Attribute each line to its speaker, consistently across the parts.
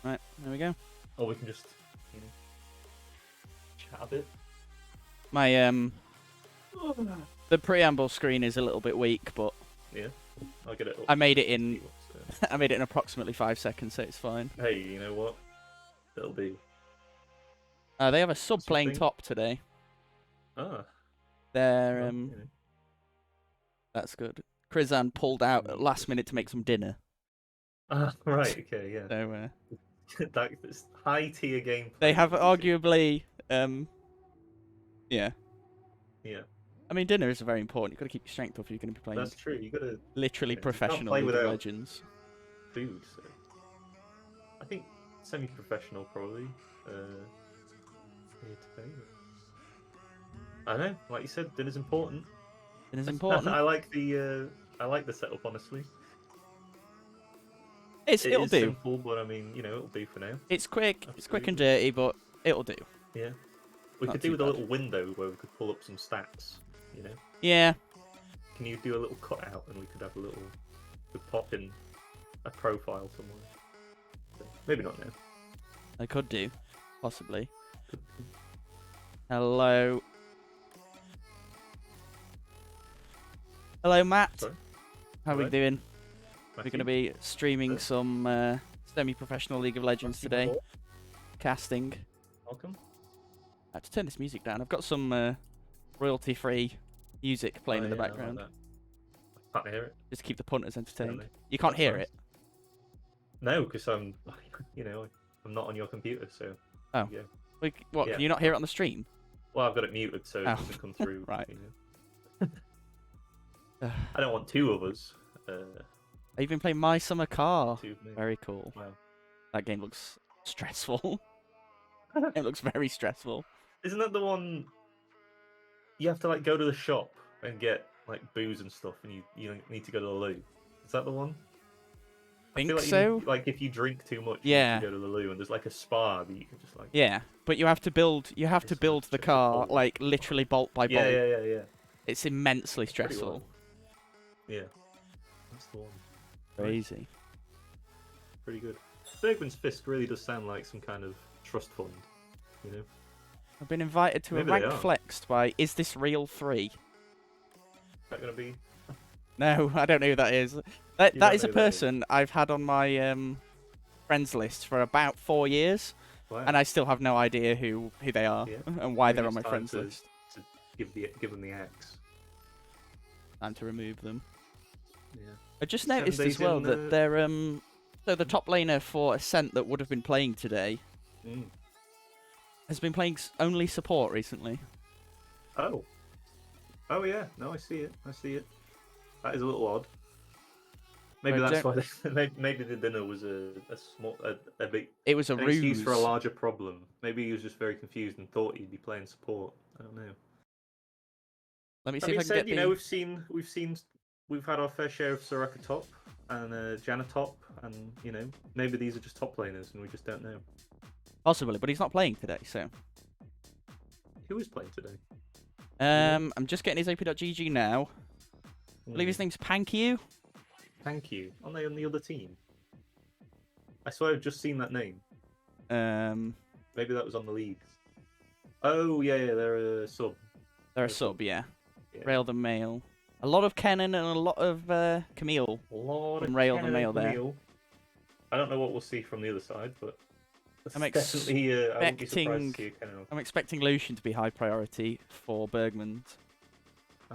Speaker 1: Right, there we go.
Speaker 2: Or we can just, you know, chat a bit.
Speaker 1: My the preamble screen is a little bit weak, but
Speaker 2: Yeah, I'll get it up.
Speaker 1: I made it in
Speaker 2: See what's,
Speaker 1: I made it in approximately 5 seconds, so it's fine.
Speaker 2: Hey, you know what? It'll be
Speaker 1: They have a sub playing
Speaker 2: something.
Speaker 1: top today.
Speaker 2: Ah,
Speaker 1: They're
Speaker 2: well, you know.
Speaker 1: that's good. Krizan pulled out at last minute to make some dinner.
Speaker 2: Ah, right, okay, yeah.
Speaker 1: So
Speaker 2: That's high tier gameplay.
Speaker 1: they have
Speaker 2: that we see.
Speaker 1: arguably yeah.
Speaker 2: Yeah,
Speaker 1: I mean, dinner is very important. You've got to keep your strength up if you're going to be playing
Speaker 2: that's true. You gotta,
Speaker 1: literally
Speaker 2: you know, you can't
Speaker 1: professional
Speaker 2: play
Speaker 1: League of
Speaker 2: without
Speaker 1: Legends.
Speaker 2: food. So I think semi-professional probably. Here today. I know, like you said, dinner's important.
Speaker 1: Dinner's important.
Speaker 2: I like the setup, honestly. It
Speaker 1: It'll
Speaker 2: is
Speaker 1: do.
Speaker 2: simple, but I mean, you know, it'll do for now.
Speaker 1: It's quick.
Speaker 2: Absolutely.
Speaker 1: It's quick and dirty, but it'll do.
Speaker 2: Yeah, we
Speaker 1: Not
Speaker 2: could
Speaker 1: too
Speaker 2: do with a
Speaker 1: bad.
Speaker 2: little window where we could pull up some stats. You know,
Speaker 1: Yeah.
Speaker 2: can you do a little cutout and we could have a little, could pop in a profile somewhere. So, maybe not now.
Speaker 1: I could do, possibly. Hello. Hello, Matt.
Speaker 2: Sorry?
Speaker 1: How are we
Speaker 2: Hello?
Speaker 1: doing? We're
Speaker 2: Matthew?
Speaker 1: going to be streaming some semi-professional League of Legends
Speaker 2: Matthew
Speaker 1: today.
Speaker 2: Hall,
Speaker 1: Casting.
Speaker 2: welcome.
Speaker 1: I have to turn this music down. I've got some royalty-free music playing in the
Speaker 2: Yeah, I like
Speaker 1: background.
Speaker 2: that. I can't hear it.
Speaker 1: Just to keep the punters entertained.
Speaker 2: Really?
Speaker 1: You can't
Speaker 2: That's
Speaker 1: hear
Speaker 2: nice.
Speaker 1: it?
Speaker 2: No, because I'm, you know, I'm not on your computer, so.
Speaker 1: Oh.
Speaker 2: Yeah.
Speaker 1: Like, what,
Speaker 2: Yeah.
Speaker 1: can you not hear it on the stream?
Speaker 2: Well, I've got it muted, so it
Speaker 1: Oh.
Speaker 2: doesn't come through.
Speaker 1: Right.
Speaker 2: You know? I don't want two of us.
Speaker 1: I've been playing My Summer Car.
Speaker 2: Two of me.
Speaker 1: Very cool.
Speaker 2: Wow.
Speaker 1: That game looks stressful. It looks very stressful.
Speaker 2: Isn't that the one? You have to like go to the shop and get like booze and stuff, and you need to go to the loo. Is that the one? I feel
Speaker 1: Think
Speaker 2: like
Speaker 1: so?
Speaker 2: like if you drink too much,
Speaker 1: Yeah.
Speaker 2: you need to go to the loo, and there's like a spa that you can just like.
Speaker 1: Yeah, but you have to build. You have to
Speaker 2: Just,
Speaker 1: build the
Speaker 2: check the
Speaker 1: car
Speaker 2: bolt.
Speaker 1: like literally bolt by bolt.
Speaker 2: Yeah.
Speaker 1: It's immensely
Speaker 2: Pretty
Speaker 1: stressful.
Speaker 2: wild. Yeah, that's the one.
Speaker 1: Crazy.
Speaker 2: Pretty good. Bergmans Fisk really does sound like some kind of trust fund, you know.
Speaker 1: I've been invited to
Speaker 2: Maybe
Speaker 1: a
Speaker 2: they
Speaker 1: rank
Speaker 2: are.
Speaker 1: flexed by Is This Real 3?
Speaker 2: Is that gonna be?
Speaker 1: No, I don't know who that is.
Speaker 2: You
Speaker 1: That
Speaker 2: don't
Speaker 1: is a
Speaker 2: know who that is?
Speaker 1: person I've had on my friends list for about 4 years,
Speaker 2: Wow.
Speaker 1: and I still have no idea who they are
Speaker 2: Yeah.
Speaker 1: and why
Speaker 2: Maybe
Speaker 1: they're on
Speaker 2: it's
Speaker 1: my
Speaker 2: time
Speaker 1: friends
Speaker 2: to-
Speaker 1: list.
Speaker 2: to give them the axe.
Speaker 1: Time to remove them.
Speaker 2: Yeah.
Speaker 1: I just
Speaker 2: 7
Speaker 1: noticed as
Speaker 2: days
Speaker 1: well
Speaker 2: in,
Speaker 1: that they're so the top laner for Ascent that would have been playing today has been playing only support recently.
Speaker 2: Oh. Oh yeah. No, I see it. That is a little odd. Maybe
Speaker 1: I
Speaker 2: that's why maybe the dinner was a big
Speaker 1: It was a
Speaker 2: an
Speaker 1: ruse.
Speaker 2: excuse for a larger problem. Maybe he was just very confused and thought he'd be playing support. I don't know.
Speaker 1: Let me
Speaker 2: That
Speaker 1: see if
Speaker 2: being
Speaker 1: I can
Speaker 2: said,
Speaker 1: get
Speaker 2: you
Speaker 1: the.
Speaker 2: know, we've had our fair share of Soraka top and Janna top, and you know, maybe these are just top laners and we just don't know.
Speaker 1: Possibly, but he's not playing today, so.
Speaker 2: Who is playing today?
Speaker 1: I'm just getting his AP.gg now. I believe his name's Pankyu.
Speaker 2: Thank you. Aren't they on the other team? I swear I've just seen that name. Maybe that was on the leagues. Oh yeah, they're a sub.
Speaker 1: They're a sub, yeah.
Speaker 2: Yeah.
Speaker 1: Rail the Mail. A lot of Kennen and a lot of Camille.
Speaker 2: A lot
Speaker 1: From
Speaker 2: of
Speaker 1: Rail the
Speaker 2: Kennen
Speaker 1: Mail
Speaker 2: and
Speaker 1: there.
Speaker 2: Camille. I don't know what we'll see from the other side, but
Speaker 1: I'm
Speaker 2: definitely I wouldn't be surprised to see a Kennen.
Speaker 1: I'm expecting Lucian to be high priority for Bergmans.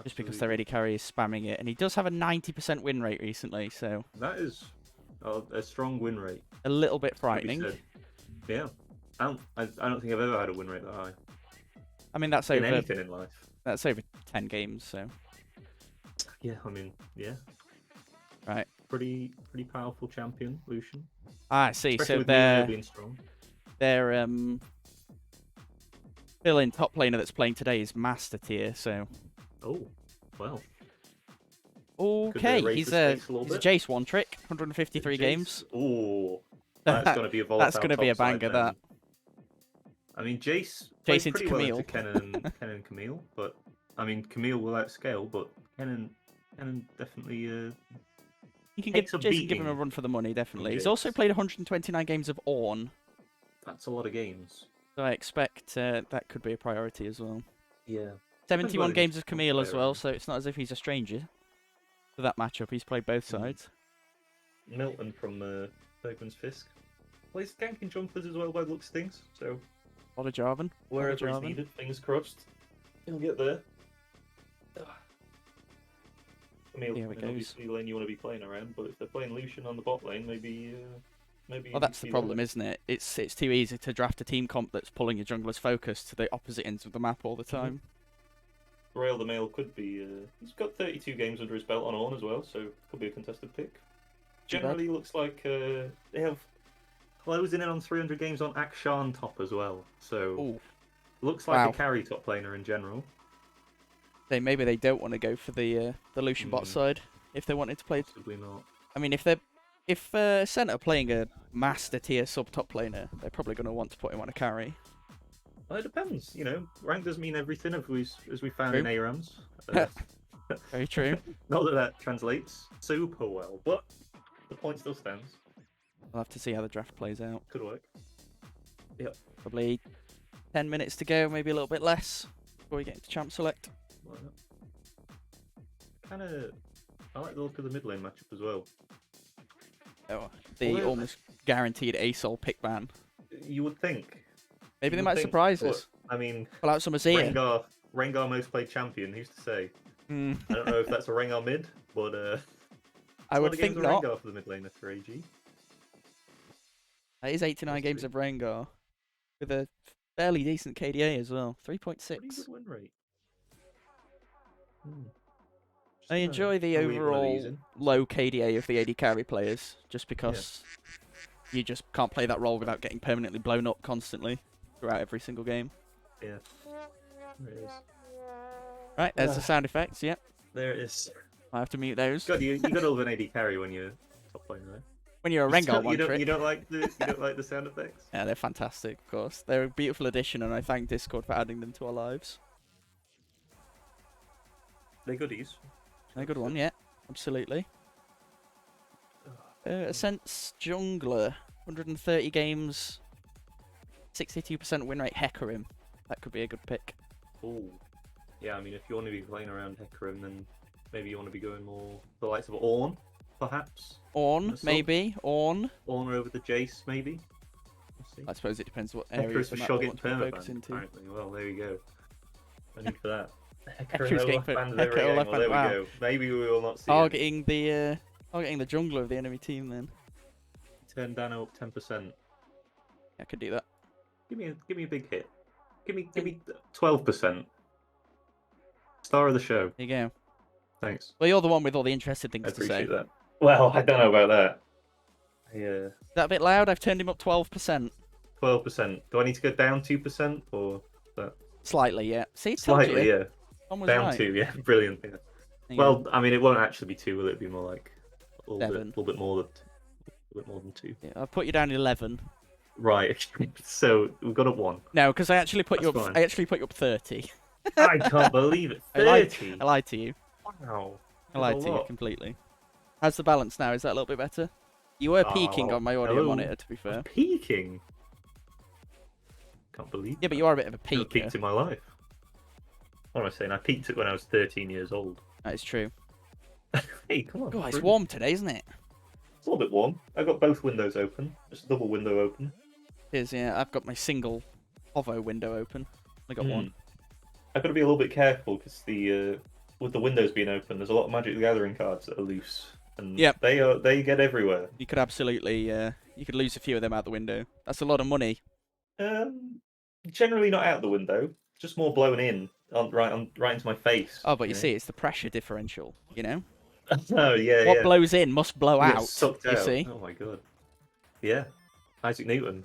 Speaker 1: Just because their AD carry is spamming it. And he does have a 90% win rate recently, so.
Speaker 2: That is a strong win rate.
Speaker 1: A little bit
Speaker 2: to be
Speaker 1: frightening.
Speaker 2: said. Yeah. I don't think I've ever had a win rate that high.
Speaker 1: I mean, that's
Speaker 2: In
Speaker 1: over.
Speaker 2: anything in life.
Speaker 1: That's over 10 games, so.
Speaker 2: Yeah, I mean, yeah.
Speaker 1: Right.
Speaker 2: Pretty powerful champion, Lucian.
Speaker 1: Ah, I see.
Speaker 2: Especially
Speaker 1: So
Speaker 2: with Neo
Speaker 1: they're
Speaker 2: being strong.
Speaker 1: fill-in top laner that's playing today is master tier, so.
Speaker 2: Oh, well.
Speaker 1: Okay,
Speaker 2: raise
Speaker 1: he's
Speaker 2: the
Speaker 1: a
Speaker 2: stakes a little bit?
Speaker 1: Jace one trick, 153 games.
Speaker 2: Oh, that's going to be a volatile.
Speaker 1: That's going to be a banger. That.
Speaker 2: I mean, Jace
Speaker 1: Jace
Speaker 2: plays
Speaker 1: into
Speaker 2: pretty well
Speaker 1: Camille.
Speaker 2: into Kennen and Camille, but I mean, Camille will outscale, but Kennen definitely
Speaker 1: You can
Speaker 2: Takes
Speaker 1: give
Speaker 2: a
Speaker 1: Jason give him a
Speaker 2: beating
Speaker 1: run for the money, definitely.
Speaker 2: from
Speaker 1: He's also
Speaker 2: Jace.
Speaker 1: played 129 games of Ornn,
Speaker 2: That's a lot of games.
Speaker 1: so I expect that could be a priority as well.
Speaker 2: Yeah.
Speaker 1: 71 games of Camille as well,
Speaker 2: Around.
Speaker 1: so it's not as if he's a stranger to that matchup. He's played both sides.
Speaker 2: Milton from Bergmans Fisk plays ganking jumpers as well by the looks of things. So
Speaker 1: A lot of Jarvan.
Speaker 2: wherever he's needed, fingers crossed, he'll get there. Camille,
Speaker 1: Here it goes.
Speaker 2: obviously lane you want to be playing around, but if they're playing Lucian on the bot lane, maybe.
Speaker 1: Well, that's the problem, isn't it? It's too easy to draft a team comp that's pulling your jungler's focus to the opposite ends of the map all the time.
Speaker 2: Rail the Mail could be. He's got 32 games under his belt on Ornn as well, so could be a contested pick. Generally, looks like they have closing in on 300 games on Akshan top as well. So
Speaker 1: Ooh.
Speaker 2: looks like a carry top laner in general.
Speaker 1: Maybe they don't want to go for the Lucian bot side if they wanted to play.
Speaker 2: Possibly not.
Speaker 1: I mean, if Ascent are playing a master tier sub top laner, they're probably going to want to put him on a carry.
Speaker 2: Well, it depends. Rank doesn't mean everything, as we found
Speaker 1: True.
Speaker 2: in ARAMs.
Speaker 1: Very true.
Speaker 2: Not that translates super well, but the point still stands.
Speaker 1: We'll have to see how the draft plays out.
Speaker 2: Could work. Yep.
Speaker 1: Probably 10 minutes to go, maybe a little bit less before we get into champ select.
Speaker 2: I like the look of the mid lane matchup as well.
Speaker 1: Oh, the almost guaranteed ASOL pick ban.
Speaker 2: You would think.
Speaker 1: Maybe they might surprise us.
Speaker 2: I mean,
Speaker 1: pull out some Azir.
Speaker 2: Rengar most played champion. Who's to say?
Speaker 1: I
Speaker 2: don't know if that's a Rengar mid, but
Speaker 1: I would think not.
Speaker 2: Rengar for the mid laner for AG.
Speaker 1: That is 89 games of Rengar with a fairly decent KDA as well, 3.6.
Speaker 2: Pretty good win rate.
Speaker 1: I enjoy the overall low KDA of the AD carry players, just because you just can't play that role without getting permanently blown up constantly throughout every single game.
Speaker 2: Yeah. There it is.
Speaker 1: Right, there's the sound effects, yep.
Speaker 2: There it is.
Speaker 1: I have to mute those.
Speaker 2: God, you got all of an AD carry when you're top player, right?
Speaker 1: When you're a Rengar one trick.
Speaker 2: You don't like the sound effects?
Speaker 1: Yeah, they're fantastic, of course. They're a beautiful addition, and I thank Discord for adding them to our lives.
Speaker 2: They're goodies.
Speaker 1: They're a good one, yeah. Absolutely. Ascent's jungler, 130 games, 62% win rate, Hecarim. That could be a good pick.
Speaker 2: Ooh. Yeah, I mean, if you want to be playing around Hecarim, then maybe you want to be going more the likes of Ornn, perhaps.
Speaker 1: Ornn, maybe. Ornn
Speaker 2: over the Jace, maybe.
Speaker 1: I suppose it depends what areas
Speaker 2: for
Speaker 1: of the map they want to
Speaker 2: focus
Speaker 1: into.
Speaker 2: Apparently. Well, there we go. No need for that.
Speaker 1: Hecarim's getting put.
Speaker 2: There we go. Maybe we will not see
Speaker 1: targeting the jungler of the enemy team then.
Speaker 2: Turn Dano up 10%.
Speaker 1: I could do that.
Speaker 2: Give me a big hit. Give me 12%. Star of the show.
Speaker 1: There you go.
Speaker 2: Thanks.
Speaker 1: Well, you're the one with all the interested things to say.
Speaker 2: I appreciate that. Well, I don't know about that. Yeah.
Speaker 1: Is that a bit loud? I've turned him up 12%.
Speaker 2: 12%. Do I need to go down 2% or that?
Speaker 1: Slightly, yeah. See,
Speaker 2: slightly, yeah.
Speaker 1: Down
Speaker 2: right. 2, yeah. Brilliant. Yeah. Well, I mean, it won't actually be 2, will it? Be more like a little bit more than 2.
Speaker 1: Yeah, I've put you down 11.
Speaker 2: Right. So we've got up 1.
Speaker 1: No, because I actually put you up. I actually put you up 30.
Speaker 2: I can't believe it. 30.
Speaker 1: I lied to you.
Speaker 2: Wow.
Speaker 1: I lied to you completely. How's the balance now? Is that a little bit better? You were peaking on my audio monitor, to be fair.
Speaker 2: Peaking? Can't believe.
Speaker 1: Yeah, but you are a bit of a peaker.
Speaker 2: I've peaked in my life. What am I saying? I peaked it when I was 13 years old.
Speaker 1: That is true.
Speaker 2: Hey, come on.
Speaker 1: God, it's warm today, isn't it?
Speaker 2: It's a little bit warm. I've got both windows open. Just a double window open.
Speaker 1: It is, yeah. I've got my single Ovo window open. I got one.
Speaker 2: I've got to be a little bit careful because with the windows being open, there's a lot of Magic the Gathering cards that are loose, and they get everywhere.
Speaker 1: You could absolutely you could lose a few of them out the window. That's a lot of money.
Speaker 2: Generally not out the window, just more blown in right into my face.
Speaker 1: Oh, but you see, it's the pressure differential, you know.
Speaker 2: Oh yeah.
Speaker 1: What blows in must blow out.
Speaker 2: Sucked
Speaker 1: you
Speaker 2: out.
Speaker 1: see?
Speaker 2: Oh my god. Yeah. Isaac Newton.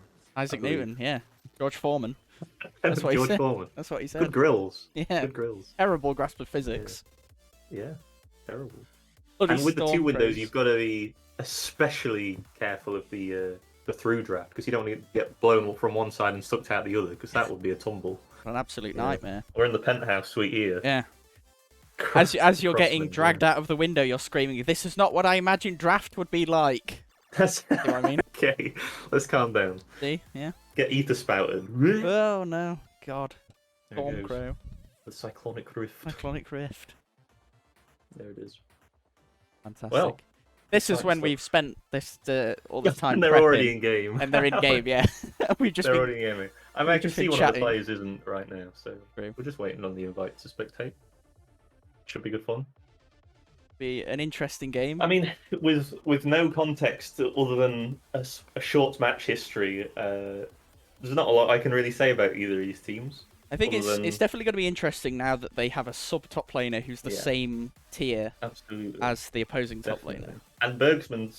Speaker 1: Yeah. George Foreman. That's what he said.
Speaker 2: Foreman.
Speaker 1: That's what he said.
Speaker 2: Good grills.
Speaker 1: Yeah.
Speaker 2: Good grills.
Speaker 1: Terrible grasp of physics.
Speaker 2: Yeah. Terrible.
Speaker 1: Bloody
Speaker 2: and with the 2 windows,
Speaker 1: crows.
Speaker 2: you've got to be especially careful of the through draft because you don't want to get blown from one side and sucked out the other because that would be a tumble.
Speaker 1: An absolute nightmare.
Speaker 2: We're in the penthouse suite here.
Speaker 1: Yeah. As you're getting dragged out of the window, you're screaming, "This is not what I imagined draft would be like."
Speaker 2: That's
Speaker 1: See what I mean?
Speaker 2: okay. Let's calm down.
Speaker 1: See? Yeah.
Speaker 2: Get ether spouted.
Speaker 1: Oh no, God.
Speaker 2: There it goes.
Speaker 1: Stormcrow.
Speaker 2: The cyclonic rift.
Speaker 1: Cyclonic Rift.
Speaker 2: There it is.
Speaker 1: Fantastic.
Speaker 2: Well,
Speaker 1: this is when we've spent all this time
Speaker 2: and they're
Speaker 1: prepping,
Speaker 2: already in game.
Speaker 1: and they're in game. Yeah, we've just
Speaker 2: They're
Speaker 1: been
Speaker 2: already in game. I mean, I can
Speaker 1: just been
Speaker 2: see one of the
Speaker 1: chatting.
Speaker 2: players isn't right now, so
Speaker 1: True.
Speaker 2: we're just waiting on the invite to spectate. Should be good fun.
Speaker 1: Be an interesting game.
Speaker 2: I mean, with no context other than a short match history, there's not a lot I can really say about either of these teams.
Speaker 1: I think it's definitely going to be interesting now that they have a sub-top laner who's the same tier
Speaker 2: absolutely
Speaker 1: as the opposing
Speaker 2: definitely.
Speaker 1: top laner.
Speaker 2: And Bergman,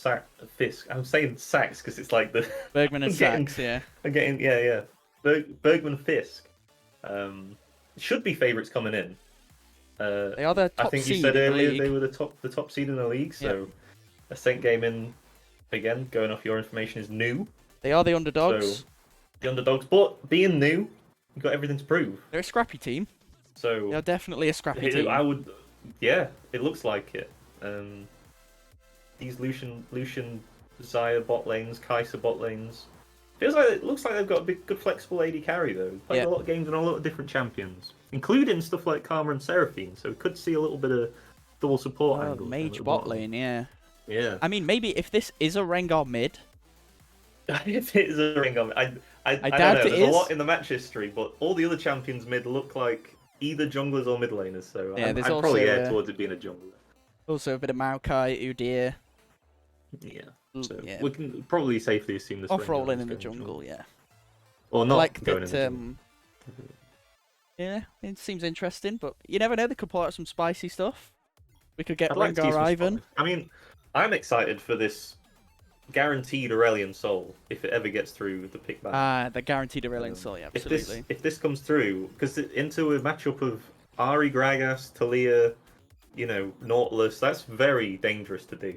Speaker 2: Fisk. I'm saying Sacks because it's like the
Speaker 1: Bergman and Sacks, yeah.
Speaker 2: I'm getting Bergman, Fisk. Should be favourites coming in.
Speaker 1: They are the top
Speaker 2: I think
Speaker 1: seed
Speaker 2: you said
Speaker 1: in the
Speaker 2: earlier
Speaker 1: league.
Speaker 2: they were the top seed in the league. So Ascent game in again. Going off your information is new.
Speaker 1: They are the underdogs.
Speaker 2: So, the underdogs, but being new, you've got everything to prove.
Speaker 1: They're a scrappy team.
Speaker 2: So
Speaker 1: They're definitely a scrappy team.
Speaker 2: I would, yeah, it looks like it. These Lucian Xayah bot lanes, Kai'Sa bot lanes. It looks like they've got a big, good flexible AD carry though. Played a lot of games and a lot of different champions, including stuff like Karma and Seraphine. So we could see a little bit of double support angle.
Speaker 1: Mage bot lane, yeah.
Speaker 2: Yeah.
Speaker 1: I mean, maybe if this is a Rengar mid.
Speaker 2: If it is a Rengar, I
Speaker 1: doubt
Speaker 2: don't know.
Speaker 1: it
Speaker 2: There's
Speaker 1: is.
Speaker 2: a lot in the match history, but all the other champions mid look like either junglers or mid laners. So
Speaker 1: Yeah,
Speaker 2: I'm
Speaker 1: there's
Speaker 2: probably
Speaker 1: also,
Speaker 2: towards it being a jungler.
Speaker 1: Also a bit of Maokai, Udyr.
Speaker 2: Yeah.
Speaker 1: Mm,
Speaker 2: So
Speaker 1: yeah.
Speaker 2: we can probably safely assume this
Speaker 1: Off-rolling in the jungle, yeah.
Speaker 2: Or not
Speaker 1: Like
Speaker 2: going
Speaker 1: that,
Speaker 2: in the jungle.
Speaker 1: yeah, it seems interesting, but you never know, they could pull out some spicy stuff. We could get
Speaker 2: I'd like to see
Speaker 1: Rengar
Speaker 2: some
Speaker 1: Ivan.
Speaker 2: spice. I mean, I'm excited for this guaranteed Aurelion Soul if it ever gets through the pick ban.
Speaker 1: The guaranteed Aurelion Soul, yeah, absolutely.
Speaker 2: If this comes through, because into a matchup of Ari, Gragas, Talia, Nautilus, that's very dangerous to do.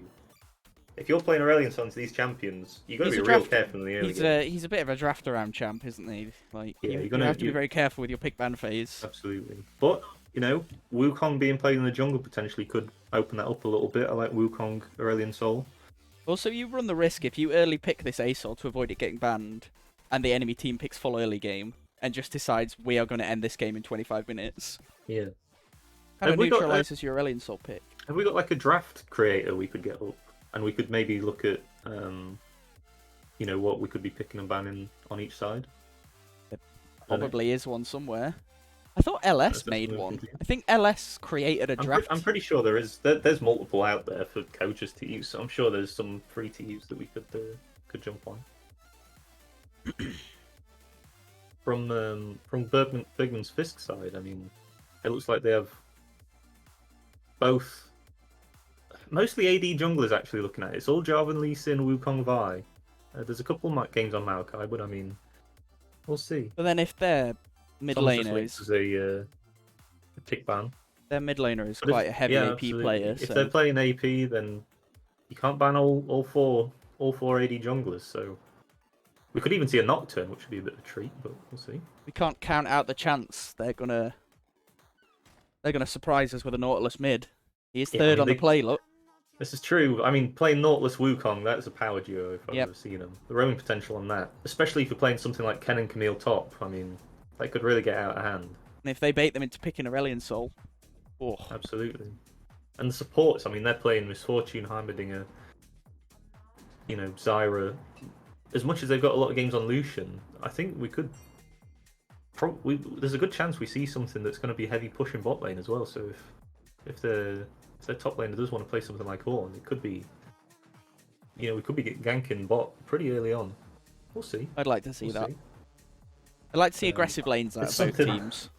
Speaker 2: If you're playing Aurelion Soul to these champions, you've got to be real careful in the early game.
Speaker 1: He's a bit of a draft around champ, isn't he? Like,
Speaker 2: Yeah,
Speaker 1: you have to be very careful with your pick ban phase.
Speaker 2: Absolutely. But, Wukong being played in the jungle potentially could open that up a little bit. I like Wukong, Aurelion Soul.
Speaker 1: Also, you run the risk if you early pick this ASOL to avoid it getting banned, and the enemy team picks full early game, and just decides we are going to end this game in 25 minutes.
Speaker 2: Yeah.
Speaker 1: Kind of neutralizes your Aurelion Soul pick.
Speaker 2: Have we got like a draft creator we could get up? And we could maybe look at, what we could be picking and banning on each side?
Speaker 1: There probably is one somewhere. I thought LS made one. I think LS created a draft.
Speaker 2: I'm pretty sure there is. There's multiple out there for coaches to use. So I'm sure there's some free to use that we could jump on. From Bergman's Fisk side, I mean, it looks like they have both. Mostly AD junglers actually looking at it. It's all Jarvan, Lee Sin, Wukong, Vi. There's a couple of games on Maokai, but I mean, we'll see.
Speaker 1: But then if their mid laner is
Speaker 2: a pick ban,
Speaker 1: their mid laner is quite a heavy AP player.
Speaker 2: If
Speaker 1: So
Speaker 2: they're playing AP, then you can't ban all four AD junglers. So we could even see a Nocturne, which would be a bit of a treat, but we'll see.
Speaker 1: we can't count out the chance they're gonna surprise us with a Nautilus mid. He is third on the play. Look.
Speaker 2: This is true. I mean, playing Nautilus Wukong, that's a power duo if I've ever seen them. The roaming potential on that, especially if you're playing something like Ken and Camille top, I mean, that could really get out of hand.
Speaker 1: And if they bait them into picking Aurelion Soul,
Speaker 2: Absolutely. And the supports, I mean, they're playing Misfortune, Heimerdinger, Zyra. As much as they've got a lot of games on Lucian, I think we could... there's a good chance we see something that's going to be heavy pushing bot lane as well, so if their top laner does want to play something like Horn, it could be, we could be ganking bot pretty early on. We'll see.
Speaker 1: I'd like to see that. I'd like to see aggressive lanes out of both teams.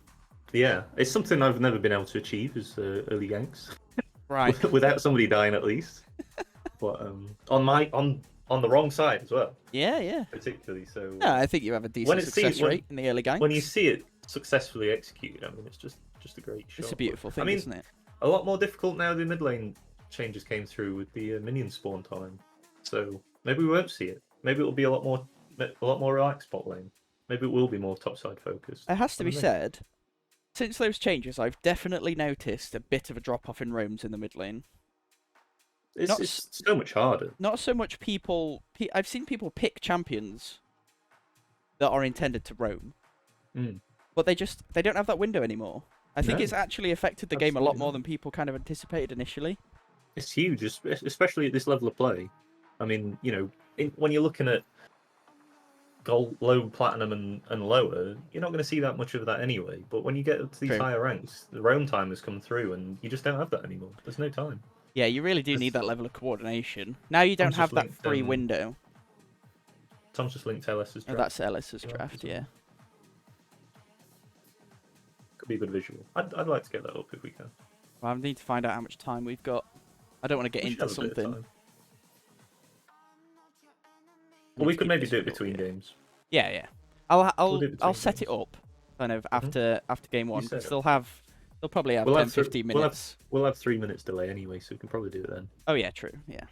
Speaker 2: Yeah, it's something I've never been able to achieve is early ganks.
Speaker 1: Right.
Speaker 2: Without somebody dying at least. But on the wrong side as well.
Speaker 1: Yeah.
Speaker 2: Particularly so.
Speaker 1: Yeah, I think you have a decent success rate in the early ganks.
Speaker 2: When you see it successfully executed, I mean, it's just a great shot.
Speaker 1: It's a beautiful thing, isn't it?
Speaker 2: A lot more difficult now. The mid lane changes came through with the minion spawn time, so maybe we won't see it. Maybe it will be a lot more relaxed bot lane. Maybe it will be more topside focused.
Speaker 1: It has to be said, Since those changes, I've definitely noticed a bit of a drop-off in roams in the mid lane.
Speaker 2: It's so much harder.
Speaker 1: Not so much people... I've seen people pick champions that are intended to roam. But they don't have that window anymore. I think it's actually affected the game a lot more than people kind of anticipated initially.
Speaker 2: It's huge, especially at this level of play. I mean, you know, when you're looking at gold, low platinum and lower, you're not going to see that much of that anyway. But when you get up to these higher ranks, the roam time has come through, and you just don't have that anymore. There's no time.
Speaker 1: Yeah, you really do need that level of coordination. Now you don't have that free window.
Speaker 2: Tom's just linked LS's draft.
Speaker 1: Oh, that's LS's draft, yeah.
Speaker 2: Could be a good visual. I'd like to get that up if we can.
Speaker 1: Well, I need to find out how much time we've got. I don't want to get into something.
Speaker 2: Well, we could maybe do it between games.
Speaker 1: Yeah, yeah. I'll set it up kind of after game one. Because they'll probably have 10-15 minutes.
Speaker 2: We'll have 3 minutes delay anyway, so we can probably do it then.
Speaker 1: Oh yeah, true. Yeah.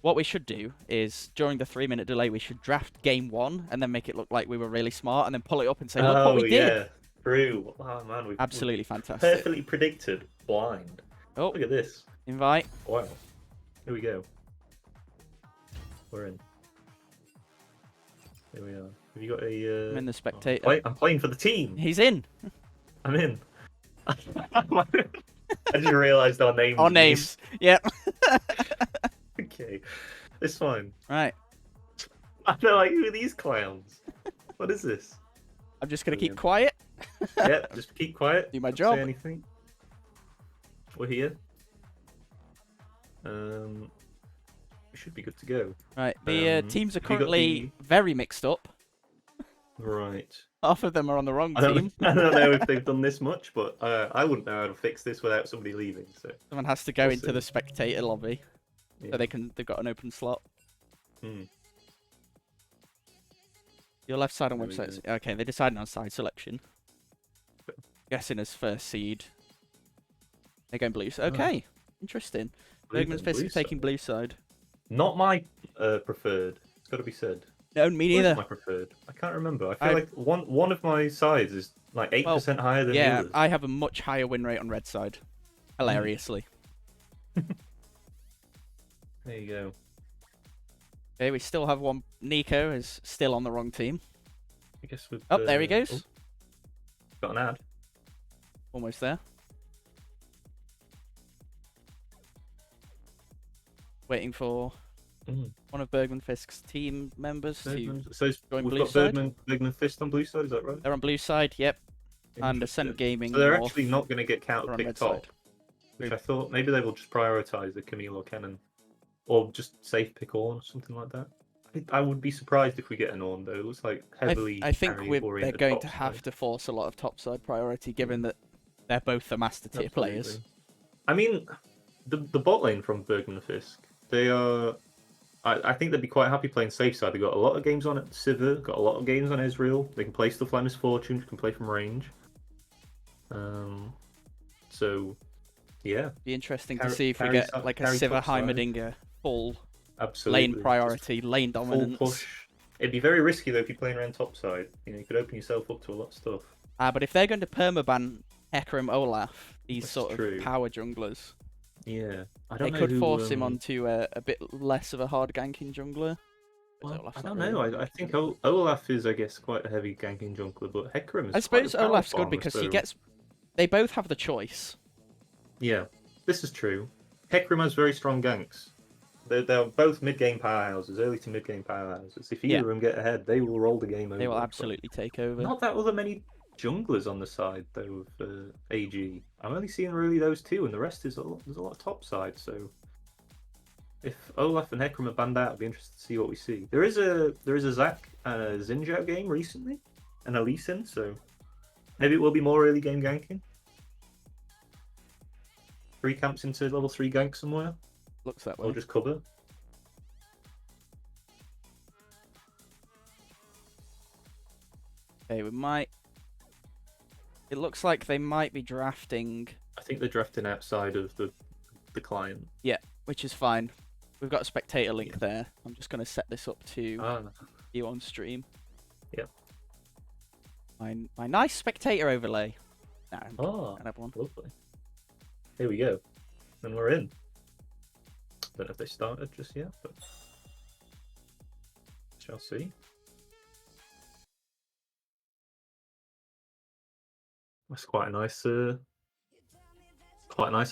Speaker 1: What we should do is during the 3-minute delay, we should draft game one and then make it look like we were really smart, and then pull it up and say, "Look what we did."
Speaker 2: Yeah, true. Oh man, we've
Speaker 1: absolutely fantastic.
Speaker 2: Perfectly predicted, blind. Oh, look at this.
Speaker 1: Invite.
Speaker 2: Wow. Here we go. We're in. Here we are. Have you got a?
Speaker 1: I'm in the spectator.
Speaker 2: I'm playing for the team.
Speaker 1: He's in.
Speaker 2: I'm in. I just realised our names.
Speaker 1: Our names. Yep.
Speaker 2: Okay, it's fine.
Speaker 1: Right.
Speaker 2: I feel like, who are these clowns? What is this?
Speaker 1: I'm just gonna keep quiet.
Speaker 2: Yeah, just keep quiet.
Speaker 1: Do my job.
Speaker 2: Say anything. We're here. We should be good to go.
Speaker 1: Right. The teams are currently very mixed up.
Speaker 2: Right.
Speaker 1: Half of them are on the wrong team.
Speaker 2: I don't know if they've done this much, but I wouldn't know how to fix this without somebody leaving. So
Speaker 1: someone has to go into the spectator lobby, so they've got an open slot. Your left side on websites. Okay, they decided on side selection. Guessing as first seed. They're going blue. Okay, interesting. Bergmans Fisk is taking blue side.
Speaker 2: Not my preferred. It's got to be said.
Speaker 1: No, me neither.
Speaker 2: My preferred. I can't remember. I feel like one of my sides is like 8% higher than the others.
Speaker 1: I have a much higher win rate on red side. Hilariously.
Speaker 2: There you go.
Speaker 1: Okay, we still have one. Nico is still on the wrong team.
Speaker 2: I guess with.
Speaker 1: Oh, there he goes.
Speaker 2: Got an ad.
Speaker 1: Almost there. Waiting for one of Bergman Fisk's team members to join blue side.
Speaker 2: Bergman Fisk on blue side, is that right?
Speaker 1: They're on blue side, yep. And Ascent Gaming.
Speaker 2: So they're actually not going to get counter-picked top, which
Speaker 1: True.
Speaker 2: I thought maybe they will just prioritise the Camille or Kennen, or just safe pick Ornn or something like that. I would be surprised if we get an Ornn though. It looks like heavily.
Speaker 1: I think they're going to have to force a lot of topside priority, given that they're both the master tier players.
Speaker 2: I mean, the bot lane from Bergman Fisk, they are. I think they'd be quite happy playing safe side. They've got a lot of games on it. Sivir, got a lot of games on Ezreal. They can play stuff like Misfortune, can play from range. So, yeah.
Speaker 1: Be interesting to see if we get like a Sivir Heimerdinger full lane priority, lane dominance.
Speaker 2: Full push. It'd be very risky though if you're playing around top side. You know, you could open yourself up to a lot of stuff.
Speaker 1: But if they're going to permaban Hecarim Olaf, these sort of power junglers.
Speaker 2: Yeah,
Speaker 1: they could force him onto a bit less of a hard ganking jungler.
Speaker 2: Well, I don't know. I think Olaf is, I guess, quite a heavy ganking jungler, but Hecarim is.
Speaker 1: I suppose Olaf's good because he gets. They both have the choice.
Speaker 2: Yeah, this is true. Hecarim has very strong ganks. They're both mid-game powerhouses, early to mid-game powerhouses. If either of them get ahead, they will roll the game over.
Speaker 1: They will absolutely take over.
Speaker 2: Not that other many junglers on the side though of AG. I'm only seeing really those two, and the rest is there's a lot of top side. So if Olaf and Hecarim are banned out, I'd be interested to see what we see. There is a Zac and a Zinjao game recently, and a Lee Sin, so maybe it will be more early game ganking. 3 camps into level 3 gank somewhere.
Speaker 1: Looks that way.
Speaker 2: Or just cover.
Speaker 1: Okay, we might. It looks like they might be drafting.
Speaker 2: I think they're drafting outside of the client.
Speaker 1: Yeah, which is fine. We've got a spectator link there. I'm just going to set this up to you on stream.
Speaker 2: Yeah.
Speaker 1: My nice spectator overlay. No,
Speaker 2: Oh,
Speaker 1: have one.
Speaker 2: lovely. Here we go. And we're in. Don't know if they started just yet, but shall see. That's quite a nice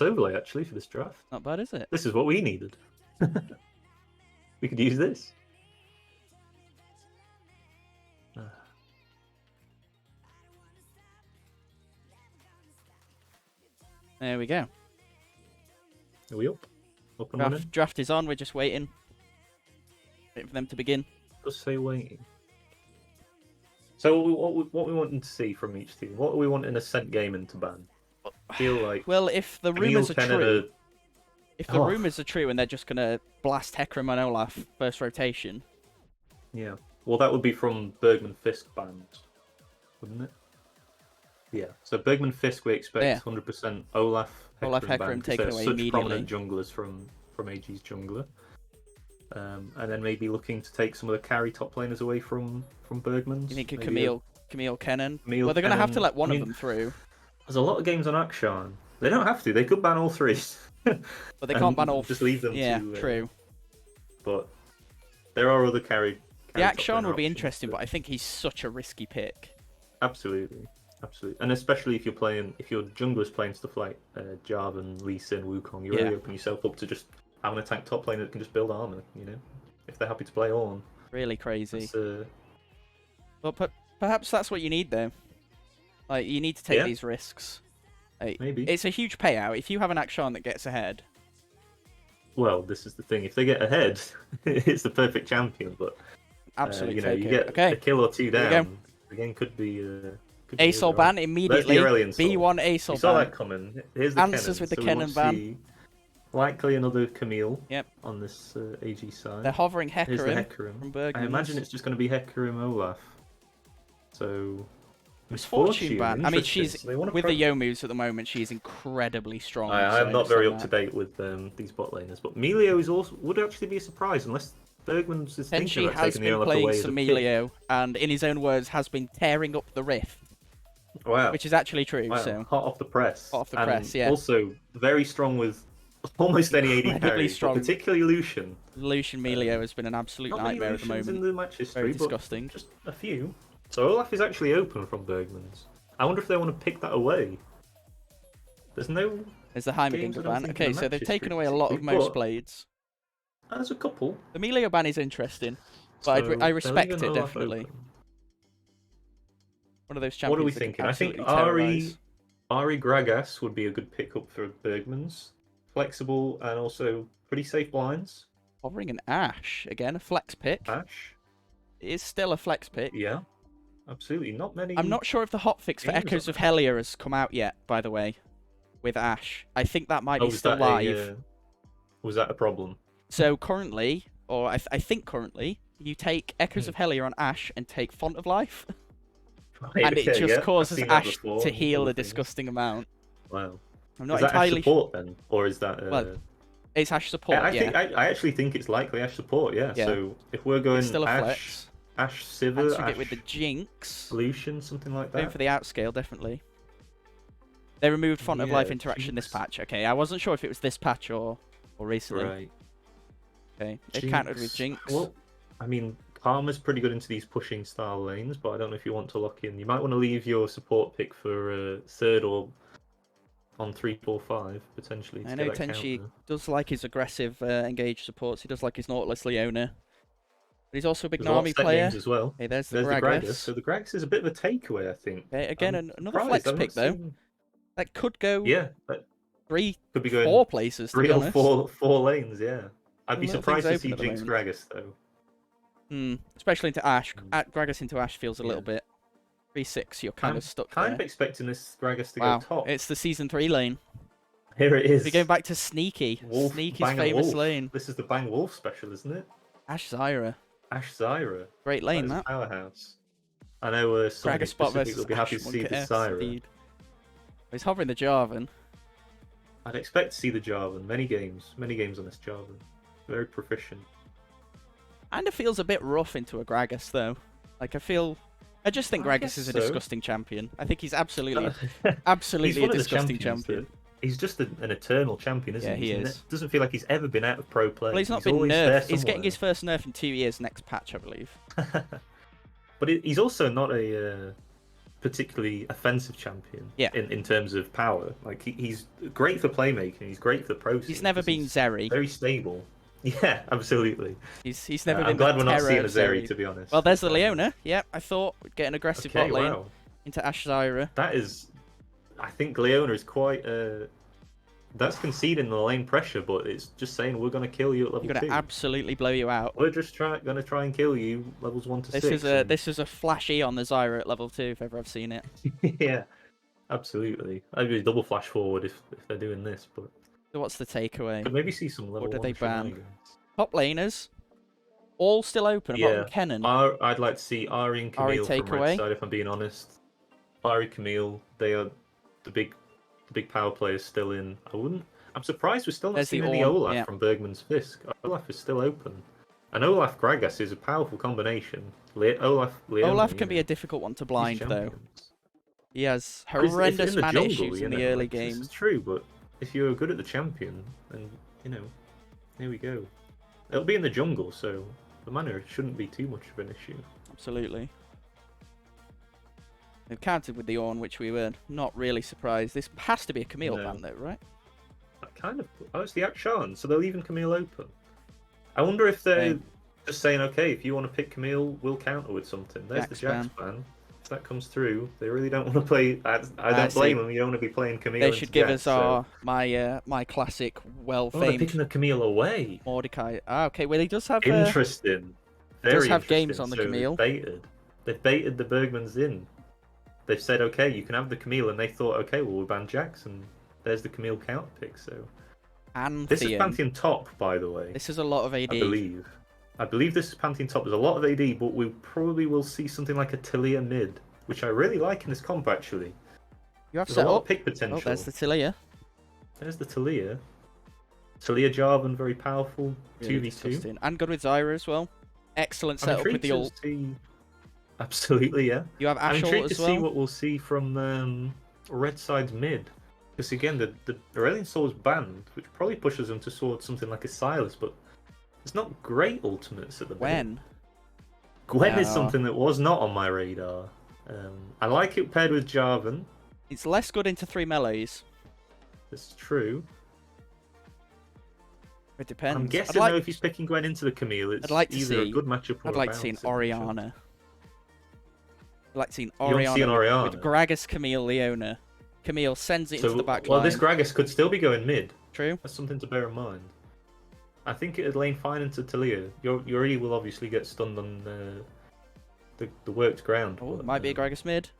Speaker 2: overlay actually for this draft.
Speaker 1: Not bad, is it?
Speaker 2: This is what we needed. We could use this.
Speaker 1: There we go.
Speaker 2: Are we up? Up and running?
Speaker 1: Draft is on. We're just waiting. Waiting for them to begin.
Speaker 2: Just say waiting. So what we wanting to see from each team? What are we wanting Ascent Gaming to ban? Feel like.
Speaker 1: Well, if the rumors are true, rumors are true, and they're just gonna blast Hecarim and Olaf first rotation.
Speaker 2: Yeah. Well, that would be from Bergman Fisk bans, wouldn't it? Yeah. So Bergman Fisk, we expect 100% Olaf
Speaker 1: Hecarim taken away
Speaker 2: such
Speaker 1: immediately.
Speaker 2: Prominent junglers from AG's jungler. And then maybe looking to take some of the carry top laners away from Bergman's.
Speaker 1: You think Camille Kennen? Well, they're going to have to let one of them through.
Speaker 2: There's a lot of games on Akshan. They don't have to. They could ban all three.
Speaker 1: But they can't ban all.
Speaker 2: Just leave them.
Speaker 1: Yeah,
Speaker 2: to,
Speaker 1: true.
Speaker 2: But there are other carry.
Speaker 1: The Akshan would be interesting, but I think he's such a risky pick.
Speaker 2: Absolutely. And especially if your jungler's playing stuff like Jarvan, Lee Sin, Wukong, you really open yourself up to just have an attack top lane that can just build armor, if they're happy to play on.
Speaker 1: Really crazy. Well, perhaps that's what you need, though. Like, you need to take these risks. Like,
Speaker 2: maybe.
Speaker 1: It's a huge payout. If you have an Akshan that gets ahead...
Speaker 2: Well, this is the thing. If they get ahead, it's the perfect champion, but...
Speaker 1: Absolutely
Speaker 2: you get a kill or two down, the game could be...
Speaker 1: ASOL ban immediately. B1 ASOL ban.
Speaker 2: You saw that coming. Here's the
Speaker 1: Answers
Speaker 2: Kennen.
Speaker 1: with the Kennen ban.
Speaker 2: Likely another Camille
Speaker 1: Yep.
Speaker 2: on this AG side.
Speaker 1: They're hovering
Speaker 2: Here's the
Speaker 1: Hecarim from Bergmans.
Speaker 2: I imagine it's just going to be Hecarim Olaf. So...
Speaker 1: Misfortune ban. I mean, she's with the Yomus at the moment. She's incredibly strong.
Speaker 2: I'm not very up to date with these bot laners, but Melio would actually be a surprise unless Bergmans is thinking about taking the Olaf away.
Speaker 1: Has been playing some Melio, and in his own words, has been tearing up the rift.
Speaker 2: Wow.
Speaker 1: Which is actually true.
Speaker 2: Wow.
Speaker 1: So
Speaker 2: hot off the press.
Speaker 1: Hot off the press. Yeah.
Speaker 2: Also very strong with almost any AD carry, particularly Lucian.
Speaker 1: Lucian Melio has been an absolute nightmare at the moment.
Speaker 2: In the match history,
Speaker 1: very disgusting.
Speaker 2: Just a few. So Olaf is actually open from Bergmans. I wonder if they want to pick that away. There's no...
Speaker 1: There's the Heimerdinger ban. Okay, so they've taken away a lot of most blades.
Speaker 2: There's a couple.
Speaker 1: The Melio ban is interesting, but I respect it, definitely. Open. One of those champions.
Speaker 2: What are we thinking? I think Ari Gragas would be a good pickup for Bergmans. Flexible and also pretty safe blinds.
Speaker 1: Hovering an Ashe. Again, a flex pick.
Speaker 2: Ashe.
Speaker 1: It is still a flex pick.
Speaker 2: Yeah. Absolutely, not many.
Speaker 1: I'm not sure if the hotfix for Echoes of Hellier has come out yet, by the way, with Ashe. I think that might be still live.
Speaker 2: Was that a problem?
Speaker 1: So currently, or I think currently, you take Echoes of Hellier on Ashe and take Font of Life, and it just causes Ashe to heal a disgusting amount.
Speaker 2: Wow.
Speaker 1: I'm not entirely
Speaker 2: Ashe support then, or is that?
Speaker 1: Well, it's Ashe support.
Speaker 2: I actually think it's likely Ashe support. Yeah. So if we're going
Speaker 1: it's still a
Speaker 2: Ashe.
Speaker 1: Flex.
Speaker 2: Ashe Sivir,
Speaker 1: Ashe with the Jinx.
Speaker 2: Lucian, something like that.
Speaker 1: Going for the outscale, definitely. They removed Font of Life interaction this patch. Okay, I wasn't sure if it was this patch or recently.
Speaker 2: Right.
Speaker 1: Okay, they countered with Jinx.
Speaker 2: Well, I mean, Karma's pretty good into these pushing style lanes, but I don't know if you want to lock in. You might want to leave your support pick for third or on 3, 4, 5, potentially.
Speaker 1: I know Tenchi does like his aggressive engaged supports. He does like his Nautilus Leona. But he's also a big Nami player.
Speaker 2: As well.
Speaker 1: Hey, there's the Gragas.
Speaker 2: So the Gragas is a bit of a takeaway, I think.
Speaker 1: Okay, again, another flex pick, though. That could go 4 places, to be honest.
Speaker 2: 3 or 4 lanes, yeah. I'd be surprised to see Jinx Gragas, though.
Speaker 1: Especially into Ashe. Gragas into Ashe feels a little bit... 3-6, you're kind of stuck there.
Speaker 2: I'm kind of expecting this Gragas to go top.
Speaker 1: It's the Season 3 lane.
Speaker 2: Here it is.
Speaker 1: We're going back to Sneaky. Sneaky's famous lane.
Speaker 2: This is the Bang Wolf special, isn't it?
Speaker 1: Ashe Zyra.
Speaker 2: Ashe Zyra.
Speaker 1: Great lane, that.
Speaker 2: Powerhouse. I know
Speaker 1: Gragas spot versus
Speaker 2: will be happy to see the Zyra.
Speaker 1: He's hovering the Jarvan.
Speaker 2: I'd expect to see the Jarvan. Many games on this Jarvan. Very proficient.
Speaker 1: Kinda feels a bit rough into a Gragas, though. Like, I feel I just think Gragas is a disgusting champion. I think he's absolutely
Speaker 2: he's
Speaker 1: a disgusting champion.
Speaker 2: He's just an eternal champion, isn't he?
Speaker 1: Yeah, he is.
Speaker 2: Doesn't feel like he's ever been out of pro play.
Speaker 1: Well, he's not been nerfed. He's getting his first nerf in 2 years next patch, I believe.
Speaker 2: But he's also not a particularly offensive champion.
Speaker 1: Yeah.
Speaker 2: In terms of power, like he's great for playmaking. He's great for pro.
Speaker 1: He's never been Zeri.
Speaker 2: Very stable. Yeah, absolutely.
Speaker 1: He's never been.
Speaker 2: I'm glad we're not seeing a Zeri, to be honest.
Speaker 1: Well, there's the Leona. Yeah, I thought we'd get an aggressive bot lane into Ashe.
Speaker 2: That is, I think Leona is quite. That's conceding the lane pressure, but it's just saying we're going to kill you at level 2.
Speaker 1: We're going to absolutely blow you out.
Speaker 2: We're just going to try and kill you levels 1 to 6.
Speaker 1: This is a flashy on the Zyra at level 2 if ever I've seen it.
Speaker 2: Yeah, absolutely. I'd be double flash forward if they're doing this, but.
Speaker 1: So what's the takeaway?
Speaker 2: Could maybe see some level.
Speaker 1: What did they ban? Top laners, all still open. Apart from Kennen.
Speaker 2: I'd like to see Ahri and Camille from red side, if I'm being honest. Ahri, Camille, they are the big power players still in. I'm surprised we're still not seeing any Olaf from Bergmans Fisk. Olaf is still open. And Olaf Gragas is a powerful combination.
Speaker 1: Olaf can be a difficult one to blind, though. He has horrendous mana issues in the early game.
Speaker 2: This is true, but if you're good at the champion, then, here we go. It'll be in the jungle, so the mana shouldn't be too much of an issue.
Speaker 1: Absolutely. They've countered with the Ornn, which we were not really surprised. This has to be a Camille ban, though, right?
Speaker 2: It's the Akshan, so they're leaving Camille open. I wonder if they're just saying, okay, if you want to pick Camille, we'll counter with something. There's the Jax ban. If that comes through, they really don't want to play. I don't blame them. You don't want to be playing Camille.
Speaker 1: They should give us my classic, well-famed.
Speaker 2: They're picking the Camille away.
Speaker 1: Mordecai. Okay. Well, he does have
Speaker 2: interesting. Does
Speaker 1: have games on the Camille.
Speaker 2: They've baited the Bergmans in. They've said, okay, you can have the Camille, and they thought, okay, well, we'll ban Jax, and there's the Camille counter pick. So this is Pantheon top, by the way.
Speaker 1: This is a lot of AD.
Speaker 2: I believe this is Pantheon top. There's a lot of AD, but we probably will see something like a Talia mid, which I really like in this comp, actually.
Speaker 1: You have set
Speaker 2: a lot
Speaker 1: up.
Speaker 2: Of pick potential.
Speaker 1: Oh, there's the Talia.
Speaker 2: There's the Talia. Talia Jarvan, very powerful.
Speaker 1: Really
Speaker 2: 2v2.
Speaker 1: Disgusting. And good with Zyra as well. Excellent setup with the ult.
Speaker 2: Absolutely, yeah.
Speaker 1: You have Ashe ult as well.
Speaker 2: I'm intrigued to see what we'll see from Red Side's mid. Because again, the Aurelion Soul is banned, which probably pushes them towards something like a Sylas, but it's not great ultimates at the moment. Gwen is something that was not on my radar. I like it paired with Jarvan.
Speaker 1: It's less good into 3 melees.
Speaker 2: That's true.
Speaker 1: It depends.
Speaker 2: I'm guessing though, if he's picking Gwen into the Camille, it's either a good matchup or
Speaker 1: I'd like to see an Orianna. I'd like to see an Orianna with Gragas, Camille, Leona. Camille sends it into the back line.
Speaker 2: Well, this Gragas could still be going mid.
Speaker 1: True.
Speaker 2: That's something to bear in mind. I think it'd lane fine into Talia. Yuri will obviously get stunned on the worked ground.
Speaker 1: Oh, it might be a Gragas mid.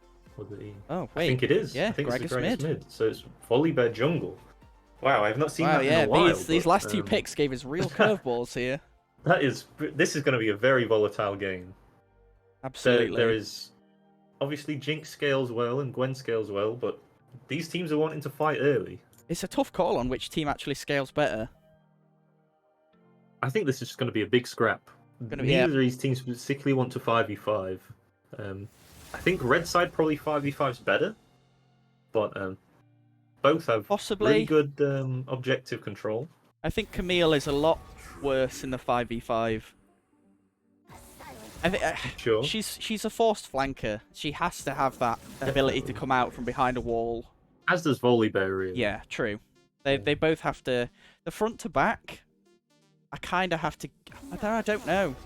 Speaker 1: Oh, wait.
Speaker 2: I think it is.
Speaker 1: Yeah,
Speaker 2: I think
Speaker 1: Gragas
Speaker 2: it's a Gragas mid. So it's Volibear jungle. Wow, I've not seen that in a while.
Speaker 1: These last 2 picks gave us real curveballs here.
Speaker 2: This is going to be a very volatile game.
Speaker 1: Absolutely.
Speaker 2: There is obviously Jinx scales well and Gwen scales well, but these teams are wanting to fight early.
Speaker 1: It's a tough call on which team actually scales better.
Speaker 2: I think this is just going to be a big scrap. Neither of these teams particularly want to 5v5. I think Red Side probably 5v5 is better, but both have really good objective control.
Speaker 1: I think Camille is a lot worse in the 5v5. I think
Speaker 2: sure.
Speaker 1: She's a forced flanker. She has to have that ability to come out from behind a wall.
Speaker 2: As does Volibear, really.
Speaker 1: Yeah, true. They both have to. The front to back, I kind of have to. I don't know.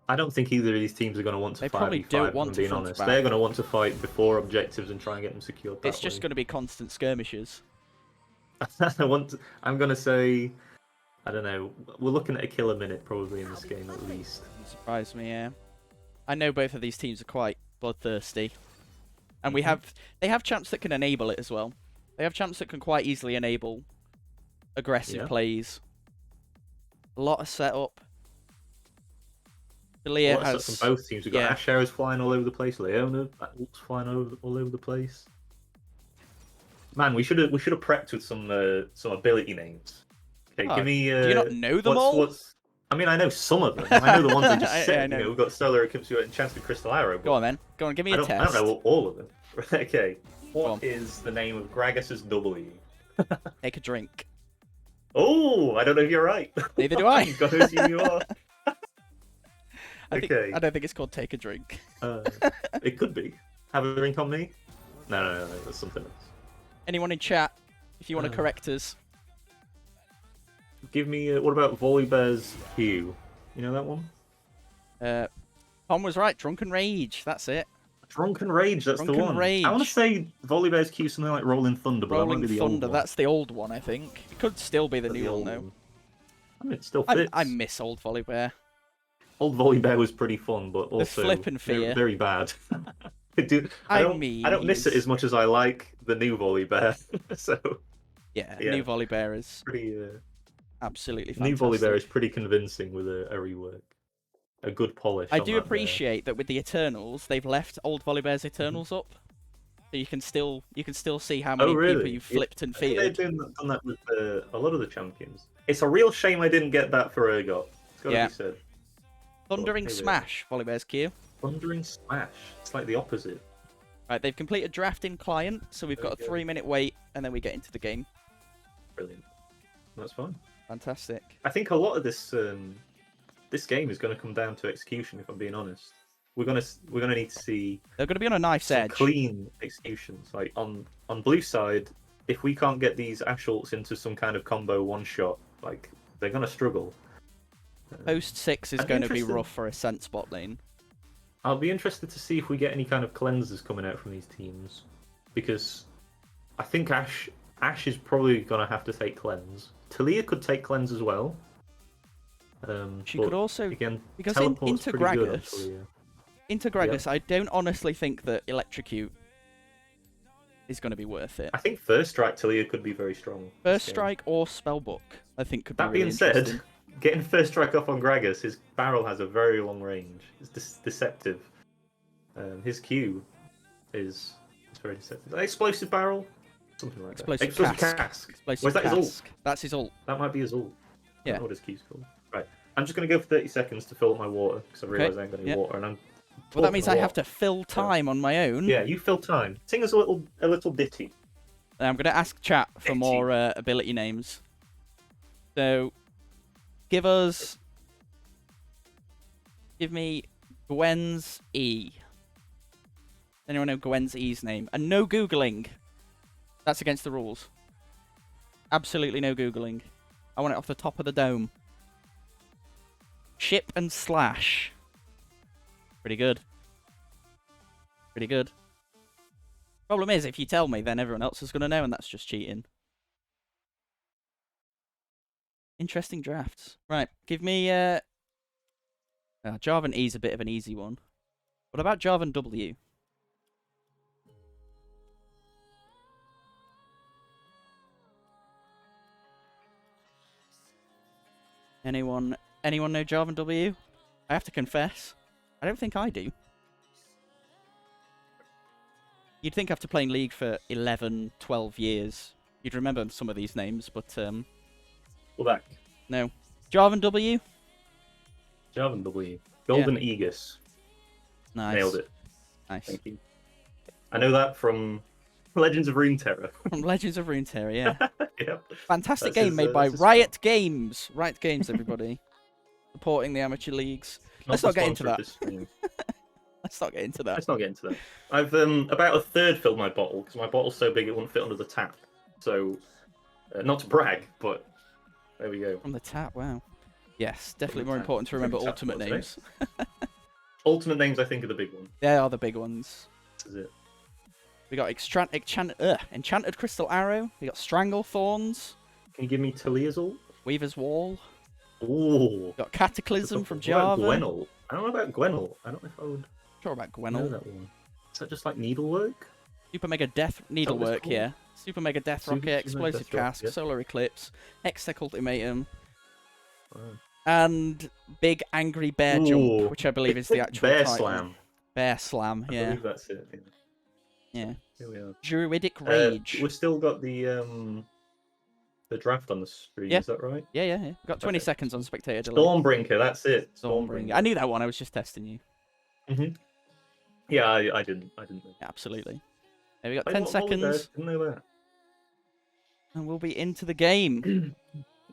Speaker 2: I don't think either of these teams are going to want to fight.
Speaker 1: They probably don't want to. Being honest,
Speaker 2: they're going to want to fight before objectives and try and get them secured.
Speaker 1: It's just going to be constant skirmishes.
Speaker 2: I'm going to say, I don't know. We're looking at a kill a minute probably in this game at least.
Speaker 1: Doesn't surprise me, yeah. I know both of these teams are quite bloodthirsty, and they have champs that can enable it as well. They have champs that can quite easily enable aggressive plays. A lot of setup. Talia has
Speaker 2: from both teams. We've got Ashe is flying all over the place. Leona, Ult's flying all over the place. Man, we should have prepped with some ability names. Okay, give me.
Speaker 1: Do you not know them all?
Speaker 2: I mean, I know some of them. I know the ones I just said.
Speaker 1: I know.
Speaker 2: We've got Solar Eclipse, Enchanted Crystal Arrow.
Speaker 1: Go on, then. Go on, give me a test.
Speaker 2: I don't know all of them. Okay. What is the name of Gragas's W?
Speaker 1: Take a drink.
Speaker 2: Oh, I don't know if you're right.
Speaker 1: Neither do I.
Speaker 2: I'm going to assume you are.
Speaker 1: I don't think it's called Take a Drink.
Speaker 2: It could be. Have a drink on me? No, that's something else.
Speaker 1: Anyone in chat, if you want to correct us.
Speaker 2: Give me, what about Volibear's Q? You know that one?
Speaker 1: Tom was right, Drunken Rage, that's it.
Speaker 2: Drunken Rage, that's the one.
Speaker 1: Rage.
Speaker 2: I want to say Volibear's Q something like Rolling Thunder, but
Speaker 1: Rolling
Speaker 2: that might be the
Speaker 1: Thunder,
Speaker 2: old one.
Speaker 1: that's the old one, I think. It could still be the new one, though.
Speaker 2: I mean, it still fits.
Speaker 1: I miss old Volibear.
Speaker 2: Old Volibear was pretty fun, but also
Speaker 1: flippin' fear.
Speaker 2: Very bad. I don't miss it as much as I like the new Volibear. So
Speaker 1: yeah, new Volibear is
Speaker 2: pretty
Speaker 1: absolutely
Speaker 2: fantastic. New Volibear is pretty convincing with a rework, a good polish.
Speaker 1: I do appreciate that with the Eternals, they've left old Volibear's Eternals up, so you can still see how many people you flipped and feared.
Speaker 2: They've done that with a lot of the champions. It's a real shame I didn't get that for Urgot. It's got to be said.
Speaker 1: Thundering Smash, Volibear's Q.
Speaker 2: Thundering Smash. It's like the opposite.
Speaker 1: Right, they've completed drafting client, so we've got a 3-minute wait, and then we get into the game.
Speaker 2: Brilliant. That's fine.
Speaker 1: Fantastic.
Speaker 2: I think a lot of this this game is going to come down to execution. If I'm being honest, we're gonna need to see.
Speaker 1: They're going to be on a knife's edge.
Speaker 2: Clean executions. Like on blue side, if we can't get these Ash ults into some kind of combo one shot, like they're going to struggle.
Speaker 1: Post 6 is going to be rough for Ascent spot lane.
Speaker 2: I'll be interested to see if we get any kind of cleansers coming out from these teams, because I think Ash is probably going to have to take cleanse. Talia could take cleanse as well.
Speaker 1: She could also,
Speaker 2: again,
Speaker 1: because into Gragas, I don't honestly think that Electrocute is going to be worth it.
Speaker 2: I think First Strike Talia could be very strong.
Speaker 1: First Strike or Spellbook, I think could be really interesting.
Speaker 2: That being said, getting First Strike off on Gragas, his barrel has a very long range. It's deceptive. His Q is very deceptive. Explosive barrel? Something like that. Explosive cask.
Speaker 1: Explosive
Speaker 2: that his ult?
Speaker 1: That's his ult.
Speaker 2: That might be his ult.
Speaker 1: Yeah.
Speaker 2: I don't know what his Q's called. Right. I'm just going to go for 30 seconds to fill up my water, because I realise I ain't got any water. And
Speaker 1: well, that means I have to fill time on my own.
Speaker 2: Yeah, you fill time. Sing us a little ditty.
Speaker 1: I'm going to ask chat for more ability names. So, give me Gwen's E. Does anyone know Gwen's E's name? And no Googling. That's against the rules. Absolutely no Googling. I want it off the top of the dome. Ship and Slash. Pretty good. Pretty good. Problem is, if you tell me, then everyone else is going to know, and that's just cheating. Interesting drafts. Right, give me... Jarvan E's a bit of an easy one. What about Jarvan W? Anyone know Jarvan W? I have to confess, I don't think I do. You'd think after playing League for 11, 12 years, you'd remember some of these names, but
Speaker 2: Well, back.
Speaker 1: No. Jarvan W?
Speaker 2: Jarvan W. Golden Aegis.
Speaker 1: Nice.
Speaker 2: Nailed it.
Speaker 1: Nice.
Speaker 2: Thank you. I know that from Legends of Runeterra.
Speaker 1: From Legends of Runeterra, yeah.
Speaker 2: Yep.
Speaker 1: Fantastic game made by Riot Games. Riot Games, everybody. Supporting the amateur leagues. Let's not get into that. Let's not get into that.
Speaker 2: Let's not get into that. I've about a third filled my bottle, because my bottle's so big it wouldn't fit under the tap. So, not to brag, but there we go.
Speaker 1: From the tap, wow. Yes, definitely more important to remember ultimate names.
Speaker 2: Ultimate names, I think, are the big ones.
Speaker 1: They are the big ones.
Speaker 2: This is it.
Speaker 1: We got Enchanted Crystal Arrow. We got Strangle Thorns.
Speaker 2: Can you give me Talia's ult?
Speaker 1: Weaver's Wall.
Speaker 2: Ooh.
Speaker 1: Got Cataclysm from Java.
Speaker 2: Gwenel. I don't know about Gwenel. I don't know if I would.
Speaker 1: Sure about Gwenel.
Speaker 2: Know that one. Is that just like needlework?
Speaker 1: Super Mega Death Needlework, yeah. Super Mega Death Rocket, Explosive Cask, Solar Eclipse, Hextech Ultimatum, and Big Angry Bear Jump, which I believe is the actual
Speaker 2: Bear
Speaker 1: title.
Speaker 2: Slam.
Speaker 1: Bear Slam, yeah.
Speaker 2: I believe that's it.
Speaker 1: Yeah.
Speaker 2: Here we are.
Speaker 1: Druidic Rage.
Speaker 2: We've still got the the draft on the stream.
Speaker 1: Yeah.
Speaker 2: Is that right?
Speaker 1: Yeah. Got 20 seconds on spectator delay.
Speaker 2: Stormbrinker, that's it.
Speaker 1: Stormbrinker. I knew that one. I was just testing you.
Speaker 2: Yeah, I didn't.
Speaker 1: Absolutely. Okay, we got 10 seconds.
Speaker 2: Didn't know that.
Speaker 1: And we'll be into the game.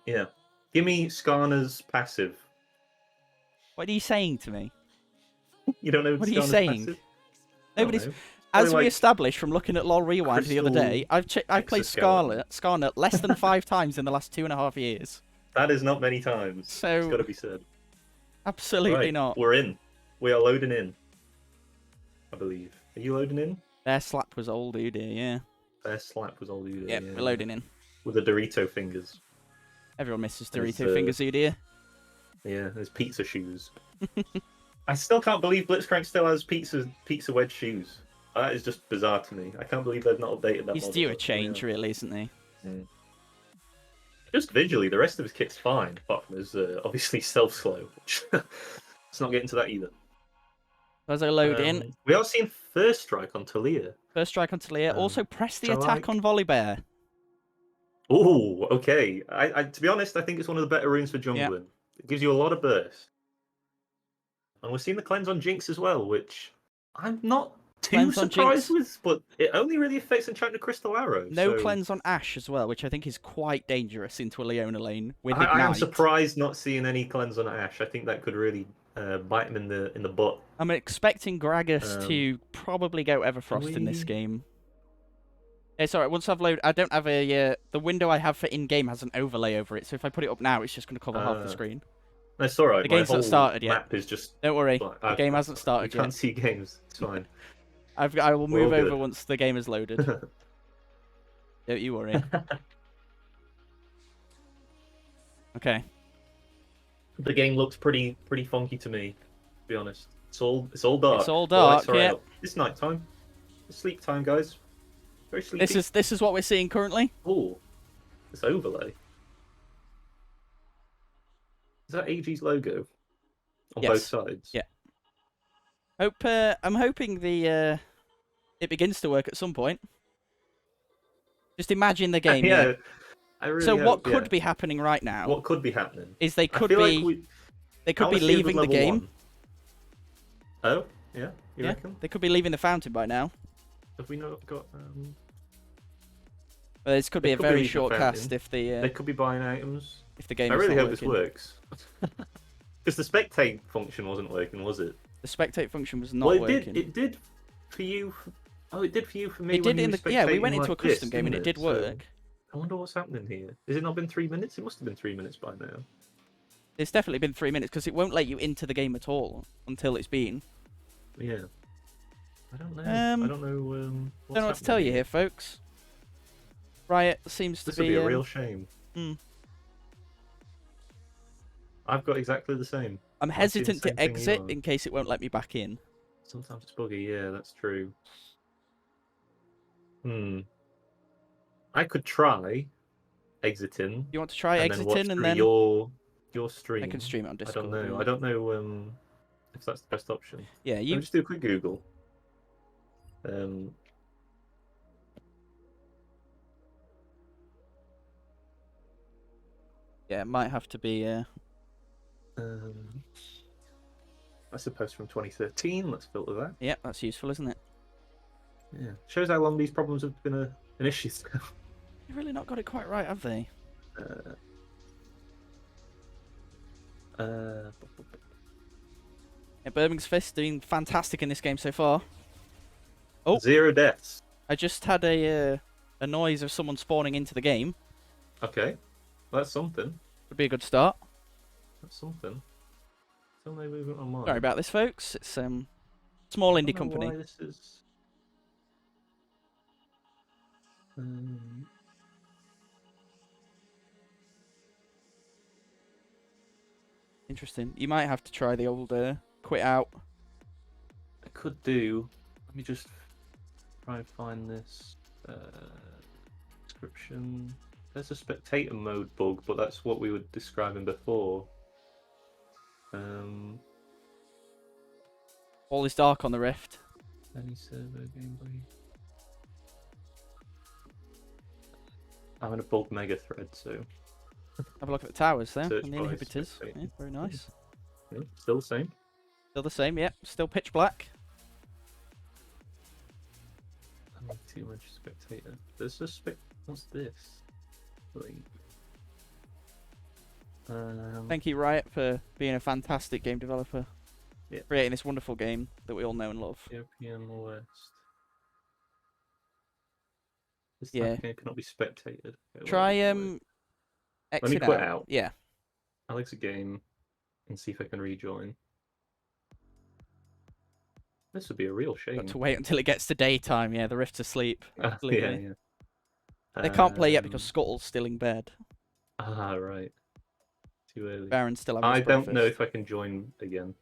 Speaker 2: Yeah. Give me Skarner's passive.
Speaker 1: What are you saying to me?
Speaker 2: You don't know
Speaker 1: what are you saying?
Speaker 2: Passive?
Speaker 1: Nobody's. As we established from looking at LoL Rewind the other day, I've played Skarner less than 5 times in the last 2.5 years.
Speaker 2: That is not many times.
Speaker 1: So
Speaker 2: it's got to be said.
Speaker 1: Absolutely not.
Speaker 2: We're in. We are loading in. I believe. Are you loading in?
Speaker 1: Their slap was old Udyr, yeah.
Speaker 2: Their slap was old Udyr.
Speaker 1: Yeah, we're loading in.
Speaker 2: With the Dorito fingers.
Speaker 1: Everyone misses Dorito fingers, Udyr.
Speaker 2: Yeah, there's pizza shoes. I still can't believe Blitzcrank still has pizza wedge shoes. That is just bizarre to me. I can't believe they've not updated that. He's
Speaker 1: due a change, really, isn't he?
Speaker 2: Mm. Just visually, the rest of his kit's fine, apart from his obviously self-slow. Let's not get into that either.
Speaker 1: As I load in...
Speaker 2: We are seeing First Strike on Talia.
Speaker 1: First Strike on Talia. Also, press the attack on Volibear.
Speaker 2: Oh, okay. I to be honest, I think it's one of the better runes for jungling. Yep. It gives you a lot of burst. And we're seeing the cleanse on Jinx as well, which I'm not too surprised with, but it only really affects Enchanted Crystal Arrow.
Speaker 1: No cleanse on Ashe as well, which I think is quite dangerous into a Leona lane with Ignite.
Speaker 2: I am surprised not seeing any cleanse on Ashe. I think that could really bite him in the butt.
Speaker 1: I'm expecting Gragas to probably go Everfrost in this game. It's alright, once I've loaded... I don't have a... the window I have for in-game has an overlay over it, so if I put it up now, it's just going to cover half the screen.
Speaker 2: That's alright.
Speaker 1: The game's not started yet.
Speaker 2: Map is just...
Speaker 1: Don't worry, the game hasn't started yet.
Speaker 2: You can't see games, it's fine.
Speaker 1: I will move over once the game is loaded. Don't you worry. Okay.
Speaker 2: The game looks pretty funky to me, to be honest. It's all dark.
Speaker 1: It's all dark, yeah.
Speaker 2: It's night time. It's sleep time, guys. Very sleepy.
Speaker 1: This is what we're seeing currently.
Speaker 2: Oh, this overlay. Is that AG's logo on both sides?
Speaker 1: Yeah. I'm hoping the it begins to work at some point. Just imagine the game.
Speaker 2: Yeah. I really
Speaker 1: so what could be happening right now?
Speaker 2: What could be happening?
Speaker 1: Is they could be leaving the game.
Speaker 2: Oh, yeah. You reckon?
Speaker 1: They could be leaving the fountain by now.
Speaker 2: Have we not got?
Speaker 1: Well, this could be a very short cast if the.
Speaker 2: They could be buying items.
Speaker 1: If the game.
Speaker 2: I really hope this works. Because the spectate function wasn't working, was it?
Speaker 1: The spectate function was not working.
Speaker 2: It did for you. Oh, it did for you. For me,
Speaker 1: it did in the. Yeah, we went into a custom game and it did work.
Speaker 2: I wonder what's happening here. Has it not been 3 minutes? It must have been 3 minutes by now.
Speaker 1: It's definitely been 3 minutes because it won't let you into the game at all until it's been.
Speaker 2: Yeah. I don't know. I don't know.
Speaker 1: Don't know what to tell you here, folks. Riot seems to be.
Speaker 2: This would be a real shame. I've got exactly the same.
Speaker 1: I'm hesitant to exit in case it won't let me back in.
Speaker 2: Sometimes it's buggy. Yeah, that's true. I could try exiting.
Speaker 1: You want to try exiting and then
Speaker 2: your stream?
Speaker 1: I can stream it on Discord.
Speaker 2: I don't know. Yeah. I don't know if that's the best option.
Speaker 1: Yeah, you.
Speaker 2: Let me just do a quick Google.
Speaker 1: Yeah, it might have to be.
Speaker 2: That's a post from 2013. Let's filter that.
Speaker 1: Yeah, that's useful, isn't it?
Speaker 2: Yeah, shows how long these problems have been an issue.
Speaker 1: You've really not got it quite right, have they? Yeah, Bergmans Fisk doing fantastic in this game so far. Oh,
Speaker 2: 0 deaths.
Speaker 1: I just had a noise of someone spawning into the game.
Speaker 2: Okay, well, that's something.
Speaker 1: Would be a good start.
Speaker 2: That's something. Still no movement on mine.
Speaker 1: Sorry about this, folks. It's small indie company.
Speaker 2: Why this is...
Speaker 1: Interesting. You might have to try the old quit out.
Speaker 2: I could do. Let me just try and find this description. There's a spectator mode bug, but that's what we were describing before.
Speaker 1: All is dark on the Rift.
Speaker 2: Any server gameplay. I'm in a bulk mega thread, so...
Speaker 1: Have a look at the towers there,
Speaker 2: Search
Speaker 1: and the
Speaker 2: by
Speaker 1: inhibitors.
Speaker 2: spectating.
Speaker 1: Yeah, very nice.
Speaker 2: Yeah, still the same.
Speaker 1: Still the same, yep. Still pitch black.
Speaker 2: Too much spectator. There's a What's this?
Speaker 1: Thank you, Riot, for being a fantastic game developer.
Speaker 2: Yeah.
Speaker 1: Creating this wonderful game that we all know and love.
Speaker 2: European West. This
Speaker 1: Yeah.
Speaker 2: game cannot be spectated. Okay,
Speaker 1: Try
Speaker 2: exit
Speaker 1: Let
Speaker 2: me quit out.
Speaker 1: Yeah.
Speaker 2: I'll exit game and see if I can rejoin. This would be a real shame.
Speaker 1: Got to wait until it gets to daytime. Yeah, the Rift's asleep.
Speaker 2: Yeah.
Speaker 1: They can't play yet because Scuttle's still in bed.
Speaker 2: Ah, right. Too early.
Speaker 1: Baron's still having
Speaker 2: I
Speaker 1: his
Speaker 2: don't
Speaker 1: breakfast.
Speaker 2: know if I can join again.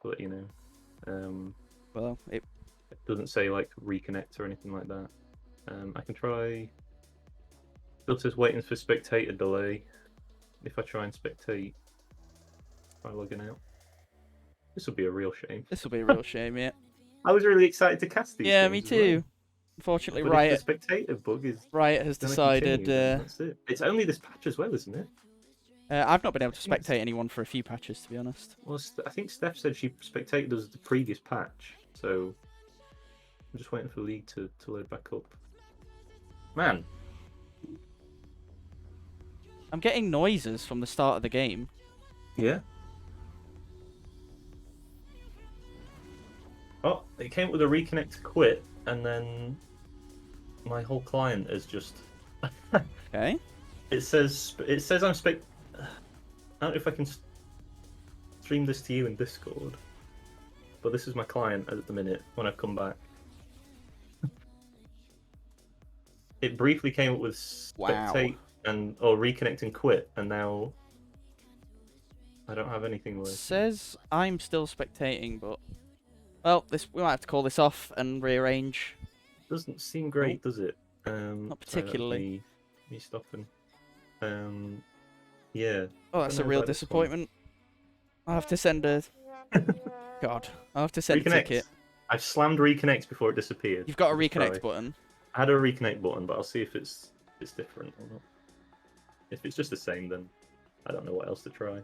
Speaker 2: But you know,
Speaker 1: well, it
Speaker 2: doesn't say like reconnect or anything like that. I can try. Filters waiting for spectator delay. If I try and spectate by logging out, this will be a real shame.
Speaker 1: This will be a real shame, yeah.
Speaker 2: I was really excited to cast these.
Speaker 1: Yeah, me
Speaker 2: games as
Speaker 1: too.
Speaker 2: well.
Speaker 1: Unfortunately,
Speaker 2: But
Speaker 1: Riot
Speaker 2: if the spectator bug is
Speaker 1: has
Speaker 2: gonna
Speaker 1: decided.
Speaker 2: continue, then that's it. It's only this patch as well, isn't it?
Speaker 1: I've not been able to spectate anyone for a few patches, to be honest.
Speaker 2: Well, I think Steph said she spectated us the previous patch, so I'm just waiting for the league to load back up. Man,
Speaker 1: I'm getting noises from the start of the game.
Speaker 2: yeah. Oh, it came with a reconnect to quit, and then my whole client is just.
Speaker 1: Okay.
Speaker 2: It says I'm I don't know if I can stream this to you in Discord, but this is my client at the minute when I've come back. It briefly came up with spectate or reconnect and quit, and now I don't have anything with it.
Speaker 1: Says I'm still spectating, but well, we might have to call this off and rearrange.
Speaker 2: Doesn't seem great, does it?
Speaker 1: Not particularly.
Speaker 2: Me stopping. Yeah.
Speaker 1: Oh, that's a real disappointment. I'll have to send a. God, I'll have to send a ticket.
Speaker 2: I've slammed reconnect before it disappeared.
Speaker 1: You've got a reconnect button.
Speaker 2: I had a reconnect button, but I'll see if it's different or not. If it's just the same, then I don't know what else to try.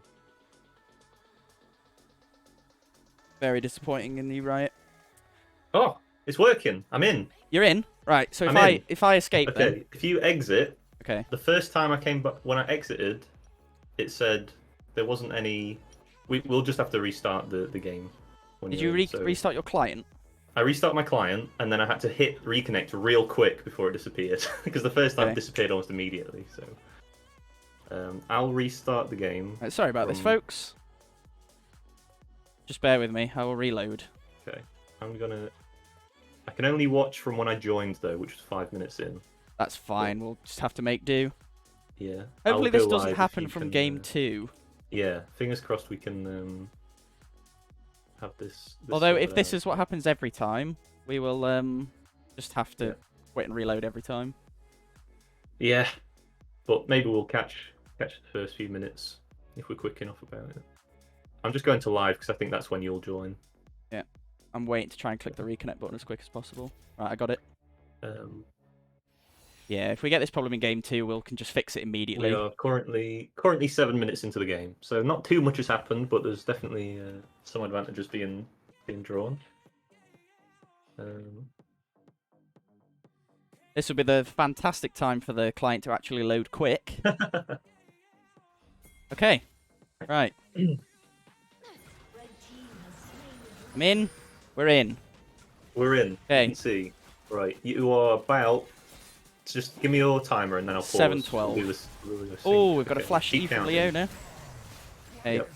Speaker 1: Very disappointing in you, Riot.
Speaker 2: Oh, it's working. I'm in.
Speaker 1: You're in, right? So if I escape,
Speaker 2: okay.
Speaker 1: Then...
Speaker 2: If you exit,
Speaker 1: okay.
Speaker 2: The first time I came back, when I exited, it said there wasn't any. We'll just have to restart the game.
Speaker 1: Did you restart your client?
Speaker 2: I restarted my client, and then I had to hit reconnect real quick before it disappeared, because the first time it disappeared almost immediately. So, I'll restart the game.
Speaker 1: Right, sorry about this, folks. Just bear with me. I will reload.
Speaker 2: Okay, I can only watch from when I joined though, which was 5 minutes in.
Speaker 1: That's fine. We'll just have to make do.
Speaker 2: Yeah.
Speaker 1: Hopefully this doesn't happen from game 2.
Speaker 2: Yeah, fingers crossed we can have this
Speaker 1: Although if this is what happens every time, we will just have to wait and reload every time.
Speaker 2: Yeah, but maybe we'll catch the first few minutes if we're quick enough about it. I'm just going to live because I think that's when you'll join.
Speaker 1: Yeah, I'm waiting to try and click the reconnect button as quick as possible. Right, I got it. Yeah, if we get this problem in game 2, we can just fix it immediately.
Speaker 2: We are currently 7 minutes into the game, so not too much has happened, but there's definitely some advantages being drawn.
Speaker 1: This will be the fantastic time for the client to actually load quick. Okay, right. I'm in. We're in.
Speaker 2: We're in.
Speaker 1: Okay.
Speaker 2: You can see. Right, you are about. Just give me your timer and then I'll pause.
Speaker 1: 7:12. Oh, we've got a flash E from Leona. Okay.
Speaker 2: Yep.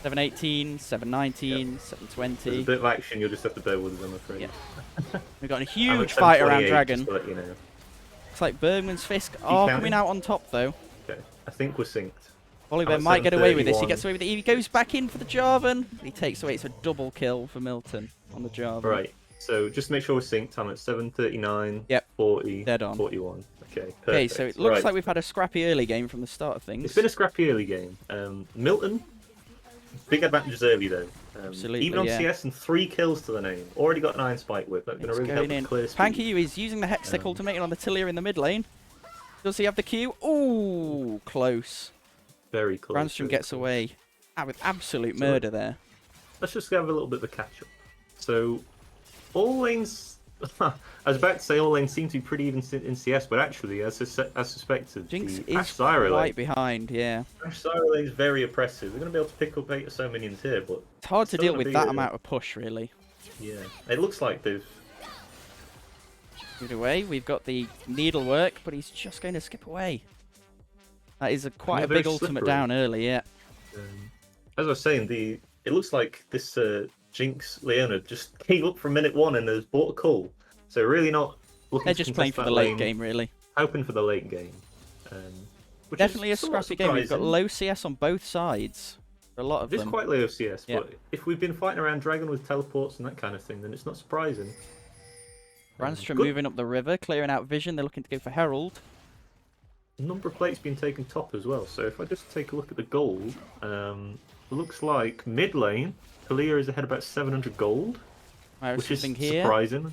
Speaker 1: 7:18, 7:19, 7:20.
Speaker 2: There's a bit of action, you'll just have to bear with us, I'm afraid.
Speaker 1: Yeah. We've got a huge fight around Dragon.
Speaker 2: To let you know.
Speaker 1: Looks like Bergmans Fisk are coming out on top though.
Speaker 2: Okay, I think we're synced.
Speaker 1: Oliver might get away with this. He gets away with it. He goes back in for the Jarvan. He takes away. It's a double kill for Milton on the Jarvan.
Speaker 2: Right. So just make sure we're synced. I'm at 7:39.
Speaker 1: Yep.
Speaker 2: 40.
Speaker 1: Dead on.
Speaker 2: 41. Okay. Perfect.
Speaker 1: Okay. So it looks like we've had a scrappy early game from the start of things.
Speaker 2: It's been a scrappy early game. Milton, big advantages early though.
Speaker 1: Absolutely.
Speaker 2: Even on CS and 3 kills to the name. Already got 9 spike whip. That's going to really help clear speed.
Speaker 1: Panky is using the Hextech ultimate on the Tillier in the mid lane. Does he have the Q? Ooh, close.
Speaker 2: Very close.
Speaker 1: Brandstrom gets away with absolute murder there.
Speaker 2: Let's just have a little bit of a catch-up. So, all lanes... I was about to say all lanes seem to be pretty even in CS, but actually, as suspected,
Speaker 1: Jinx
Speaker 2: the
Speaker 1: is
Speaker 2: Ash Zyra
Speaker 1: right
Speaker 2: lane,
Speaker 1: behind, yeah.
Speaker 2: Ash Zyra lane is very oppressive. They're going to be able to pick up 8 or so minions here, but...
Speaker 1: It's hard to deal with that amount of push, really.
Speaker 2: Yeah, it looks like they've...
Speaker 1: Either way, we've got the needlework, but he's just going to skip away. That is quite a big ultimate down early, yeah.
Speaker 2: As I was saying, it looks like this Jinx Leona just came up from minute 1 and has bought a cull. So really not looking
Speaker 1: They're
Speaker 2: to
Speaker 1: just playing for the
Speaker 2: lane,
Speaker 1: late game, really.
Speaker 2: hoping for the late game. Which
Speaker 1: Definitely a
Speaker 2: is somewhat
Speaker 1: scrappy game. We've got
Speaker 2: surprising.
Speaker 1: low CS on both sides. A lot of them.
Speaker 2: It is quite low CS,
Speaker 1: Yeah.
Speaker 2: but if we've been fighting around Dragon with teleports and that kind of thing, then it's not surprising.
Speaker 1: Brandstrom
Speaker 2: Good.
Speaker 1: moving up the river, clearing out vision. They're looking to go for Herald.
Speaker 2: Number of plates being taken top as well. So if I just take a look at the gold, looks like mid lane, Kalia is ahead about 700 gold, which is
Speaker 1: here.
Speaker 2: surprising.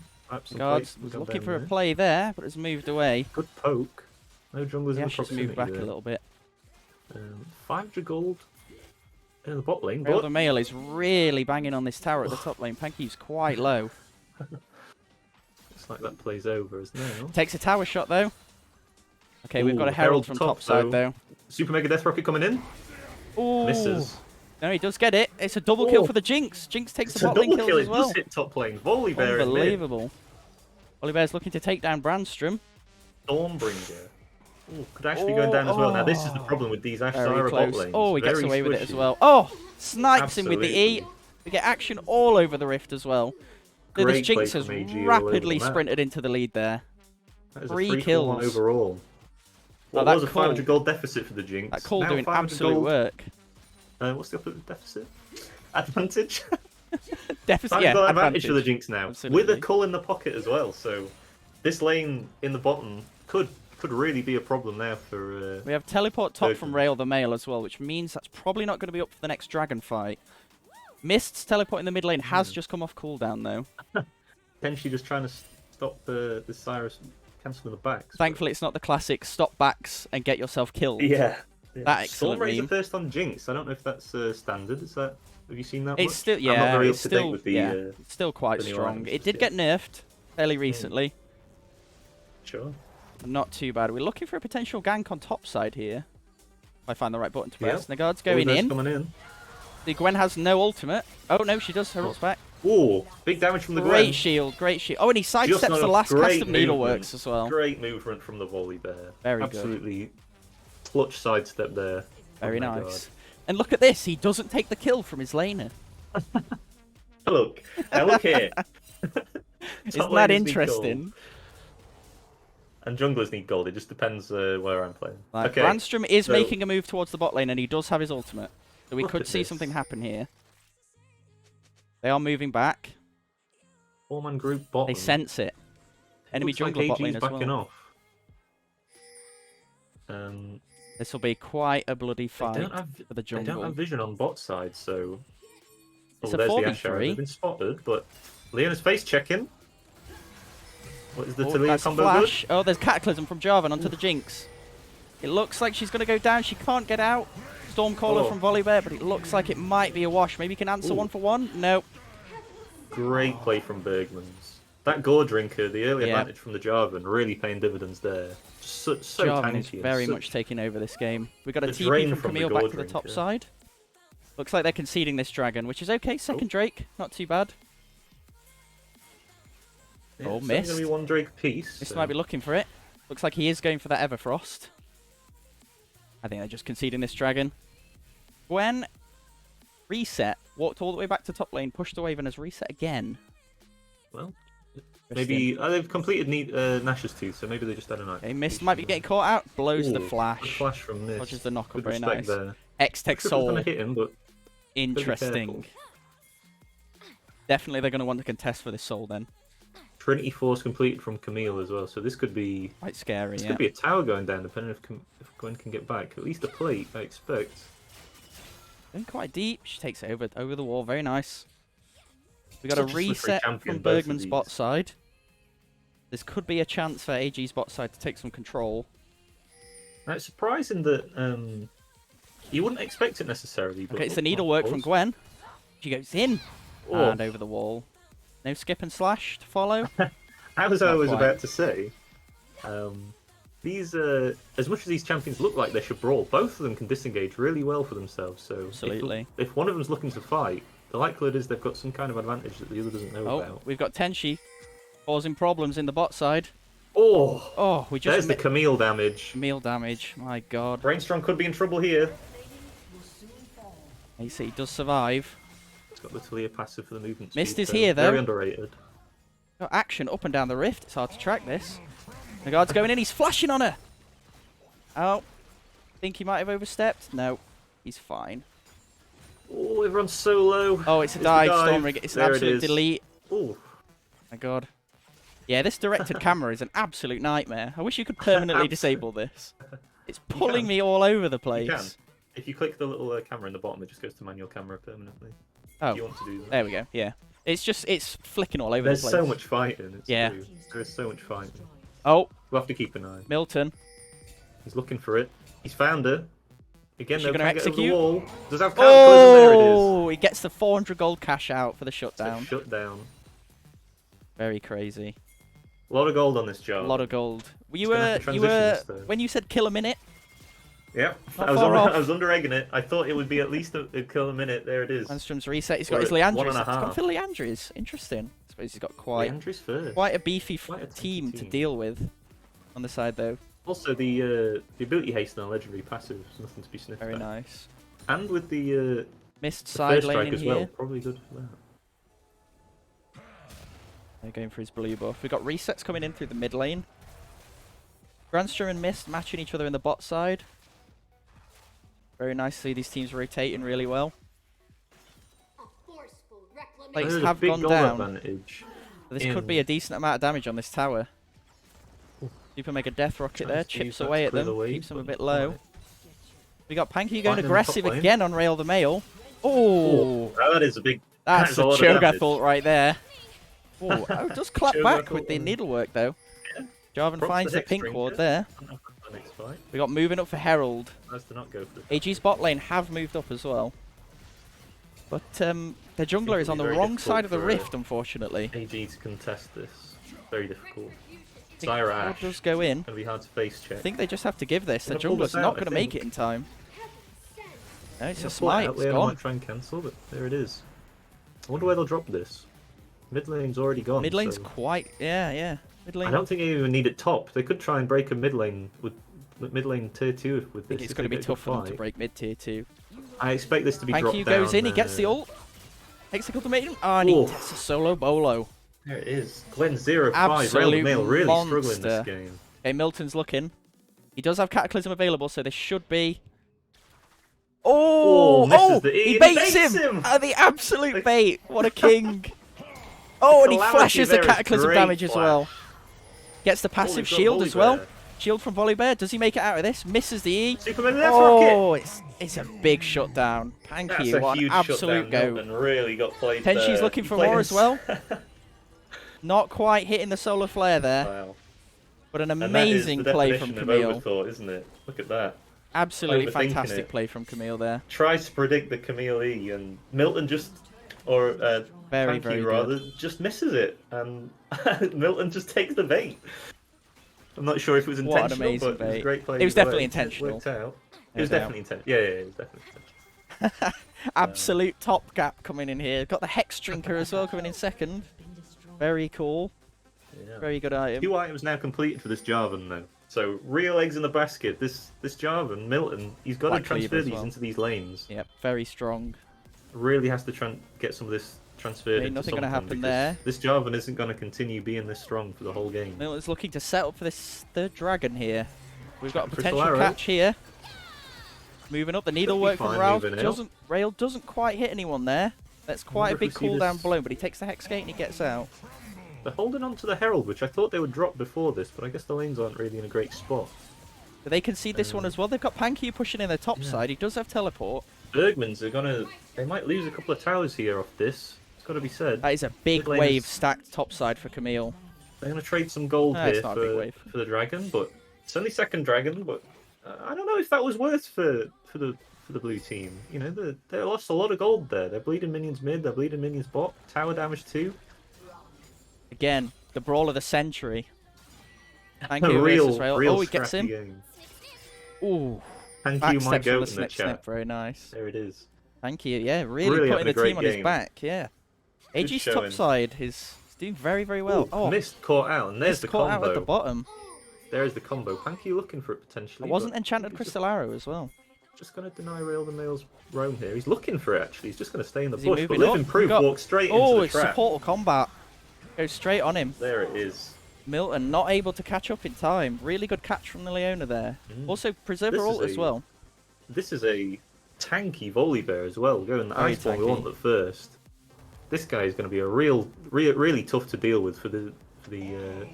Speaker 1: Guards was looking for a play there, but has moved away.
Speaker 2: Good poke. No junglers in
Speaker 1: Yeah,
Speaker 2: the
Speaker 1: she's
Speaker 2: proximity
Speaker 1: moved back
Speaker 2: there.
Speaker 1: a little bit.
Speaker 2: 500 gold in the bot lane,
Speaker 1: Rail
Speaker 2: but
Speaker 1: the Mail is really banging on this tower at the top lane. Panky's quite low.
Speaker 2: looks like that plays over as now.
Speaker 1: Takes a tower shot though. Okay, we've
Speaker 2: Ooh,
Speaker 1: got a Herald from top side though.
Speaker 2: Super Mega Death Rocket coming in.
Speaker 1: Ooh.
Speaker 2: Misses.
Speaker 1: No, he does get it. It's a double kill for the Jinx. Jinx takes
Speaker 2: It's
Speaker 1: the
Speaker 2: a
Speaker 1: bot lane
Speaker 2: double
Speaker 1: kills
Speaker 2: kill.
Speaker 1: as
Speaker 2: It
Speaker 1: well.
Speaker 2: does hit top lane. Volley Bear in mid.
Speaker 1: Unbelievable. Oliver's looking to take down Brandstrom.
Speaker 2: Stormbringer. Ooh, could actually go down as well. Now this is the problem with these Ash
Speaker 1: Very
Speaker 2: Zyra bot
Speaker 1: close.
Speaker 2: lanes.
Speaker 1: Oh, he gets
Speaker 2: Very
Speaker 1: away with it as
Speaker 2: squishy.
Speaker 1: well. Oh, snipes him with the E.
Speaker 2: Absolutely.
Speaker 1: We get action all over the rift as well. So this
Speaker 2: Great play
Speaker 1: Jinx has
Speaker 2: from AG all over
Speaker 1: rapidly
Speaker 2: the map.
Speaker 1: sprinted into the lead there.
Speaker 2: That is
Speaker 1: 3
Speaker 2: a 3-1
Speaker 1: kills.
Speaker 2: overall. What
Speaker 1: that
Speaker 2: was a
Speaker 1: call-
Speaker 2: 500 gold deficit for the Jinx?
Speaker 1: That call
Speaker 2: Now
Speaker 1: doing
Speaker 2: 500
Speaker 1: absolute
Speaker 2: gold.
Speaker 1: work.
Speaker 2: What's the opposite of deficit? Advantage.
Speaker 1: Deficit,
Speaker 2: 500
Speaker 1: yeah,
Speaker 2: gold advantage for the Jinx now,
Speaker 1: Absolutely.
Speaker 2: with a cull in the pocket as well. So this lane in the bottom could really be a problem now for.
Speaker 1: We have teleport top
Speaker 2: Bergmans.
Speaker 1: from Rail the Mail as well, which means that's probably not going to be up for the next dragon fight. Mist's teleport in the mid lane has just come off cooldown though.
Speaker 2: Potentially just trying to stop the Cyrus cancelling the backs. but-
Speaker 1: Thankfully, it's not the classic stop backs and get yourself killed.
Speaker 2: Yeah.
Speaker 1: That excellent
Speaker 2: Storm Razor
Speaker 1: meme.
Speaker 2: first on Jinx. I don't know if that's standard. Is that? Have you seen that?
Speaker 1: It's
Speaker 2: much?
Speaker 1: still,
Speaker 2: I'm not
Speaker 1: yeah,
Speaker 2: very
Speaker 1: it's
Speaker 2: up to date
Speaker 1: still,
Speaker 2: with the,
Speaker 1: yeah, it's still quite
Speaker 2: the new
Speaker 1: strong.
Speaker 2: items
Speaker 1: It
Speaker 2: just
Speaker 1: did
Speaker 2: yet.
Speaker 1: get nerfed fairly recently.
Speaker 2: Sure.
Speaker 1: Not too bad. We're looking for a potential gank on top side here. If I find the right button to press.
Speaker 2: Yeah.
Speaker 1: Nagard's going
Speaker 2: Oliver's
Speaker 1: in.
Speaker 2: Coming in.
Speaker 1: The Gwen has no ultimate. Oh no, she does. Her ult's back.
Speaker 2: Ooh, big damage from the
Speaker 1: Great
Speaker 2: Gwen.
Speaker 1: shield, great shield. Oh, and he
Speaker 2: Just
Speaker 1: sidesteps
Speaker 2: not
Speaker 1: the
Speaker 2: a
Speaker 1: last cast
Speaker 2: great
Speaker 1: of
Speaker 2: movement.
Speaker 1: Needleworks as well.
Speaker 2: Great movement from the volley bear.
Speaker 1: Very good.
Speaker 2: Absolutely clutch sidestep there.
Speaker 1: Very
Speaker 2: Oh my
Speaker 1: nice. And look at this. He doesn't take the kill from his laner.
Speaker 2: God. Look, now look here.
Speaker 1: Isn't
Speaker 2: Top
Speaker 1: that
Speaker 2: laners need
Speaker 1: interesting?
Speaker 2: gold. And junglers need gold. It just depends where I'm playing.
Speaker 1: Like,
Speaker 2: Okay.
Speaker 1: Brandstrom is
Speaker 2: so-
Speaker 1: making a move towards the bot lane, and he does have his ultimate. So we
Speaker 2: Look
Speaker 1: could
Speaker 2: at
Speaker 1: see
Speaker 2: this.
Speaker 1: something happen here. They are moving back.
Speaker 2: 4-man group bottom.
Speaker 1: They sense it. Enemy
Speaker 2: Looks like
Speaker 1: jungler bot
Speaker 2: AG
Speaker 1: lane
Speaker 2: is
Speaker 1: as
Speaker 2: backing
Speaker 1: well.
Speaker 2: off.
Speaker 1: This will be quite a bloody
Speaker 2: They
Speaker 1: fight
Speaker 2: don't have
Speaker 1: for the
Speaker 2: they don't
Speaker 1: jungle.
Speaker 2: have vision on bot side, so.
Speaker 1: It's
Speaker 2: Oh,
Speaker 1: a
Speaker 2: there's the
Speaker 1: 4v3.
Speaker 2: Asher. They've been spotted, but Leona's face checking. What is the
Speaker 1: Oh,
Speaker 2: Talia
Speaker 1: that's a
Speaker 2: combo
Speaker 1: flash. Oh, there's Cataclysm from Jarvan onto the Jinx. It looks like she's going to go down. She can't get out. Stormcaller
Speaker 2: Oh.
Speaker 1: from Volibear, but it looks like it might be a wash. Maybe he can answer
Speaker 2: Ooh.
Speaker 1: 1-for-1? No.
Speaker 2: good? Great play from Bergmans. That Gore Drinker, the early
Speaker 1: Yeah.
Speaker 2: advantage from the Jarvan, really paying dividends there. So
Speaker 1: Jarvan is
Speaker 2: tanky and
Speaker 1: very
Speaker 2: such-
Speaker 1: much taking over this game. We got a
Speaker 2: The
Speaker 1: TP
Speaker 2: drain
Speaker 1: from
Speaker 2: from the
Speaker 1: Camille back
Speaker 2: Gore
Speaker 1: to the top
Speaker 2: Drinker.
Speaker 1: side. Looks like they're conceding this dragon, which is okay. Second Drake, not too bad.
Speaker 2: Yeah,
Speaker 1: Oh,
Speaker 2: it's only
Speaker 1: missed.
Speaker 2: gonna be one Drake piece.
Speaker 1: This
Speaker 2: so-
Speaker 1: might be looking for it. Looks like he is going for that Everfrost. I think they're just conceding this dragon. Gwen reset, walked all the way back to top lane, pushed away, and has reset again.
Speaker 2: Well, maybe they've completed Nash's tooth, so maybe they just had a knife.
Speaker 1: Okay, Mist might be getting caught out. Blows the
Speaker 2: Ooh,
Speaker 1: flash.
Speaker 2: good flash from this.
Speaker 1: Dodges the knock-up,
Speaker 2: Good
Speaker 1: very
Speaker 2: respect
Speaker 1: nice.
Speaker 2: there.
Speaker 1: X-Tech
Speaker 2: Triple's
Speaker 1: Soul.
Speaker 2: gonna hit him, but
Speaker 1: Interesting.
Speaker 2: careful.
Speaker 1: Definitely they're going to want to contest for this soul then.
Speaker 2: Trinity Force completed from Camille as well, so this could be
Speaker 1: Quite scary,
Speaker 2: this
Speaker 1: yeah.
Speaker 2: could be a tower going down, depending if Gwen can get back. At least a plate, I expect.
Speaker 1: Going quite deep. She takes it over the wall. Very nice. We got
Speaker 2: Such
Speaker 1: a
Speaker 2: a slippery
Speaker 1: reset
Speaker 2: champion,
Speaker 1: from
Speaker 2: both of
Speaker 1: Bergman's bot
Speaker 2: these.
Speaker 1: side. This could be a chance for AG's bot side to take some control.
Speaker 2: Now, it's surprising that you wouldn't expect it necessarily. But
Speaker 1: okay, it's the needlework from Gwen. She goes in and over the wall. No skip and slash to follow.
Speaker 2: As I was about to say, these as much as these champions look like they should brawl, both of them can disengage really well for themselves. So
Speaker 1: absolutely,
Speaker 2: if one of them's looking to fight, the likelihood is they've got some kind of advantage that the other doesn't know about.
Speaker 1: We've got Tenshi causing problems in the bot side.
Speaker 2: Oh,
Speaker 1: we just
Speaker 2: there's the Camille damage.
Speaker 1: Camille damage, my god.
Speaker 2: Brainstorm could be in trouble here.
Speaker 1: AC does survive.
Speaker 2: It's got the Talia passive for the movement
Speaker 1: Mist
Speaker 2: speed,
Speaker 1: is here though.
Speaker 2: Very underrated.
Speaker 1: Got action up and down the rift. It's hard to track this. The guard's going in. He's flashing on her. Oh, think he might have overstepped. No, he's fine.
Speaker 2: Oh, everyone's so low.
Speaker 1: Oh, it's a dive. Stormring. It's an absolute delete.
Speaker 2: Oh
Speaker 1: my god. Yeah, this directed camera is an absolute nightmare. I wish you could permanently disable this. It's pulling me all over the place.
Speaker 2: You can. If you click the little camera in the bottom, it just goes to manual camera permanently.
Speaker 1: Oh,
Speaker 2: if you want to do that.
Speaker 1: There we go. Yeah, it's flicking all over the place.
Speaker 2: There's so much fighting.
Speaker 1: Yeah,
Speaker 2: there's so much fighting.
Speaker 1: Oh,
Speaker 2: we'll have to keep an eye.
Speaker 1: Milton.
Speaker 2: He's looking for it. He's found her. Again, they're
Speaker 1: going to execute.
Speaker 2: The wall. Does have cataclysm? There it is.
Speaker 1: Oh, he gets the 400 gold cash out for the shutdown.
Speaker 2: Shutdown.
Speaker 1: Very crazy.
Speaker 2: A lot of gold on this job.
Speaker 1: A lot of gold. You were when you said kill a minute.
Speaker 2: Yeah, I was under egging it. I thought it would be at least a kill a minute. There it is.
Speaker 1: Landstrom's reset. He's got his Leandris. He's got Phil Leandris. Interesting. I suppose he's got quite a beefy team to deal with on the side though.
Speaker 2: Also, the ability haste on legendary passive is nothing to be sniffed at.
Speaker 1: Very nice.
Speaker 2: And with the
Speaker 1: Mist side lane in
Speaker 2: as
Speaker 1: here.
Speaker 2: well, probably good for that.
Speaker 1: They're going for his blue buff. We've got resets coming in through the mid lane. Grandstrom and Mist matching each other in the bot side. Very nice to see these teams rotating really well. Plates have gone down. This could be a decent amount of damage on this tower. Super Mega Death Rocket there, chips away at them, keeps them a bit low. We got Panky going aggressive again on Rail the Male. Oh,
Speaker 2: that is a big...
Speaker 1: That's a Cho'Gath ult right there. Oh, it does clap back with the needlework though. Yeah. Jarvan finds the pink ward there. We got moving up for Herald.
Speaker 2: Nice to not go for
Speaker 1: AG's bot lane have moved up as well. But the jungler is on the wrong side of the rift, unfortunately.
Speaker 2: AG to contest this. Very difficult. Zyra Ash
Speaker 1: does go in.
Speaker 2: Gonna be hard to face check.
Speaker 1: I think they just have to give this. The jungler's not going to make it in time. No, it's a smite. It's gone.
Speaker 2: I might try and cancel, but there it is. I wonder where they'll drop this. Mid lane's already gone.
Speaker 1: Mid lane's quite... Yeah. Mid lane.
Speaker 2: I don't think they even need it top. They could try and break a mid lane with mid lane tier 2 with this.
Speaker 1: I think it's going to be tough for them to break mid tier 2.
Speaker 2: I expect this to be dropped down.
Speaker 1: goes in, he gets the ult. Takes the ultimatum. Oh, and he gets a solo bolo.
Speaker 2: There it is. Gwen 0-5. Rail the Mail really struggling this game.
Speaker 1: Okay, Milton's looking. He does have Cataclysm available, so this should be... Oh, he baits him! The absolute bait. What a king. Oh, and he flashes the Cataclysm damage as well. Gets the passive shield as well. Shield from Volibear. Does he make it out of this? Misses the E. Oh, it's a big shutdown. Panky, what an absolute go.
Speaker 2: Really got played
Speaker 1: Tenshi's looking for more as well. Not quite hitting the solar flare there.
Speaker 2: Wow.
Speaker 1: But an amazing play from Camille.
Speaker 2: Overthought, isn't it? Look at that.
Speaker 1: Absolutely fantastic play from Camille there.
Speaker 2: Tries to predict the Camille E, and Milton just, or
Speaker 1: very
Speaker 2: rather, just misses it, and Milton just takes the bait. I'm not sure if it was intentional, but it was a great play.
Speaker 1: It was definitely intentional.
Speaker 2: It worked out. It was definitely intentional. Yeah, it was definitely intentional.
Speaker 1: Absolute top gap coming in here. Got the Hex Drinker as well coming in second. Very cool. Yeah. Very good item.
Speaker 2: 2 items now completed for this Jarvan though. So real eggs in the basket. This Jarvan, Milton, he's got to transfer these into these lanes.
Speaker 1: Yep, very strong.
Speaker 2: Really has to get some of this transferred into
Speaker 1: nothing going to happen there.
Speaker 2: This Jarvan isn't going to continue being this strong for the whole game.
Speaker 1: Milton's looking to set up for this third dragon here. We've got a potential catch here. Moving up the needlework from Ralph. Rail doesn't quite hit anyone there. That's quite a big cooldown blow, but he takes the Hex Gate and he gets out.
Speaker 2: They're holding on to the Herald, which I thought they would drop before this, but I guess the lanes aren't really in a great spot.
Speaker 1: But they concede this one as well. They've got Panky pushing in their top side. He does have teleport.
Speaker 2: Bergmans are gonna... They might lose a couple of towers here off this. It's got to be said.
Speaker 1: That is a big wave stacked top side for Camille.
Speaker 2: They're going to trade some gold here for the dragon, but it's only second dragon, but I don't know if that was worth for the blue team. You know, they lost a lot of gold there. They're bleeding minions mid. They're bleeding minions bot. Tower damage too.
Speaker 1: Again, the brawl of the century. Thank
Speaker 2: A
Speaker 1: you,
Speaker 2: real
Speaker 1: Oh, he gets
Speaker 2: scrappy
Speaker 1: him.
Speaker 2: game.
Speaker 1: Ooh.
Speaker 2: Thank you, my
Speaker 1: Backsteps from
Speaker 2: goat
Speaker 1: the
Speaker 2: in the chat.
Speaker 1: Very nice.
Speaker 2: There it is.
Speaker 1: Thank you. Yeah, really putting the team on his back. Yeah. AG's top side is doing very, very well.
Speaker 2: Ooh, oh, missed caught out, and there's the combo.
Speaker 1: Caught out at the bottom.
Speaker 2: There's the combo. Panky looking for it potentially.
Speaker 1: It wasn't Enchanted Crystal Arrow as well.
Speaker 2: Just going to deny Rail the Mail's roam here. He's looking for it actually. He's just going to stay in the bush. But Live Improve walks straight into the trap.
Speaker 1: Oh, it's supportal combat. Goes straight on him.
Speaker 2: There it is.
Speaker 1: Milton not able to catch up in time. Really good catch from the Leona there. Also Preserver ult as well.
Speaker 2: This is a tanky Volibear as well. Going the Ice Bomb we want at first. This guy is going to be a really tough to deal with for the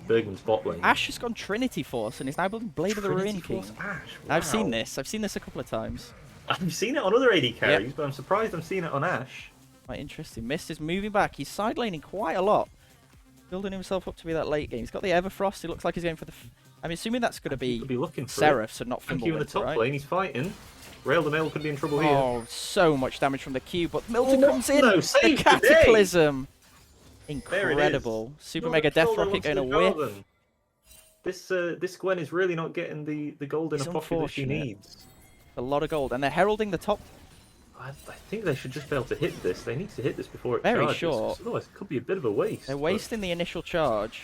Speaker 2: Bergmans bot lane.
Speaker 1: Ash has gone Trinity Force and is now building Blade of the Ruin King.
Speaker 2: Ash, wow.
Speaker 1: I've seen this. I've seen this a couple of times.
Speaker 2: I've seen it on other AD carries, but I'm surprised I'm seeing it on Ash.
Speaker 1: Quite interesting. Mist is moving back. He's side laning quite a lot. Building himself up to be that late game. He's got the Everfrost. It looks like he's going for the... I'm assuming that's going to be Seraph, so not Fimbulwinter,
Speaker 2: in the top lane. He's fighting. Rail the Mail could be in trouble here.
Speaker 1: Oh, so much damage from the Q, but Milton comes in.
Speaker 2: No,
Speaker 1: the Cataclysm. Incredible. Super Mega Death Rocket going to whiff.
Speaker 2: This Gwen is really not getting the gold in a pocket that she needs.
Speaker 1: A lot of gold, and they're heralding the top.
Speaker 2: I think they should just be able to hit this. They need to hit this before it
Speaker 1: charges.
Speaker 2: Very short. Otherwise, it could be a bit of a waste.
Speaker 1: They're wasting the initial charge.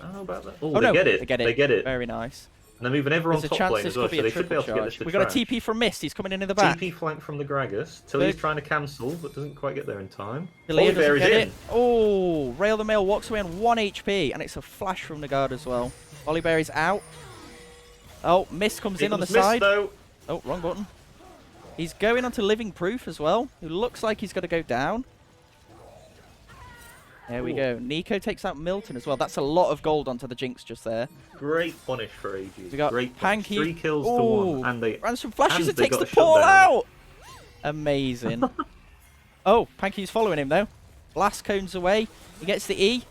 Speaker 2: I don't know about that. Oh, they get it. They get it.
Speaker 1: Very nice.
Speaker 2: And they're moving everyone top lane as well, so they should be able to get this to
Speaker 1: We got a TP from Mist. He's coming in the back.
Speaker 2: TP flank from the Gragas. Tilly's trying to cancel, but doesn't quite get there in time.
Speaker 1: Volibear is in. Oh, Rail the Mail walks away on 1 HP, and it's a flash from the guard as well. Volibear is out. Oh, Mist comes in on the side.
Speaker 2: Though.
Speaker 1: Oh, wrong button. He's going on to Living Proof as well. It looks like he's going to go down. There we go. Nico takes out Milton as well. That's a lot of gold onto the Jinx just there.
Speaker 2: Great punish for AG.
Speaker 1: We got Panky.
Speaker 2: 3 kills to 1. And they
Speaker 1: Ransom flashes and takes the ball out. Amazing. Oh, Panky's following him though. Blast cones away. He gets the E.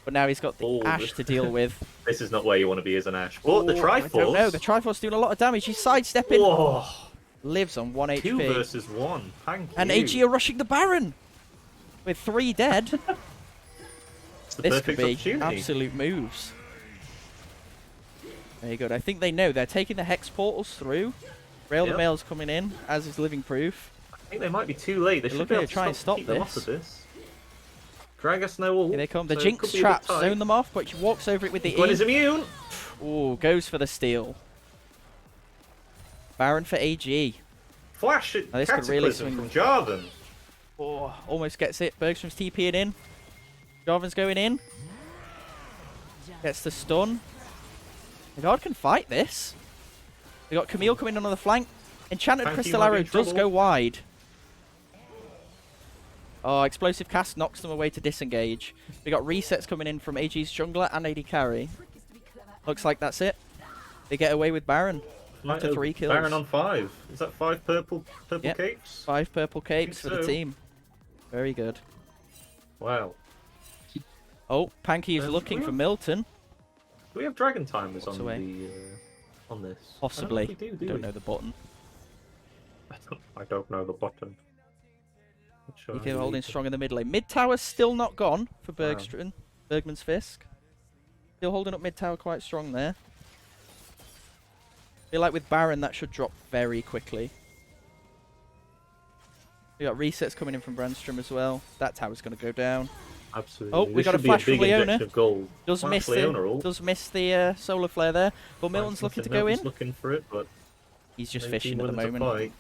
Speaker 1: But now he's got the Ash to deal with.
Speaker 2: This is not where you want to be as an Ash. But the Triforce.
Speaker 1: I don't know. The Triforce doing a lot of damage. He's sidestepping.
Speaker 2: Whoa.
Speaker 1: Lives on 1 HP.
Speaker 2: 2 versus 1. Thank you.
Speaker 1: And AG are rushing the Baron. With 3 dead. This could be absolute moves. Very good. I think they know. They're taking the Hex portals through. Rail the Mail's coming in, as is Living Proof.
Speaker 2: I think they might be too late. They should be able to try and stop this. Gragas no ult.
Speaker 1: Here they come. The Jinx traps zone them off, but she walks over it with the
Speaker 2: E. Is immune.
Speaker 1: Ooh, goes for the steal. Baron for AG.
Speaker 2: Flash it. This could really swing from Jarvan.
Speaker 1: Oh, almost gets it. Bergstrom's TPing in. Jarvan's going in. Gets the stun. The guard can fight this. We got Camille coming in on the flank. Enchanted Crystal Arrow does go wide. Oh, Explosive Cast knocks them away to disengage. We got resets coming in from AG's jungler and AD carry. Looks like that's it. They get away with Baron. After 3 kills.
Speaker 2: Baron on 5. Is that 5 purple capes?
Speaker 1: 5 purple capes for the team. Very good.
Speaker 2: Wow.
Speaker 1: Oh, Panky is looking for Milton.
Speaker 2: Do we have Dragon Timers on this?
Speaker 1: Possibly. Don't know the button.
Speaker 2: I don't know the button.
Speaker 1: You can hold in strong in the mid lane. Mid tower's still not gone for Bergstrom. Bergmans Fisk. Still holding up mid tower quite strong there. Feel like with Baron that should drop very quickly. We got resets coming in from Brandstrom as well. That tower's going to go down.
Speaker 2: Absolutely.
Speaker 1: Oh, we got a flash from Leona. Does miss the solar flare there, but Milton's looking to go in.
Speaker 2: Looking for it, but
Speaker 1: he's just fishing at the moment.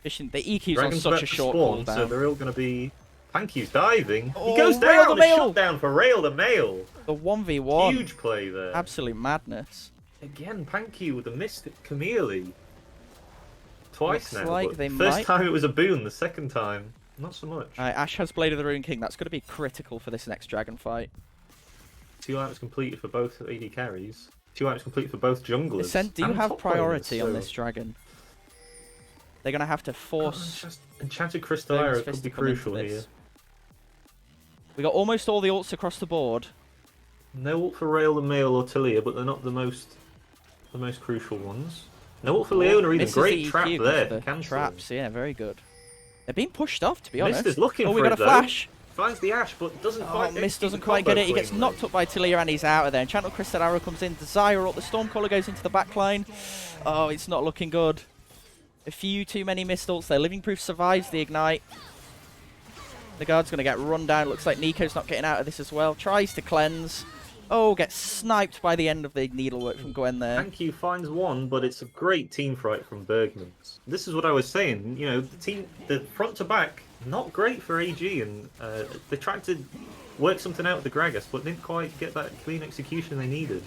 Speaker 1: Fishing. The EQ's on such a short cooldown.
Speaker 2: So they're all going to be. Panky's diving. He goes down. The shutdown for Rail the Mail.
Speaker 1: The 1v1.
Speaker 2: Huge play there.
Speaker 1: Absolute madness.
Speaker 2: Again, Panky with a missed Camille. Twice now.
Speaker 1: Like they
Speaker 2: first time it was a boon. The second time, not so much.
Speaker 1: Ash has Blade of the Ruin King. That's going to be critical for this next dragon fight.
Speaker 2: 2 items completed for both AD carries. 2 items completed for both junglers.
Speaker 1: Ascent, do you have priority on this dragon? They're going to have to force...
Speaker 2: Enchanted Crystal Arrow could be crucial here.
Speaker 1: We got almost all the ults across the board.
Speaker 2: No ult for Rail the Mail or Talia, but they're not the most crucial ones. No for Leona either.
Speaker 1: Misses
Speaker 2: Great
Speaker 1: the
Speaker 2: trap
Speaker 1: EQ
Speaker 2: there.
Speaker 1: for the
Speaker 2: Cancel.
Speaker 1: traps, yeah, very good. They're being pushed off, to be honest.
Speaker 2: Mist is looking for
Speaker 1: we got
Speaker 2: it,
Speaker 1: a flash.
Speaker 2: Finds the Ash, but doesn't quite.
Speaker 1: Mist doesn't quite get it. He gets knocked up by Talia and he's out of there. Enchanted Crystal Arrow comes in. Desire up. The Stormcaller goes into the back line. Oh, it's not looking good. A few too many Mist ults there. Living Proof survives the Ignite. The guard's going to get run down. Looks like Nico's not getting out of this as well. Tries to cleanse. Oh, gets sniped by the end of the needlework from Gwen there.
Speaker 2: Thank you finds one, but it's a great team fight from Bergmans. This is what I was saying. You know, the front to back, not great for AG, and they tried to work something out with the Gragas, but didn't quite get that clean execution they needed.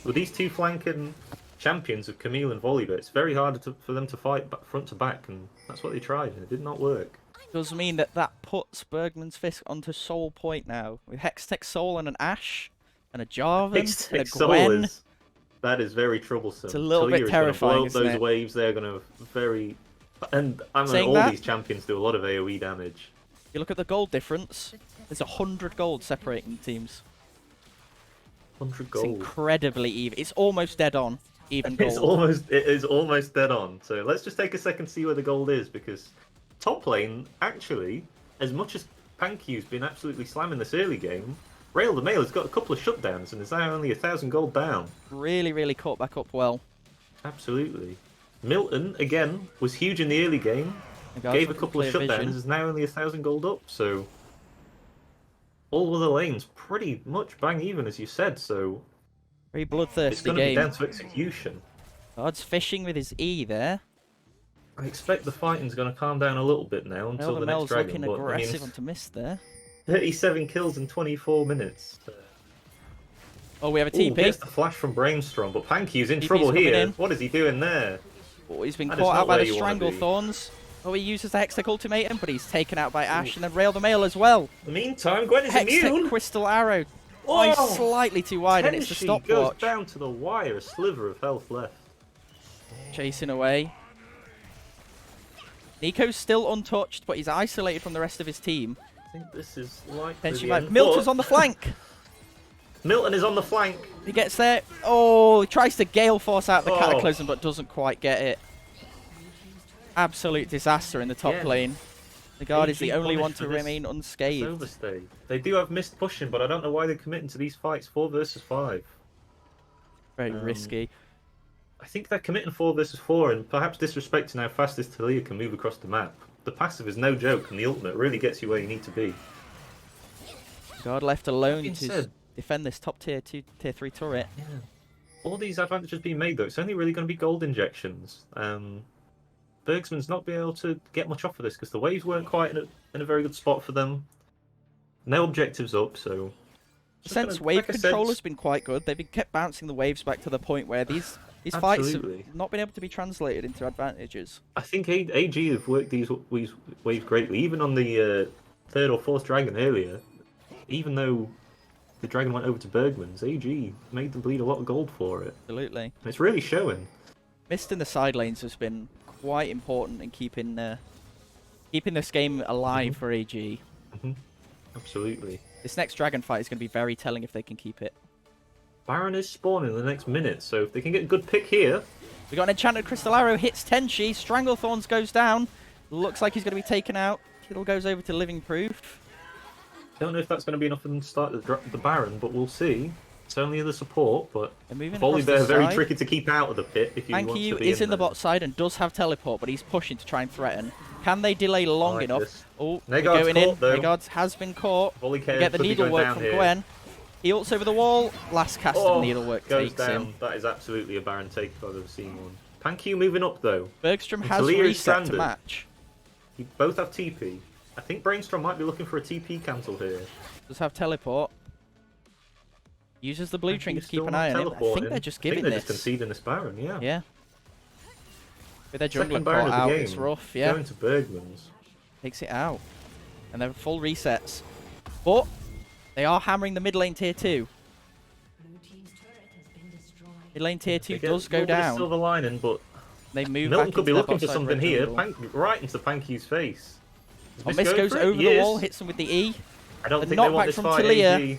Speaker 2: With these two flanking champions of Camille and Volibear, it's very hard for them to fight front to back, and that's what they tried, and it did not work.
Speaker 1: Does mean that puts Bergman's Fisk onto Soul Point now, with Hextech Soul and an Ash. And a Jarvan, and a Gwen.
Speaker 2: That is very troublesome.
Speaker 1: It's a little bit terrifying,
Speaker 2: isn't it? Those waves, they're going to very... And I mean, all these champions do a lot of AoE damage.
Speaker 1: You look at the gold difference, there's 100 gold separating teams.
Speaker 2: 100 gold.
Speaker 1: It's incredibly even. It's almost dead on, even gold.
Speaker 2: It is almost dead on. So let's just take a second to see where the gold is, because top lane, actually, as much as Pankyu's been absolutely slamming this early game, Rail the Mail has got a couple of shutdowns and is now only 1,000 gold down.
Speaker 1: Really, really caught back up well.
Speaker 2: Absolutely. Milton, again, was huge in the early game. Gave a couple of shutdowns, is now only 1,000 gold up, so... All other lanes pretty much bang even, as you said, so...
Speaker 1: Very bloodthirsty game.
Speaker 2: It's going to be down to execution.
Speaker 1: God's fishing with his E there.
Speaker 2: I expect the fighting's going to calm down a little bit now until the next dragon.
Speaker 1: Looking aggressive onto Mist there.
Speaker 2: 37 kills in 24 minutes.
Speaker 1: Oh, we have a TP.
Speaker 2: Here's the flash from Brainstorm, but Panky's in trouble here. What is he doing there?
Speaker 1: Oh, he's been caught out by the Stranglethorns. Oh, he uses the Hextech Ultimatum, but he's taken out by Ash and then Rail the Mail as well.
Speaker 2: In the meantime, Gwen is immune.
Speaker 1: Hextech Crystal Arrow. Oh, he's slightly too wide and it's the stopwatch.
Speaker 2: Goes down to the wire, a sliver of health left.
Speaker 1: Chasing away. Nico's still untouched, but he's isolated from the rest of his team.
Speaker 2: I think this is like
Speaker 1: Milton's on the flank.
Speaker 2: Milton is on the flank.
Speaker 1: He gets there. Oh, he tries to Gale Force out the Cataclysm, but doesn't quite get it. Absolute disaster in the top lane. The guard is the only one to remain unscathed.
Speaker 2: Overstay. They do have Mist pushing, but I don't know why they're committing to these fights 4 versus 5.
Speaker 1: Very risky.
Speaker 2: I think they're committing 4 versus 4 and perhaps disrespecting how fast this Talia can move across the map. The passive is no joke, and the ultimate really gets you where you need to be.
Speaker 1: Guard left alone to defend this top tier 2, tier 3 turret.
Speaker 2: Yeah. All these advantages being made, though, it's only really going to be gold injections. Bergsman's not been able to get much off of this because the waves weren't quite in a very good spot for them. No objectives up, so...
Speaker 1: Ascent's wave controller's been quite good. They've been kept bouncing the waves back to the point where these fights have not been able to be translated into advantages.
Speaker 2: I think AG have worked these waves greatly. Even on the 3rd or 4th dragon earlier, even though the dragon went over to Bergmans, AG made them bleed a lot of gold for it.
Speaker 1: Absolutely.
Speaker 2: And it's really showing.
Speaker 1: Mist in the side lanes has been quite important in keeping this game alive for AG.
Speaker 2: Absolutely.
Speaker 1: This next dragon fight is going to be very telling if they can keep it.
Speaker 2: Baron is spawning in the next minute, so if they can get a good pick here...
Speaker 1: We got an Enchanted Crystal Arrow, hits Tenchi, Stranglethorns goes down. Looks like he's going to be taken out. Kittle goes over to Living Proof.
Speaker 2: Don't know if that's going to be enough for them to start the Baron, but we'll see. It's only the support, but Volibear very tricky to keep out of the pit if you want to be
Speaker 1: is in the bot side and does have teleport, but he's pushing to try and threaten. Can they delay long enough? Oh, they're going in. Negard has been caught. We get the needlework from Gwen. He ults over the wall. Last cast of needlework takes him.
Speaker 2: That is absolutely a Baron take if I've ever seen one. Panky moving up though.
Speaker 1: Bergstrom has reset to match.
Speaker 2: You both have TP. I think Brainstorm might be looking for a TP cancel here.
Speaker 1: Does have teleport. Uses the blue trinket to keep an eye on him. I think they're just giving this.
Speaker 2: They're just conceding this Baron, yeah.
Speaker 1: Yeah. With their jungler caught out, it's rough, yeah.
Speaker 2: Going to Bergmans.
Speaker 1: Takes it out. And they're full resets. But they are hammering the mid lane tier 2. Mid lane tier 2 does go down.
Speaker 2: Silver lining, but
Speaker 1: they move
Speaker 2: Milton
Speaker 1: back
Speaker 2: could be looking for something here. Right into Panky's face.
Speaker 1: Mist goes over the wall, hits him with the E.
Speaker 2: I don't think they want this fight, AG.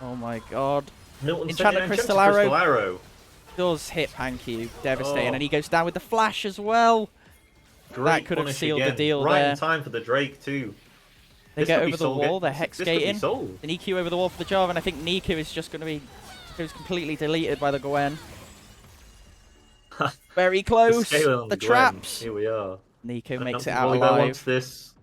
Speaker 1: Oh my god.
Speaker 2: Milton
Speaker 1: Enchanted Crystal Arrow. does hit Pankyu, devastating, and he goes down with the flash as well. That could have sealed the deal
Speaker 2: right
Speaker 1: there.
Speaker 2: in time for the Drake too.
Speaker 1: They get over the wall, they're hex gating.
Speaker 2: The
Speaker 1: An EQ over the wall for the Jarvan. I think Niku is just going to be completely deleted by the Gwen. Very close. The traps.
Speaker 2: Here we are.
Speaker 1: Niku makes it out alive.
Speaker 2: Wants this.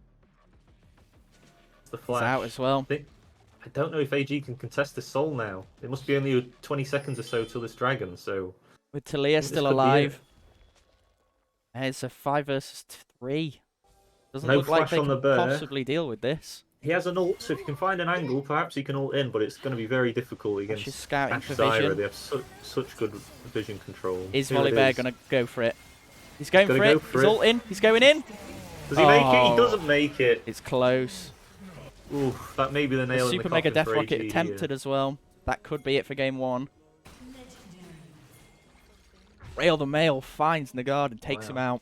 Speaker 2: The flash.
Speaker 1: He's out as well.
Speaker 2: I don't know if AG can contest the soul now. It must be only 20 seconds or so till this dragon, so...
Speaker 1: With Talia still alive. It's a 5 versus 3. Doesn't look like they can possibly deal with this.
Speaker 2: He has an ult, so if you can find an angle, perhaps he can ult in, but it's going to be very difficult against
Speaker 1: She's scouting for
Speaker 2: Zyra.
Speaker 1: vision.
Speaker 2: They have such good vision control.
Speaker 1: Is Volibear going to go for it? He's going for it. He's ulting. He's going in.
Speaker 2: Does he make it? He doesn't make it.
Speaker 1: It's close.
Speaker 2: Oof, that may be the nail in the
Speaker 1: Super Mega
Speaker 2: coffin
Speaker 1: Death Rocket attempted as well. That could be it for game 1. Rail the Male finds Nagard and takes him out.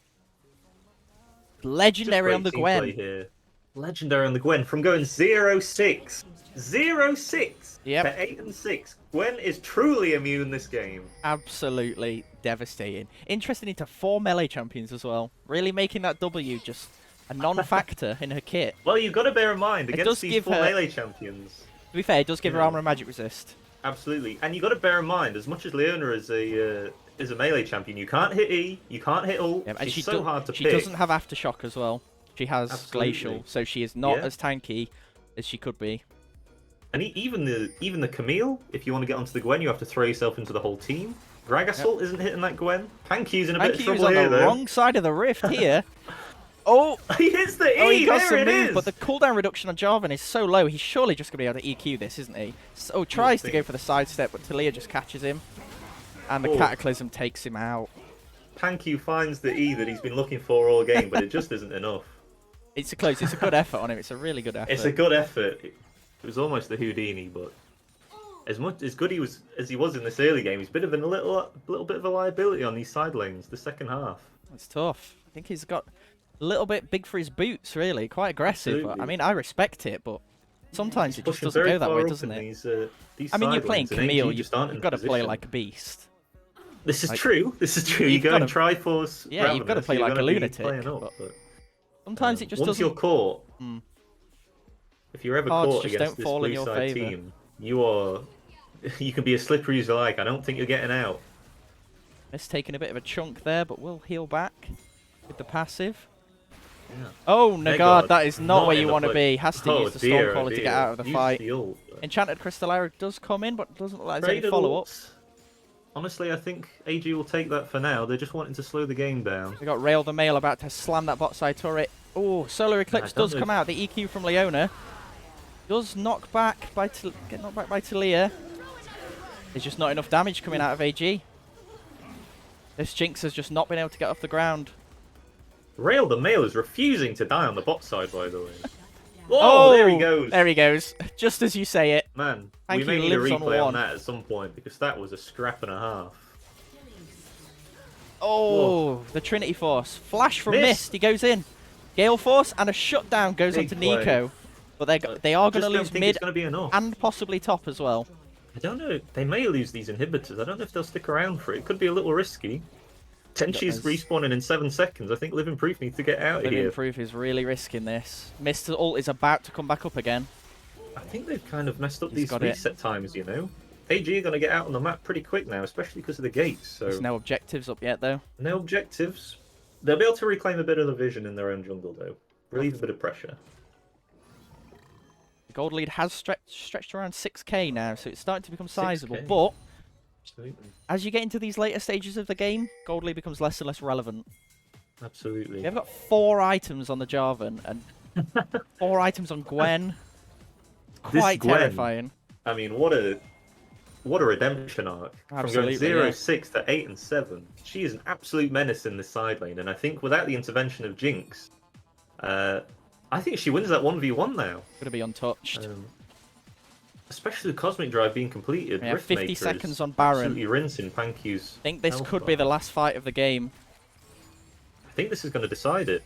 Speaker 1: Legendary on the Gwen.
Speaker 2: Legendary on the Gwen from going 0-6. 0-6
Speaker 1: yep.
Speaker 2: to 8 and 6. Gwen is truly immune this game.
Speaker 1: Absolutely devastating. Interesting into 4 melee champions as well. Really making that W just a non-factor in her kit.
Speaker 2: Well, you've got to bear in mind, against these 4 melee champions...
Speaker 1: To be fair, it does give her armor and magic resist.
Speaker 2: Absolutely. And you've got to bear in mind, as much as Leona is a melee champion, you can't hit E, you can't hit ult, yeah, and she's so hard to pick.
Speaker 1: She doesn't have Aftershock as well. She has Glacial, so she is not as tanky as she could be.
Speaker 2: And even the Camille, if you want to get onto the Gwen, you have to throw yourself into the whole team. Gragasol isn't hitting that Gwen. Pankyu's in a bit of trouble here, though.
Speaker 1: on the wrong side of the rift here. Oh!
Speaker 2: He hits the E!
Speaker 1: Oh, he got some move, but the cooldown reduction on Jarvan is so low, he's surely just going to be able to EQ this, isn't he? So tries to go for the sidestep, but Talia just catches him. And the Cataclysm takes him out.
Speaker 2: Pankyu finds the E that he's been looking for all game, but it just isn't enough.
Speaker 1: It's a good effort on him. It's a really good effort.
Speaker 2: It's a good effort. It was almost the Houdini, but as good as he was in this early game, he's been a little bit of a liability on these side lanes, the second half.
Speaker 1: It's tough. I think he's got a little bit big for his boots, really. Quite aggressive. But, I mean, I respect it, but sometimes it just doesn't go that way, doesn't it? I mean, you're playing Camille. You've got to play like a beast.
Speaker 2: This is true. This is true. You go and Triforce.
Speaker 1: Yeah, you've got to play like a lunatic. Sometimes it just doesn't.
Speaker 2: Once you're caught, if you're ever caught against this blue side team, you can be as slippery as you like. I don't think you're getting out.
Speaker 1: Miss taking a bit of a chunk there, but we'll heal back with the passive. Yeah. Oh, Nagard, that is not where you want to be. Has to use the Storm Caller to get out of the fight. Enchanted Crystal Arrow does come in, but doesn't look like there's any follow-up.
Speaker 2: Honestly, I think AG will take that for now. They're just wanting to slow the game down.
Speaker 1: We got Rail the Male about to slam that bot side turret. Oh, Solar Eclipse does come out. The EQ from Leona does get knocked back by Talia. There's just not enough damage coming out of AG. This Jinx has just not been able to get off the ground.
Speaker 2: Rail the Male is refusing to die on the bot side, by the way. Oh, there he goes.
Speaker 1: There he goes. Just as you say it.
Speaker 2: Man, we may need a replay on that at some point, because that was a scrap and a half.
Speaker 1: Oh, the Trinity Force. Flash from Mist. He goes in. Gale Force and a shutdown goes onto Nico. But they are going to lose mid and possibly top as well.
Speaker 2: I don't know. They may lose these inhibitors. I don't know if they'll stick around for it. It could be a little risky. Tenchi's respawning in 7 seconds. I think Living Proof needs to get out of here.
Speaker 1: Living Proof is really risking this. Mr. Ult is about to come back up again.
Speaker 2: I think they've kind of messed up these reset times, you know. AG are going to get out on the map pretty quick now, especially because of the gates. So
Speaker 1: there's no objectives up yet, though.
Speaker 2: No objectives. They'll be able to reclaim a bit of the vision in their own jungle, though. Relieve a bit of pressure.
Speaker 1: The gold lead has stretched around 6k now, so it's starting to become sizable. But as you get into these later stages of the game, gold lead becomes less and less relevant.
Speaker 2: Absolutely.
Speaker 1: You've got 4 items on the Jarvan and 4 items on Gwen. Quite terrifying.
Speaker 2: I mean, what a redemption arc.
Speaker 1: Absolutely,
Speaker 2: from going 0-6 to 8 and 7. She is an absolute menace in this side lane, and I think without the intervention of Jinx, I think she wins that 1v1 now.
Speaker 1: Gonna be untouched.
Speaker 2: Especially the Cosmic Drive being completed.
Speaker 1: Yeah, 50 seconds on Baron.
Speaker 2: Absolutely rinsing Pankyu's.
Speaker 1: I think this could be the last fight of the game.
Speaker 2: I think this is going to decide it.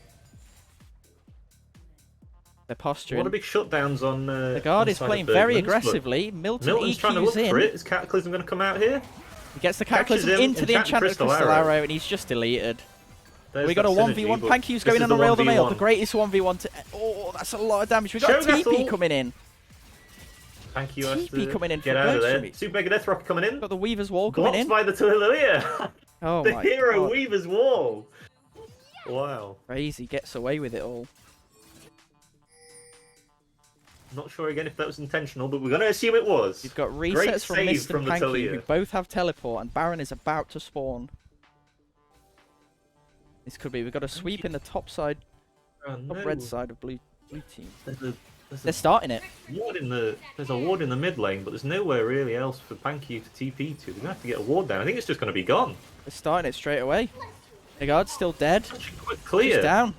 Speaker 1: They're posturing.
Speaker 2: What a big shutdowns on.
Speaker 1: The guard is playing very aggressively. Milton's
Speaker 2: trying to look for it. Is Cataclysm going to come out here?
Speaker 1: He gets the Cataclysm into the Enchanted Crystal Arrow, and he's just deleted. We got a 1v1. Pankyu's going on a Rail the Mail, the greatest 1v1 to... Oh, that's a lot of damage. We got a TP coming in.
Speaker 2: Pankyu has
Speaker 1: to coming in
Speaker 2: get out of there. Super Mega Death Rocket coming in.
Speaker 1: Got the Weaver's Wall coming in.
Speaker 2: Blocked by the Taliyah.
Speaker 1: Oh
Speaker 2: the hero God. Weaver's Wall. Wow.
Speaker 1: Crazy, gets away with it all.
Speaker 2: Not sure again if that was intentional, but we're going to assume it was.
Speaker 1: You've got resets from Mist and Panky, who both have teleport, and Baron is about to spawn. This could be. We've got a sweep in the top side, top red side of blue team. They're starting it.
Speaker 2: There's a ward in the mid lane, but there's nowhere really else for Panky to TP to. They're going to have to get a ward down. I think it's just going to be gone.
Speaker 1: They're starting it straight away. Nigard's still dead.
Speaker 2: Clear.
Speaker 1: She's down.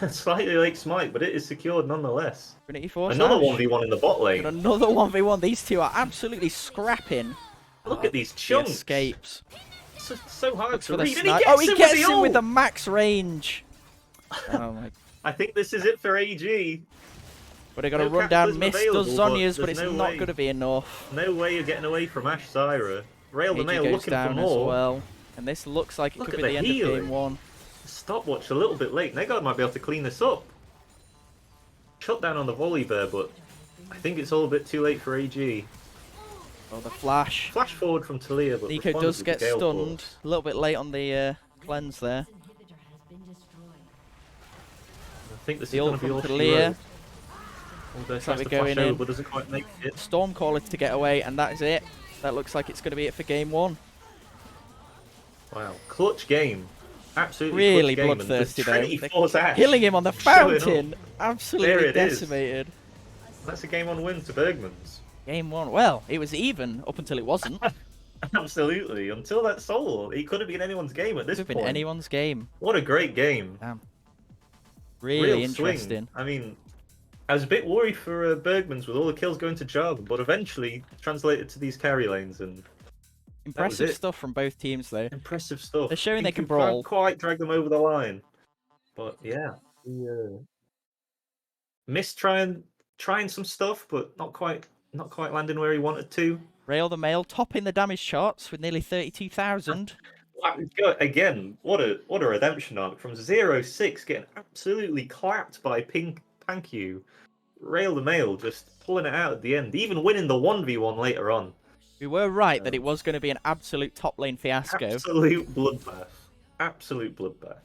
Speaker 2: Slightly late smite, but it is secured nonetheless.
Speaker 1: Trinity Force.
Speaker 2: Another 1v1 in the bot lane.
Speaker 1: And another 1v1. These two are absolutely scrapping.
Speaker 2: Look at these chunks.
Speaker 1: The escapes.
Speaker 2: So hard to read.
Speaker 1: He gets him with the max range. Oh my.
Speaker 2: I think this is it for AG.
Speaker 1: But they got to run down Mist, does Zhonya's, but it's not going to be enough.
Speaker 2: No way you're getting away from Ashe Zyra. Rail the Mail looking for more.
Speaker 1: As well. And this looks like it could be the end of game 1.
Speaker 2: Stopwatch a little bit late. Negard might be able to clean this up. Shut down on the volley there, but I think it's all a bit too late for AG.
Speaker 1: Oh, the flash.
Speaker 2: Flash forward from Taliyah, but
Speaker 1: Nico does get stunned. A little bit late on the cleanse there.
Speaker 2: I think this is going to be all
Speaker 1: Taliyah.
Speaker 2: Looks like we're going in. But doesn't quite make it.
Speaker 1: Stormcaller to get away, and that is it. That looks like it's going to be it for game 1.
Speaker 2: Wow, clutch game. Absolutely
Speaker 1: really bloodthirsty though. Killing him on the fountain. Absolutely decimated.
Speaker 2: That's a game 1 win to Bergmans.
Speaker 1: Game 1. Well, it was even up until it wasn't.
Speaker 2: Absolutely. Until that soul, it could have been anyone's game at this point.
Speaker 1: Could have been anyone's game.
Speaker 2: What a great game.
Speaker 1: Damn. Really interesting.
Speaker 2: Swing. I mean, I was a bit worried for Bergmans with all the kills going to Jarvan, but eventually translated to these carry lanes and.
Speaker 1: Impressive stuff from both teams, though.
Speaker 2: Impressive stuff.
Speaker 1: They're showing they can brawl.
Speaker 2: Can't quite drag them over the line, but yeah, Mist trying some stuff, but not quite landing where he wanted to.
Speaker 1: Rail the Mail topping the damage charts with nearly 32,000.
Speaker 2: Again, what a redemption arc from 0-6, getting absolutely clapped by Panky. Rail the Mail just pulling it out at the end, even winning the 1v1 later on.
Speaker 1: We were right that it was going to be an absolute top lane fiasco.
Speaker 2: Absolute bloodbath. Absolute bloodbath.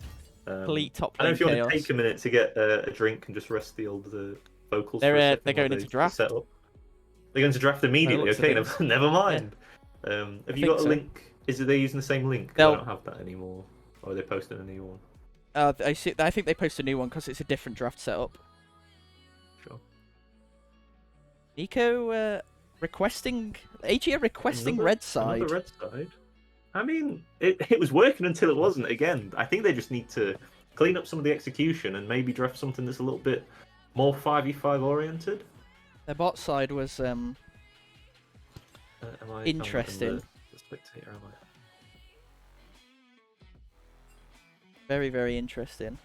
Speaker 1: Complete top lane
Speaker 2: I don't know if you
Speaker 1: chaos.
Speaker 2: want to take a minute to get a drink and just rest the old vocals.
Speaker 1: They're going into draft.
Speaker 2: They're going to draft immediately. Okay, never mind. Yeah. Have you got a link? Is it they using the same link? I don't have that anymore. Or are they posting a new one?
Speaker 1: I think they post a new one because it's a different draft setup.
Speaker 2: Sure.
Speaker 1: Nico. Requesting red side.
Speaker 2: Another red side. I mean, it was working until it wasn't. Again, I think they just need to clean up some of the execution and maybe draft something that's a little bit more 5v5 oriented.
Speaker 1: Their bot side was interesting.
Speaker 2: The spectator, am I?
Speaker 1: Very, very interesting.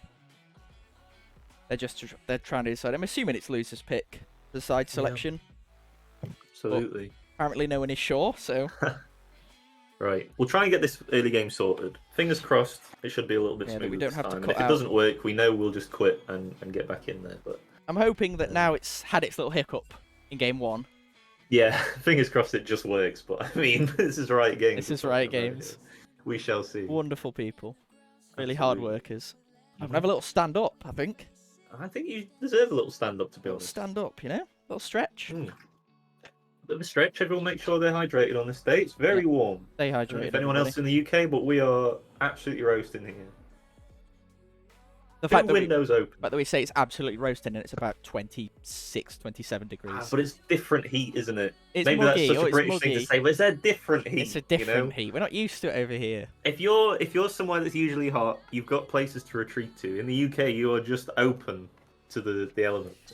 Speaker 1: They're trying to decide. I'm assuming it's loser's pick, the side selection.
Speaker 2: Yeah. Absolutely.
Speaker 1: But apparently no one is sure, so...
Speaker 2: Right. We'll try and get this early game sorted. Fingers crossed, it should be a little bit smoother.
Speaker 1: We don't have to cut
Speaker 2: if it doesn't work, we know we'll just quit and get back in there. But
Speaker 1: I'm hoping that now it's had its little hiccup in game 1.
Speaker 2: Yeah, fingers crossed it just works. But I mean, this is Riot Games.
Speaker 1: This is Riot Games.
Speaker 2: We shall see.
Speaker 1: Wonderful people. Really hard workers. I'm gonna have a little stand up, I think.
Speaker 2: I think you deserve a little stand up, to be honest.
Speaker 1: Stand up, you know? A little stretch.
Speaker 2: Bit of a stretch. Everyone make sure they're hydrated on this day. It's very warm.
Speaker 1: Stay hydrated.
Speaker 2: If anyone else in the UK, but we are absolutely roasting here.
Speaker 1: The fact that
Speaker 2: windows open.
Speaker 1: But that we say it's absolutely roasting and it's about 26, 27 degrees.
Speaker 2: But it's different heat, isn't it?
Speaker 1: It's
Speaker 2: Maybe
Speaker 1: muggy.
Speaker 2: That's such a British thing to say, but it's a different heat.
Speaker 1: It's a different heat. We're not used to it over here.
Speaker 2: If you're somewhere that's usually hot, you've got places to retreat to. In the UK, you are just open to the elements.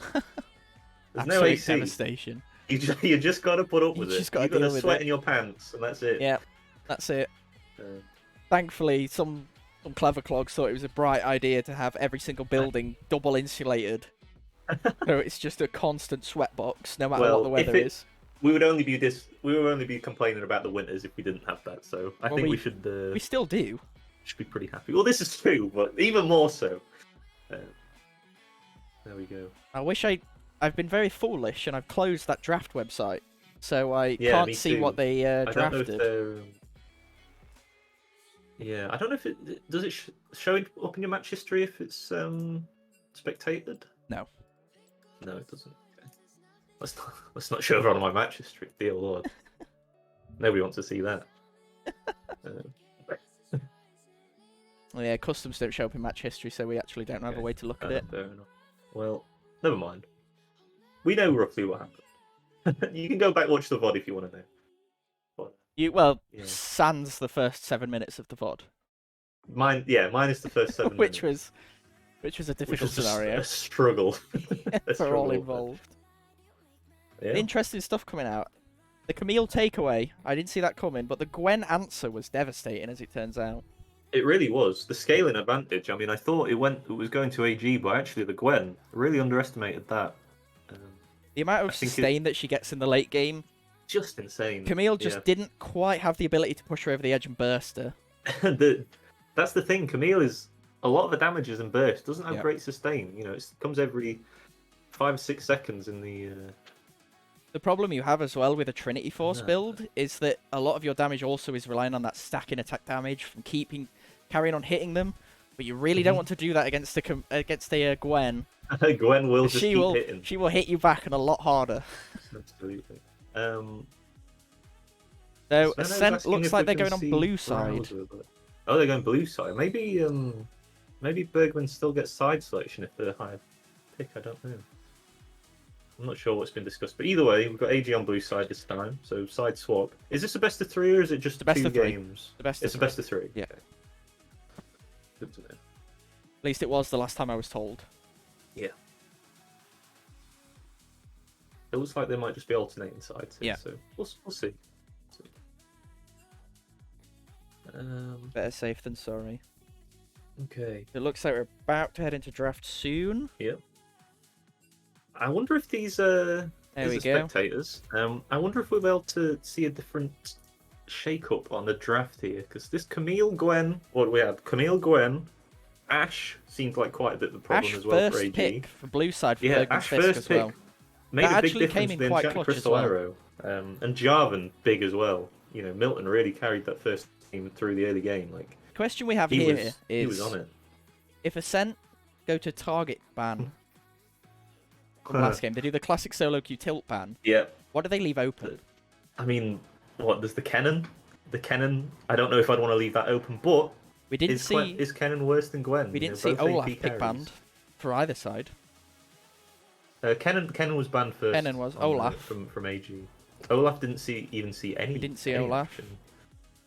Speaker 2: There's no AC.
Speaker 1: Devastation.
Speaker 2: You just got to put up with it. You've got to sweat in your pants, and that's it.
Speaker 1: Yeah, that's it. Thankfully, some clever clogs thought it was a bright idea to have every single building double insulated. So it's just a constant sweat box, no matter what the weather is.
Speaker 2: we would only be complaining about the winters if we didn't have that. So I think we should.
Speaker 1: We still do.
Speaker 2: Should be pretty happy. Well, this is true, but even more so. There we go.
Speaker 1: I wish I've been very foolish and I've closed that draft website, so I can't see what they drafted.
Speaker 2: I don't know if it does it show up in your match history if it's spectated.
Speaker 1: No,
Speaker 2: it doesn't. Okay. Let's not show it on my match history. Dear Lord, nobody wants to see that.
Speaker 1: Well, yeah, customs don't show up in match history, so we actually don't have a way to look at it.
Speaker 2: Fair enough. Well, never mind. We know roughly what happened. You can go back watch the VOD if you want to know. But,
Speaker 1: sans the first 7 minutes of the VOD.
Speaker 2: Mine is the first 7 minutes.
Speaker 1: Which was a difficult scenario.
Speaker 2: A struggle.
Speaker 1: For all involved.
Speaker 2: Yeah.
Speaker 1: Interesting stuff coming out. The Camille takeaway, I didn't see that coming, but the Gwen answer was devastating, as it turns out.
Speaker 2: It really was. The scaling advantage, I mean, I thought it was going to AG, but actually the Gwen really underestimated that.
Speaker 1: The amount of sustain that she gets in the late game,
Speaker 2: just insane.
Speaker 1: Camille just didn't quite have the ability to push her over the edge and burst her.
Speaker 2: That's the thing. Camille is a lot of the damages and burst doesn't have great sustain. You know, it comes every 5-6 seconds in the.
Speaker 1: The problem you have as well with a Trinity Force build is that a lot of your damage also is relying on that stacking attack damage from carrying on hitting them, but you really don't want to do that against a Gwen.
Speaker 2: Gwen will just keep hitting.
Speaker 1: She will hit you back and a lot harder.
Speaker 2: Absolutely.
Speaker 1: So Ascent looks like they're going on blue side.
Speaker 2: Oh, they're going blue side. Maybe Bergmans still gets side selection if they're higher pick. I don't know. I'm not sure what's been discussed, but either way, we've got AG on blue side this time, so side swap. Is this a best of 3 or is it just
Speaker 1: best
Speaker 2: 2
Speaker 1: of 3.
Speaker 2: games?
Speaker 1: It's
Speaker 2: a best of 3.
Speaker 1: Yeah.
Speaker 2: Okay. Good to know.
Speaker 1: At least it was the last time I was told.
Speaker 2: Yeah. It looks like they might just be alternating sides here, so we'll see.
Speaker 1: Better safe than sorry.
Speaker 2: Okay.
Speaker 1: It looks like we're about to head into draft soon.
Speaker 2: Yep. I wonder if these are spectators. I wonder if we'll be able to see a different shake-up on the draft here, because this Camille Gwen, what do we have? Camille Gwen, Ash seemed like quite a bit of a problem as well for AG.
Speaker 1: Ash first pick for blue side for
Speaker 2: Bergmans
Speaker 1: Ash
Speaker 2: Fisk
Speaker 1: first
Speaker 2: as
Speaker 1: pick
Speaker 2: well. Made a big difference
Speaker 1: in quite clutch
Speaker 2: Crystal
Speaker 1: as well.
Speaker 2: Arrow. And Jarvan big as well. You know, Milton really carried that first team through the early game. Like,
Speaker 1: the question we have here is,
Speaker 2: he was on it.
Speaker 1: If Ascent go to target ban from last game, they do the classic solo queue tilt ban.
Speaker 2: Yeah.
Speaker 1: What do they leave open?
Speaker 2: I mean, what does the Kennen? The Kennen. I don't know if I'd want to leave that open, but
Speaker 1: we didn't see.
Speaker 2: Is Kennen worse than Gwen?
Speaker 1: We didn't see Olaf pick banned for either side.
Speaker 2: Kennen was banned first.
Speaker 1: Kennen was Olaf
Speaker 2: from AG. Olaf didn't even see any.
Speaker 1: We didn't see Olaf. Action.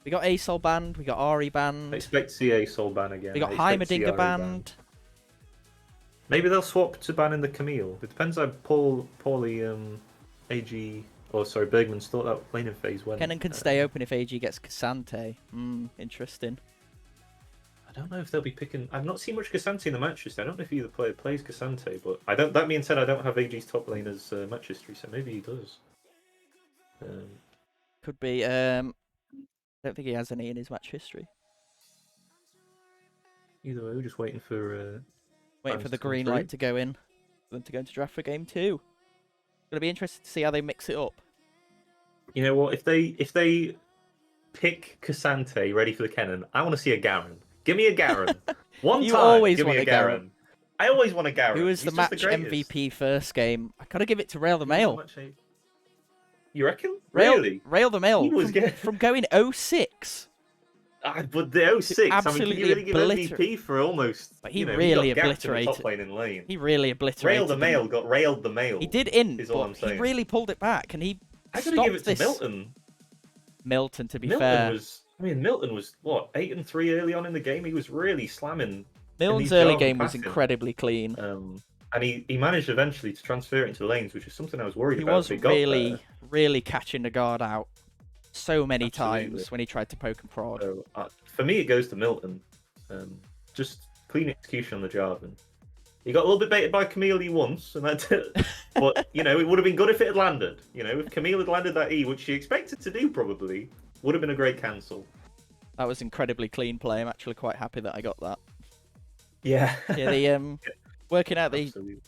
Speaker 1: We got Asol banned. We got Ari banned.
Speaker 2: I expect to see Asol ban again.
Speaker 1: We got Heimerdinger banned.
Speaker 2: Maybe they'll swap to banning the Camille. It depends how poorly Bergmans thought that laning phase went.
Speaker 1: Kennen can stay open if AG gets Cassante. Interesting.
Speaker 2: I don't know if they'll be picking. I've not seen much Cassante in the match history. I don't know if either player plays Cassante, but I don't. That being said, I don't have AG's top laner's match history, so maybe he does.
Speaker 1: Could be. I don't think he has any in his match history.
Speaker 2: Either way, we're just waiting for.
Speaker 1: Waiting for the green light to go in, for them to go into draft for game 2. Gonna be interested to see how they mix it up.
Speaker 2: You know what? If they pick Cassante ready for the Kennen, I want to see a Garen. Give me a Garen.
Speaker 1: You always want a Garen.
Speaker 2: I always want a Garen.
Speaker 1: Who was the match MVP first game? I gotta give it to Rail the Mail.
Speaker 2: You reckon? Really?
Speaker 1: Rail the Mail from going 0-6.
Speaker 2: But the 06, I mean, can you really give MVP for almost?
Speaker 1: But he really obliterated.
Speaker 2: Top lane in lane.
Speaker 1: He really obliterated.
Speaker 2: Rail the Mail got railed the Mail.
Speaker 1: He did is all I'm saying. He really pulled it back, and he stopped
Speaker 2: give it
Speaker 1: this.
Speaker 2: To Milton.
Speaker 1: Milton, to be fair.
Speaker 2: Milton was what 8-3 early on in the game. He was really slamming.
Speaker 1: Milton's early game was incredibly clean.
Speaker 2: And he managed eventually to transfer it into the lanes, which is something I was worried about.
Speaker 1: He was really catching the guard out so many times when he tried to poke and prod.
Speaker 2: So, for me, it goes to Milton. Just clean execution on the Jarvan. He got a little bit baited by Camille once, and that. But you know, it would have been good if it had landed. You know, if Camille had landed that E, which she expected to do, probably would have been a great cancel.
Speaker 1: That was incredibly clean play. I'm actually quite happy that I got that.
Speaker 2: Yeah.
Speaker 1: Yeah, the working out the.
Speaker 2: Absolutely.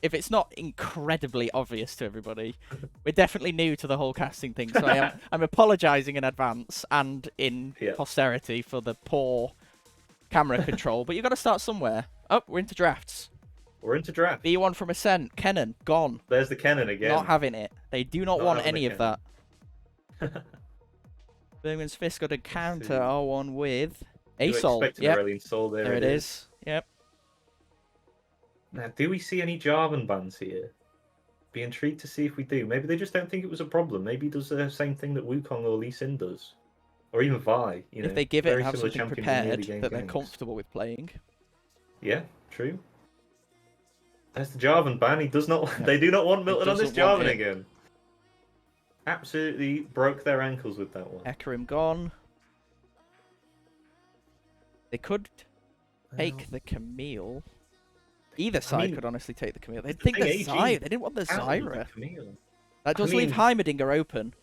Speaker 1: If it's not incredibly obvious to everybody, we're definitely new to the whole casting thing. So I'm apologising in advance and in posterity for the poor camera control. But you've got to start somewhere. Oh, we're into drafts.
Speaker 2: We're into draft.
Speaker 1: B1 from Ascent. Kennan, gone.
Speaker 2: There's the Kennan again.
Speaker 1: Not having it. They do not want any of that. Bergmans Fisk got a counter R1 with Asol.
Speaker 2: Yep.
Speaker 1: There it is. Yep.
Speaker 2: Now, do we see any Jarvan bans here? Be intrigued to see if we do. Maybe they just don't think it was a problem. Maybe he does the same thing that Wukong or Lee Sin does. Or even Vi. You know,
Speaker 1: if they give it and have
Speaker 2: similar
Speaker 1: something
Speaker 2: champions in
Speaker 1: prepared
Speaker 2: early game
Speaker 1: that they're
Speaker 2: games.
Speaker 1: comfortable with playing.
Speaker 2: Yeah, true. There's the Jarvan ban. He does not. They do not want Milton on this Jarvan again. Absolutely broke their ankles with that one.
Speaker 1: Ekarim gone. They could take the Camille. Either side could honestly take the Camille. They'd think the Zyra. They didn't want the Zyra. That does leave Heimerdinger open.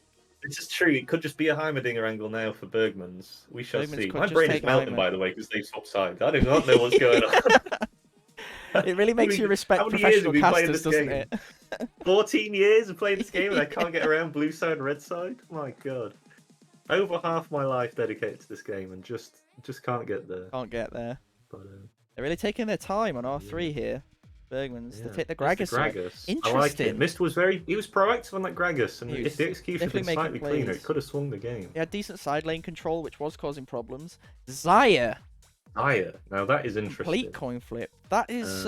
Speaker 2: This is true. It could just be a Heimerdinger angle now for Bergmans. We shall see. My
Speaker 1: just
Speaker 2: brain
Speaker 1: take
Speaker 2: is melting, by the way, because they've swapped sides. I do not know what's going on.
Speaker 1: It really makes you respect professional casters, doesn't it?
Speaker 2: 14 years of playing this game and I can't get around blue side, red side? My god. Over half my life dedicated to this game and just can't get there.
Speaker 1: Can't get there.
Speaker 2: But,
Speaker 1: they're really taking their time on R3 here. Bergmans. They take the Gragas.
Speaker 2: Interesting. I like it. Mist was he was proactive on that Gragas, and if the execution had been slightly cleaner, it could have swung the game.
Speaker 1: He had decent side lane control, which was causing problems. Zyra.
Speaker 2: Now that is interesting.
Speaker 1: Complete coin flip. That is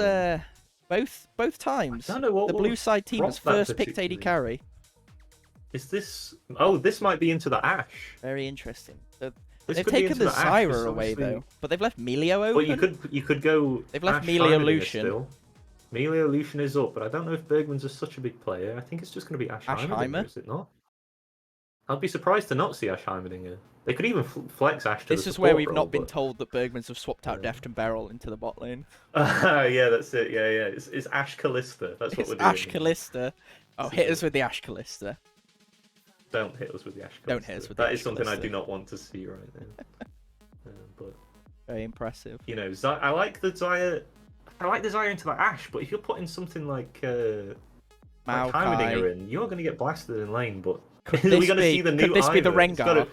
Speaker 1: both times.
Speaker 2: I don't know what
Speaker 1: the blue side team has first picked AD carry.
Speaker 2: Is this? Oh, this might be into the Ash.
Speaker 1: Very interesting. They've taken the Zyra away though, but they've left Melio open.
Speaker 2: Well, you could go.
Speaker 1: They've left Melio Lucian.
Speaker 2: Still. Melio Lucian is up, but I don't know if Bergmans is such a big player. I think it's just going to be Ash Heimerdinger, is it not? I'd be surprised to not see Ash Heimerdinger. They could even flex Ash to
Speaker 1: This is where we've not been told that Bergmans have swapped out Deft and Beryl into the bot lane.
Speaker 2: Yeah, that's it. Yeah. It's Ash Callista. That's what we're doing.
Speaker 1: Ash Callista. Oh, hit us with the Ash Callista.
Speaker 2: Don't hit us with the Ash Callista.
Speaker 1: Don't hit us with the Ash Callista.
Speaker 2: That is something I do not want to see right now. But
Speaker 1: very impressive.
Speaker 2: You know, I like the Zyra. I like the Zyra into the Ash, but if you're putting something like Heimerdinger in, you're going to get blasted in lane. But we're going to see the new.
Speaker 1: Could this be the Rengar?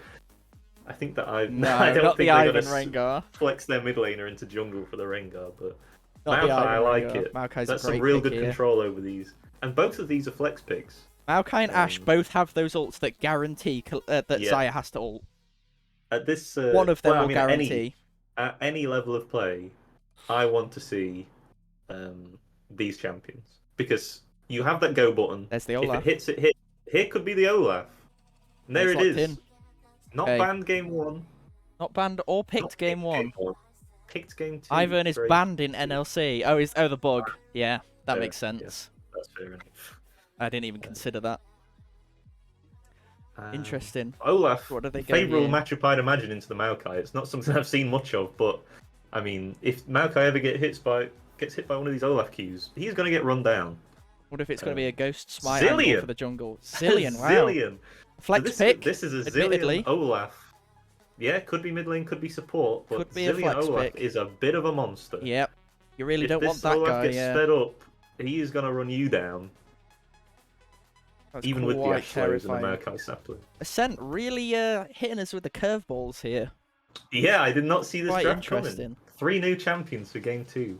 Speaker 2: I think that I don't
Speaker 1: not
Speaker 2: think
Speaker 1: the
Speaker 2: they're
Speaker 1: Ivan Rengar.
Speaker 2: Flex their mid laner into jungle for the Rengar, but
Speaker 1: Maokai,
Speaker 2: I like it.
Speaker 1: Maokai's
Speaker 2: That's
Speaker 1: a great
Speaker 2: some real good
Speaker 1: here.
Speaker 2: control over these, and both of these are flex picks.
Speaker 1: Maokai and Ash both have those ults that guarantee that Zyra has to ult.
Speaker 2: At this,
Speaker 1: one of them will guarantee.
Speaker 2: At any level of play, I want to see these champions because you have that go button.
Speaker 1: There's the Olaf.
Speaker 2: If it hits, it hits. Here could be the Olaf. And there it is.
Speaker 1: In.
Speaker 2: Not banned game 1.
Speaker 1: Not banned or picked game 1.
Speaker 2: Picked game 2.
Speaker 1: Ivan is banned in NLC. Oh, the bug. Yeah, that makes sense.
Speaker 2: Yeah, that's fair enough.
Speaker 1: I didn't even consider that. Interesting.
Speaker 2: Olaf,
Speaker 1: what are they
Speaker 2: favourable matchup I'd imagine into the Maokai. It's not something I've seen much of, but I mean, if Maokai ever gets hit by one of these Olaf Qs, he's going to get run down.
Speaker 1: What if it's going to be a Ghost Smite angle for the jungle? Zillion, wow.
Speaker 2: Zillion.
Speaker 1: Flex pick.
Speaker 2: This is a
Speaker 1: admittedly.
Speaker 2: Zillion Olaf. Yeah, could be mid lane, could be support, but
Speaker 1: could be a flex
Speaker 2: Olaf
Speaker 1: pick.
Speaker 2: is a bit of a monster.
Speaker 1: Yep. You really don't want that
Speaker 2: Olaf
Speaker 1: guy.
Speaker 2: Gets sped up, he is going to run you down.
Speaker 1: That's
Speaker 2: even with the Ash Slayers and the Maokai sapling.
Speaker 1: Ascent really hitting us with the curveballs here.
Speaker 2: Yeah, I did not see this
Speaker 1: Quite
Speaker 2: draft
Speaker 1: interesting.
Speaker 2: coming. 3 new champions for game 2.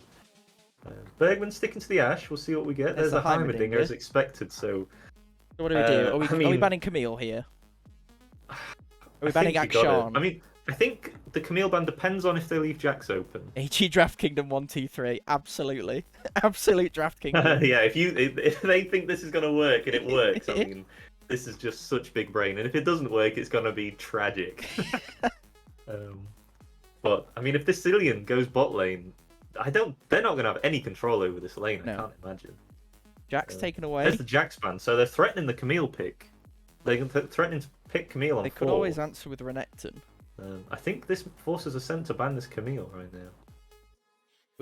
Speaker 2: Bergman sticking to the Ash. We'll see what we get. There's a Heimerdinger as expected. So
Speaker 1: what do we do? Are we banning Camille here? Are we banning Akshan?
Speaker 2: I mean, I think the Camille ban depends on if they leave Jax open.
Speaker 1: AG Draft Kingdom 1, 2, 3. Absolutely. Absolute Draft Kingdom.
Speaker 2: Yeah, if they think this is going to work and it works, I mean, this is just such big brain. And if it doesn't work, it's going to be tragic. But, I mean, if this Zillion goes bot lane, they're not going to have any control over this lane, I can't imagine.
Speaker 1: Jax taken away.
Speaker 2: There's the Jax ban, so they're threatening the Camille pick. They're threatening to pick Camille on 4.
Speaker 1: They could always answer with Renekton.
Speaker 2: I think this forces Ascent to ban this Camille right now.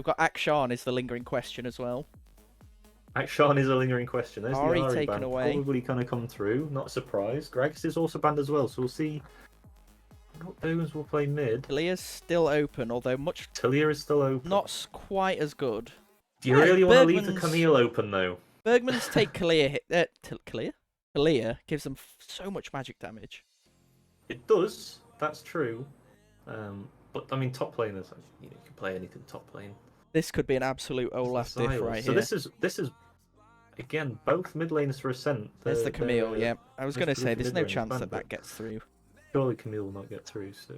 Speaker 1: We've got Akshan is the lingering question as well.
Speaker 2: Akshan is a lingering question. There's
Speaker 1: Ari
Speaker 2: the Ari
Speaker 1: taken
Speaker 2: ban.
Speaker 1: away.
Speaker 2: Probably going to come through. Not a surprise. Gragas is also banned as well, so we'll see. Bergmans will play mid.
Speaker 1: Talia's still open, although
Speaker 2: Talia is still open.
Speaker 1: Not quite as good.
Speaker 2: Do you really want to leave the Camille open though?
Speaker 1: Bergmans take Talia. Talia gives them so much magic damage.
Speaker 2: It does. That's true. But I mean, top laners, you can play anything top lane.
Speaker 1: This could be an absolute Olaf diff right
Speaker 2: here.
Speaker 1: So
Speaker 2: this is again both mid laners for Ascent.
Speaker 1: There's the Camille. Yeah, I was going to say there's no chance that gets through.
Speaker 2: Surely Camille will not get through. So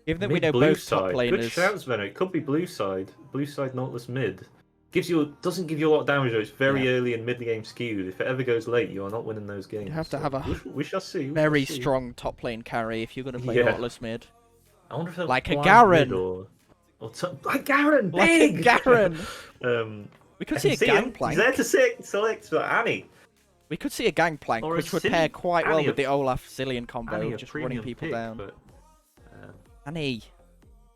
Speaker 1: given that we know both top laners.
Speaker 2: Good shouts, Venom. It could be blue side. Blue side Nautilus mid. Doesn't give you a lot of damage though. It's very early and mid game skewed. If it ever goes late, you are not winning those games.
Speaker 1: You have to have a
Speaker 2: we shall see.
Speaker 1: Very strong top lane carry if you're going to play Nautilus mid.
Speaker 2: I wonder if
Speaker 1: like a Garen
Speaker 2: like Garen, big
Speaker 1: Garen. We could see a
Speaker 2: He's
Speaker 1: gangplank.
Speaker 2: there to select Annie.
Speaker 1: We could see a gangplank, which would pair quite well with the Olaf Zillion combo, just running people down.
Speaker 2: But,
Speaker 1: Annie.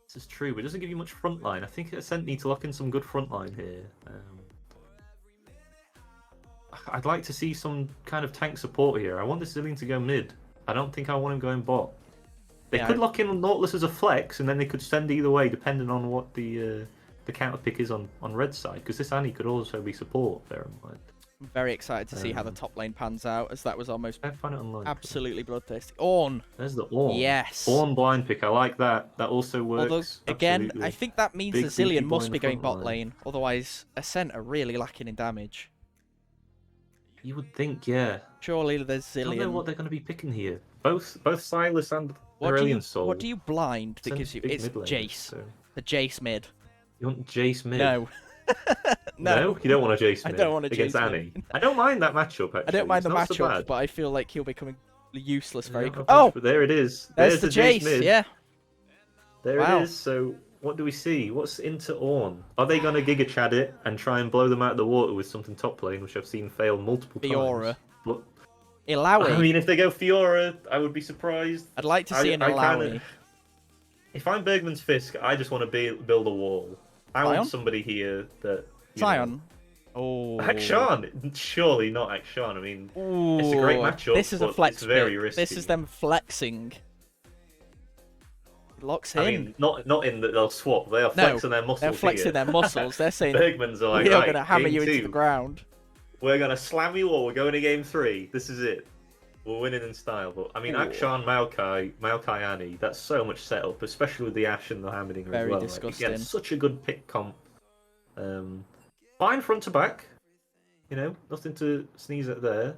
Speaker 2: This is true, but it doesn't give you much front line. I think Ascent need to lock in some good front line here. I'd like to see some kind of tank support here. I want this Zillion to go mid. I don't think I want him going bot. They could lock in on Nautilus as a flex, and then they could send either way, depending on what the counter pick is on red side. Because this Annie could also be support. Bear in mind.
Speaker 1: I'm very excited to see how the top lane pans out, as that was almost
Speaker 2: online,
Speaker 1: absolutely bloodthirsty. Ornn.
Speaker 2: There's the Ornn.
Speaker 1: Yes.
Speaker 2: Ornn blind pick. I like that. That also works.
Speaker 1: Although, again,
Speaker 2: absolutely.
Speaker 1: I think that means the Zillion must be going bot lane. Otherwise, Ascent are really lacking in damage.
Speaker 2: You would think, yeah.
Speaker 1: Surely there's Zillion.
Speaker 2: I don't know what they're going to be picking here. Both Silas and Aurelion Soul.
Speaker 1: What do you blind that gives you? It's Jace. So. The Jace mid.
Speaker 2: You want Jace mid?
Speaker 1: No.
Speaker 2: No, you don't want a Jace mid.
Speaker 1: I don't want a
Speaker 2: against
Speaker 1: Jace
Speaker 2: Annie. I don't mind that matchup. Actually.
Speaker 1: I don't mind the matchup,
Speaker 2: so
Speaker 1: but I feel like he'll become useless very quickly.
Speaker 2: Oh, but there it is.
Speaker 1: There's the Jace mid. Yeah.
Speaker 2: There it is. So what do we see? What's into Ornn? Are they going to Giga Chad it and try and blow them out of the water with something top lane, which I've seen fail multiple times? But
Speaker 1: Illaoi.
Speaker 2: I mean, if they go Fiora, I would be surprised.
Speaker 1: I'd like to see an Illaoi.
Speaker 2: If I'm Bergmans Fisk, I just want to build a wall. I want somebody here that...
Speaker 1: Sion? Oh.
Speaker 2: Akshan? Surely not Akshan. I mean, it's a great matchup.
Speaker 1: This is a flex.
Speaker 2: It's very risky.
Speaker 1: This is them flexing. Locks in.
Speaker 2: I mean, not in that they'll swap. They are flexing their muscles.
Speaker 1: They're flexing their muscles. They're saying
Speaker 2: Bergmans are like,
Speaker 1: we are going to hammer you into the ground.
Speaker 2: We're going to slam you all. We're going to game 3. This is it. We're winning in style. But I mean, Akshan, Maokai, Annie, that's so much setup, especially with the Ashe and the Hammerdinger as well.
Speaker 1: Very disgusting.
Speaker 2: Again, such a good pick comp. Fine front to back. You know, nothing to sneeze at there.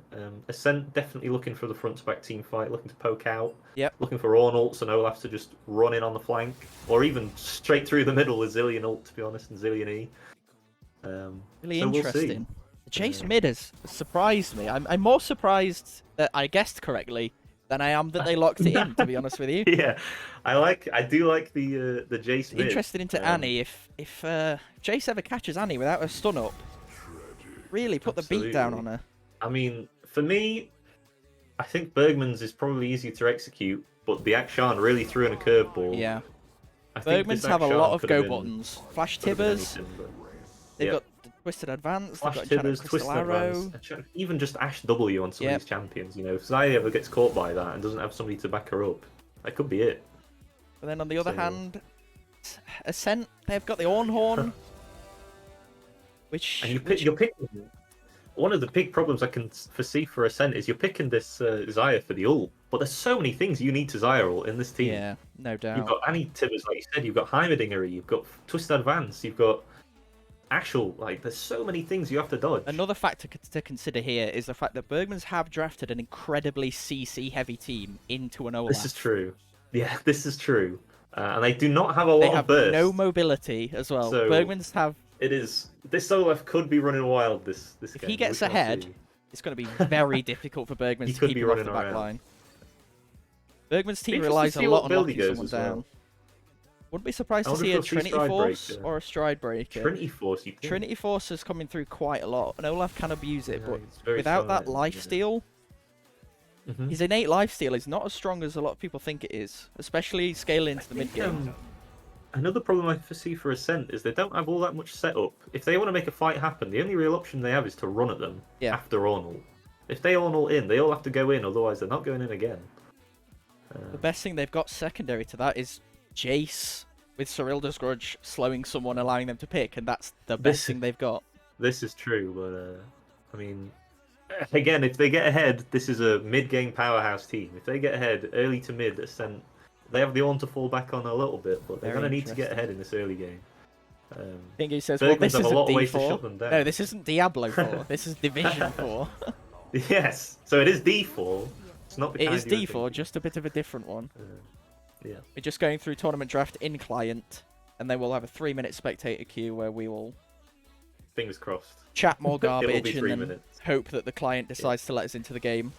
Speaker 2: Ascent definitely looking for the front to back team fight, looking to poke out.
Speaker 1: Yep.
Speaker 2: Looking for Ornn ults and Olaf to just run in on the flank, or even straight through the middle with Zillion ult, to be honest, and Zillion E.
Speaker 1: Really interesting. The Jace mid has surprised me. I'm more surprised that I guessed correctly than I am that they locked it in, to be honest with you.
Speaker 2: Yeah, I do like the Jace mid.
Speaker 1: Interested into Annie. If Jace ever catches Annie without a stun up, really put the beat down on her.
Speaker 2: I mean, for me, I think Bergmans is probably easier to execute, but the Akshan really threw in a curveball.
Speaker 1: Yeah. Bergmans have a lot of go buttons. Flash Tibbers. They've got Twisted Advance.
Speaker 2: Flash Tibbers, Twisted Arrow. Even just Ashe W on some of these champions, you know. If Xayah ever gets caught by that and doesn't have somebody to back her up, that could be it.
Speaker 1: But then on the other hand, Ascent, they've got the Ornhorn.
Speaker 2: And you're picking... One of the big problems I can foresee for Ascent is you're picking this Xayah for the ult, but there's so many things you need to Xayah ult in this team.
Speaker 1: Yeah, no doubt.
Speaker 2: You've got Annie Tibbers, like you said, you've got Heimerdinger, you've got Twisted Advance, you've got Ashel, like there's so many things you have to dodge.
Speaker 1: Another factor to consider here is the fact that Bergmans have drafted an incredibly CC heavy team into an Olaf.
Speaker 2: This is true. Yeah, this is true. And they do not have a lot of burst.
Speaker 1: They have no mobility as well. So Bergmans have...
Speaker 2: It is... This Olaf could be running wild this game.
Speaker 1: If he gets ahead, it's going to be very difficult for Bergmans to keep him off the back line. Bergman's team relies a lot on locking someone down. Wouldn't be surprised to see a Trinity Force or a Stride Breaker.
Speaker 2: Trinity Force, you think?
Speaker 1: Trinity Force is coming through quite a lot, and Olaf can abuse it, but without that lifesteal, his innate lifesteal is not as strong as a lot of people think it is, especially scaling into the mid game.
Speaker 2: Another problem I foresee for Ascent is they don't have all that much setup. If they want to make a fight happen, the only real option they have is to run at them after on-all. If they on-all in, they all have to go in, otherwise they're not going in again.
Speaker 1: The best thing they've got secondary to that is Jace with Cyrilda's Grudge slowing someone, allowing them to pick, and that's the best thing they've got.
Speaker 2: This is true, but I mean, again, if they get ahead, this is a mid-game powerhouse team. If they get ahead early to mid, Ascent, they have the on to fall back on a little bit, but they're going to need to get ahead in this early game.
Speaker 1: Thingy says, well, this isn't D4.
Speaker 2: No,
Speaker 1: this isn't Diablo 4. This is Division 4.
Speaker 2: Yes, so it is D4. It's not the
Speaker 1: It
Speaker 2: kind
Speaker 1: is D4, just a bit of a different one.
Speaker 2: Yeah.
Speaker 1: We're just going through tournament draft in client, and then we'll have a 3-minute spectator queue where we will...
Speaker 2: Fingers crossed.
Speaker 1: Chat more garbage and then hope that the client decides to let us into the game.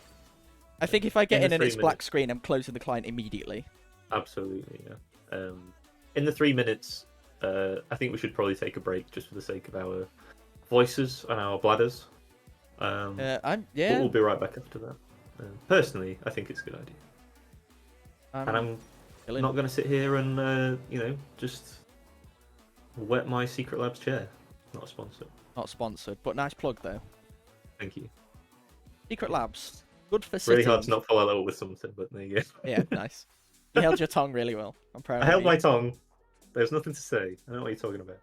Speaker 1: I think if I get in and it's black screen, I'm closing the client immediately.
Speaker 2: Absolutely, yeah. In the 3 minutes, I think we should probably take a break just for the sake of our voices and our bladders.
Speaker 1: Yeah.
Speaker 2: But we'll be right back after that. Personally, I think it's a good idea. And I'm not going to sit here and, just wet my Secret Labs chair. Not a sponsor.
Speaker 1: Not sponsored, but nice plug though.
Speaker 2: Thank you.
Speaker 1: Secret Labs, good for sitting.
Speaker 2: Really hard to not follow that up with something, but there you go.
Speaker 1: Yeah, nice. You held your tongue really well. I'm proud of you.
Speaker 2: I held my tongue. There's nothing to say. I don't know what you're talking about.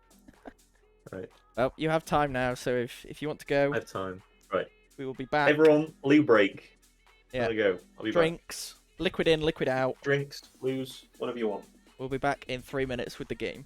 Speaker 2: Right.
Speaker 1: Well, you have time now, so if you want to go...
Speaker 2: I have time. Right.
Speaker 1: We will be back.
Speaker 2: Everyone, blue break.
Speaker 1: Yeah.
Speaker 2: There we go. I'll be
Speaker 1: Drinks,
Speaker 2: back.
Speaker 1: liquid in, liquid out.
Speaker 2: Drinks, blues, whatever you want.
Speaker 1: We'll be back in 3 minutes with the game.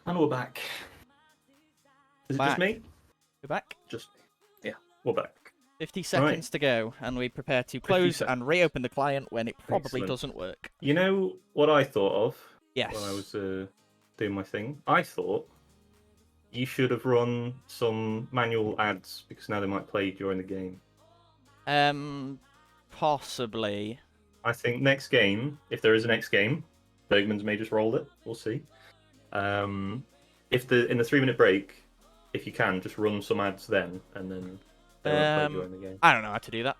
Speaker 2: And we're back. Is it just me?
Speaker 1: We're back.
Speaker 2: Just yeah, we're back.
Speaker 1: 50 seconds to go, and we prepare to close and reopen the client when it probably doesn't work.
Speaker 2: You know what I thought of?
Speaker 1: Yes.
Speaker 2: When I was doing my thing, I thought you should have run some manual ads because now they might play during the game.
Speaker 1: Possibly.
Speaker 2: I think next game, if there is a next game, Bergmans may just roll it. We'll see. If in the 3 minute break, if you can, just run some ads then, and then they won't play during the game.
Speaker 1: I don't know how to do that.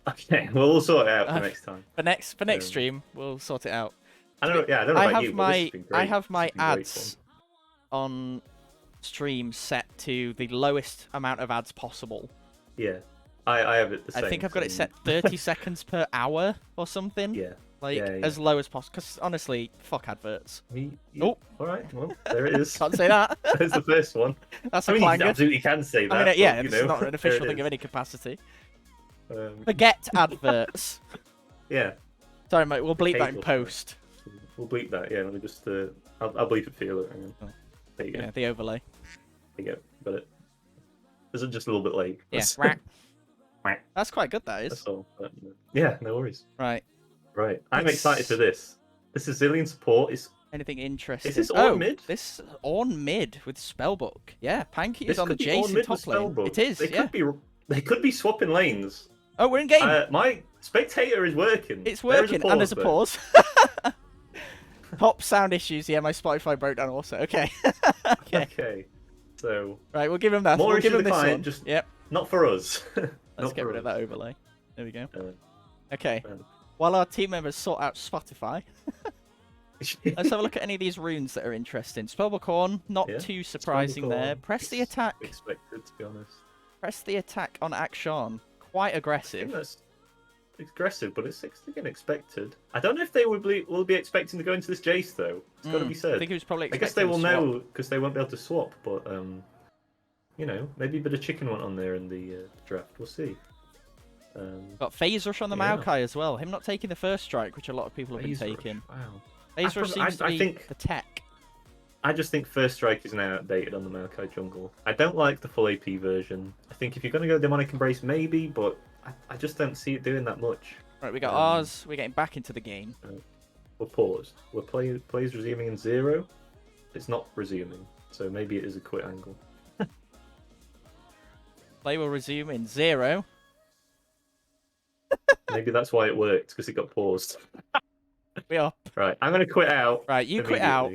Speaker 2: Okay, well we'll sort it out for next time.
Speaker 1: For next stream, we'll sort it out.
Speaker 2: I don't know. Yeah, I don't know about you.
Speaker 1: I have my ads on stream set to the lowest amount of ads possible.
Speaker 2: Yeah, I have it the same.
Speaker 1: I think I've got it set 30 seconds per hour or something.
Speaker 2: Yeah.
Speaker 1: Like, as low as possible. Because, honestly, fuck adverts.
Speaker 2: Oh! Alright, well, there it is.
Speaker 1: Can't say that.
Speaker 2: There's the first one.
Speaker 1: That's a
Speaker 2: you
Speaker 1: clanger.
Speaker 2: absolutely can say that.
Speaker 1: Yeah,
Speaker 2: but,
Speaker 1: it's not an official thing of any capacity.
Speaker 2: Forget
Speaker 1: adverts.
Speaker 2: Yeah.
Speaker 1: Sorry, mate, we'll bleep that in post.
Speaker 2: We'll bleep that, yeah. Let me just, I'll bleep it for you.
Speaker 1: Oh.
Speaker 2: There you go.
Speaker 1: Yeah, the overlay.
Speaker 2: There you go. Got it. This is just a little bit late.
Speaker 1: Yeah. That's quite good, that is.
Speaker 2: That's all. But, yeah, no worries.
Speaker 1: Right.
Speaker 2: Right. I'm excited for this. This is Zillion support.
Speaker 1: Anything interesting?
Speaker 2: Is this Orn mid?
Speaker 1: This Orn mid with Spellbook. Yeah, Panky is on the Jason top lane. It is,
Speaker 2: They could be swapping lanes.
Speaker 1: Oh, we're in game.
Speaker 2: My spectator is working.
Speaker 1: It's working, and there's a pause. Pop sound issues. Yeah, my Spotify broke down also. Okay.
Speaker 2: Okay. So.
Speaker 1: Right, we'll give him that.
Speaker 2: More
Speaker 1: we'll give him this
Speaker 2: client,
Speaker 1: one.
Speaker 2: Just
Speaker 1: yep.
Speaker 2: Not for us.
Speaker 1: Let's get rid of that overlay. There we go. Okay.
Speaker 2: Man.
Speaker 1: While our team members sort out Spotify, let's have a look at any of these runes that are interesting. Spellbook Horn, not too surprising there. Press the attack.
Speaker 2: Expected, to be honest.
Speaker 1: Press the attack on Akshan. Quite aggressive.
Speaker 2: It's aggressive, but it's again expected. I don't know if they will be expecting to go into this Jace though. It's got to be said.
Speaker 1: I think it was probably.
Speaker 2: I guess they will know because they won't be able to swap. But you know, maybe a bit of chicken went on there in the draft. We'll see.
Speaker 1: Got Phase Rush on the Maokai as well. Him not taking the first strike, which a lot of people have been taking.
Speaker 2: Wow.
Speaker 1: Phase Rush seems to be the tech.
Speaker 2: I just think first strike is now outdated on the Maokai jungle. I don't like the full AP version. I think if you're going to go Demonic Embrace, maybe, but I just don't see it doing that much.
Speaker 1: Right, we got ours. We're getting back into the game.
Speaker 2: We're paused. Plays resuming in 0. It's not resuming, so maybe it is a quit angle.
Speaker 1: Play will resume in 0.
Speaker 2: Maybe that's why it worked, because it got paused.
Speaker 1: We are.
Speaker 2: Right, I'm going to quit out.
Speaker 1: Right, you quit out.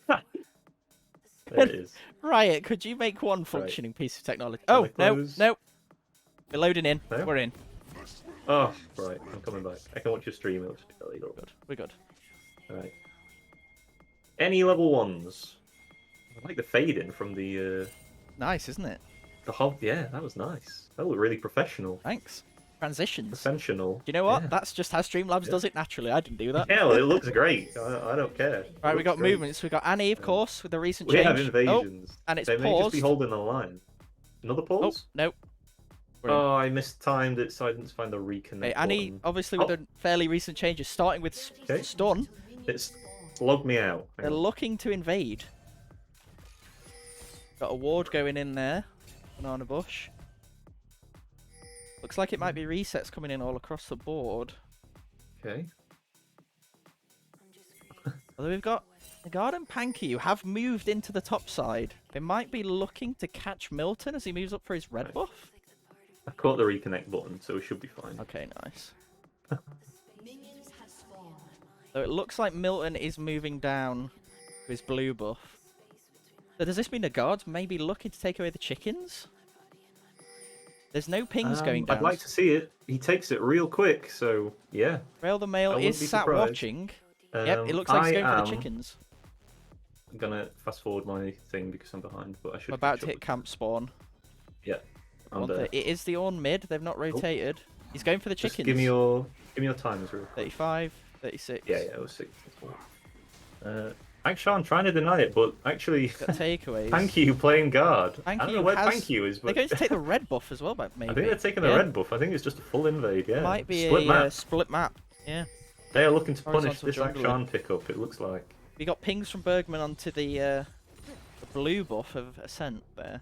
Speaker 2: There it is.
Speaker 1: Riot, could you make one functioning piece of technology? Oh, no. We're loading in. No? We're in.
Speaker 2: Oh, right. I'm coming back. I can watch your stream. It'll just be illegal.
Speaker 1: We're good.
Speaker 2: Alright. Any level 1s? I like the fade in from the...
Speaker 1: Nice, isn't it?
Speaker 2: The whole... Yeah, that was nice. That looked really professional.
Speaker 1: Thanks. Transitions.
Speaker 2: Professional.
Speaker 1: Do you know what? Yeah. That's just how Streamlabs does it naturally. I didn't do that.
Speaker 2: Yeah, well, it looks great. I don't care.
Speaker 1: Right, we got movements. We got Annie, of course, with the recent change.
Speaker 2: We have invasions.
Speaker 1: Oh, and it's
Speaker 2: paused. They may just be holding the line. Another pause?
Speaker 1: Oh, no.
Speaker 2: Oh, I mistimed it, so I didn't find the reconnect.
Speaker 1: Hey, Annie, obviously, with the fairly recent changes, starting with stun.
Speaker 2: It's logged me out.
Speaker 1: They're looking to invade. Got a ward going in there. Banana bush. Looks like it might be resets coming in all across the board.
Speaker 2: Okay.
Speaker 1: Although we've got Nagard and Panky who have moved into the top side. They might be looking to catch Milton as he moves up for his red buff.
Speaker 2: I caught the reconnect button, so we should be fine.
Speaker 1: Okay, nice. So it looks like Milton is moving down to his blue buff. So does this mean Nagard's maybe looking to take away the chickens? There's no pings going down.
Speaker 2: I'd like to see it. He takes it real quick, so yeah.
Speaker 1: Rail the Mail is sat watching. Yep, it looks like he's going for the chickens.
Speaker 2: I'm gonna fast forward my thing because I'm behind, but I should.
Speaker 1: I'm about to hit camp spawn.
Speaker 2: Yeah.
Speaker 1: It is the Orn mid. They've not rotated. He's going for the chickens.
Speaker 2: Just give me your timers real quick.
Speaker 1: 35, 36.
Speaker 2: Yeah, it was 6. Actually, I'm trying to deny it, but actually,
Speaker 1: takeaways.
Speaker 2: Thank you playing guard.
Speaker 1: I
Speaker 2: don't know where Thank you is, but
Speaker 1: they're going to take the red buff as well, but maybe.
Speaker 2: I think they're taking the red buff. I think it's just a full invade. Yeah,
Speaker 1: might be split map. Yeah.
Speaker 2: They are looking to punish this Akshan pickup. It looks like.
Speaker 1: We got pings from Bergman onto the blue buff of Ascent there.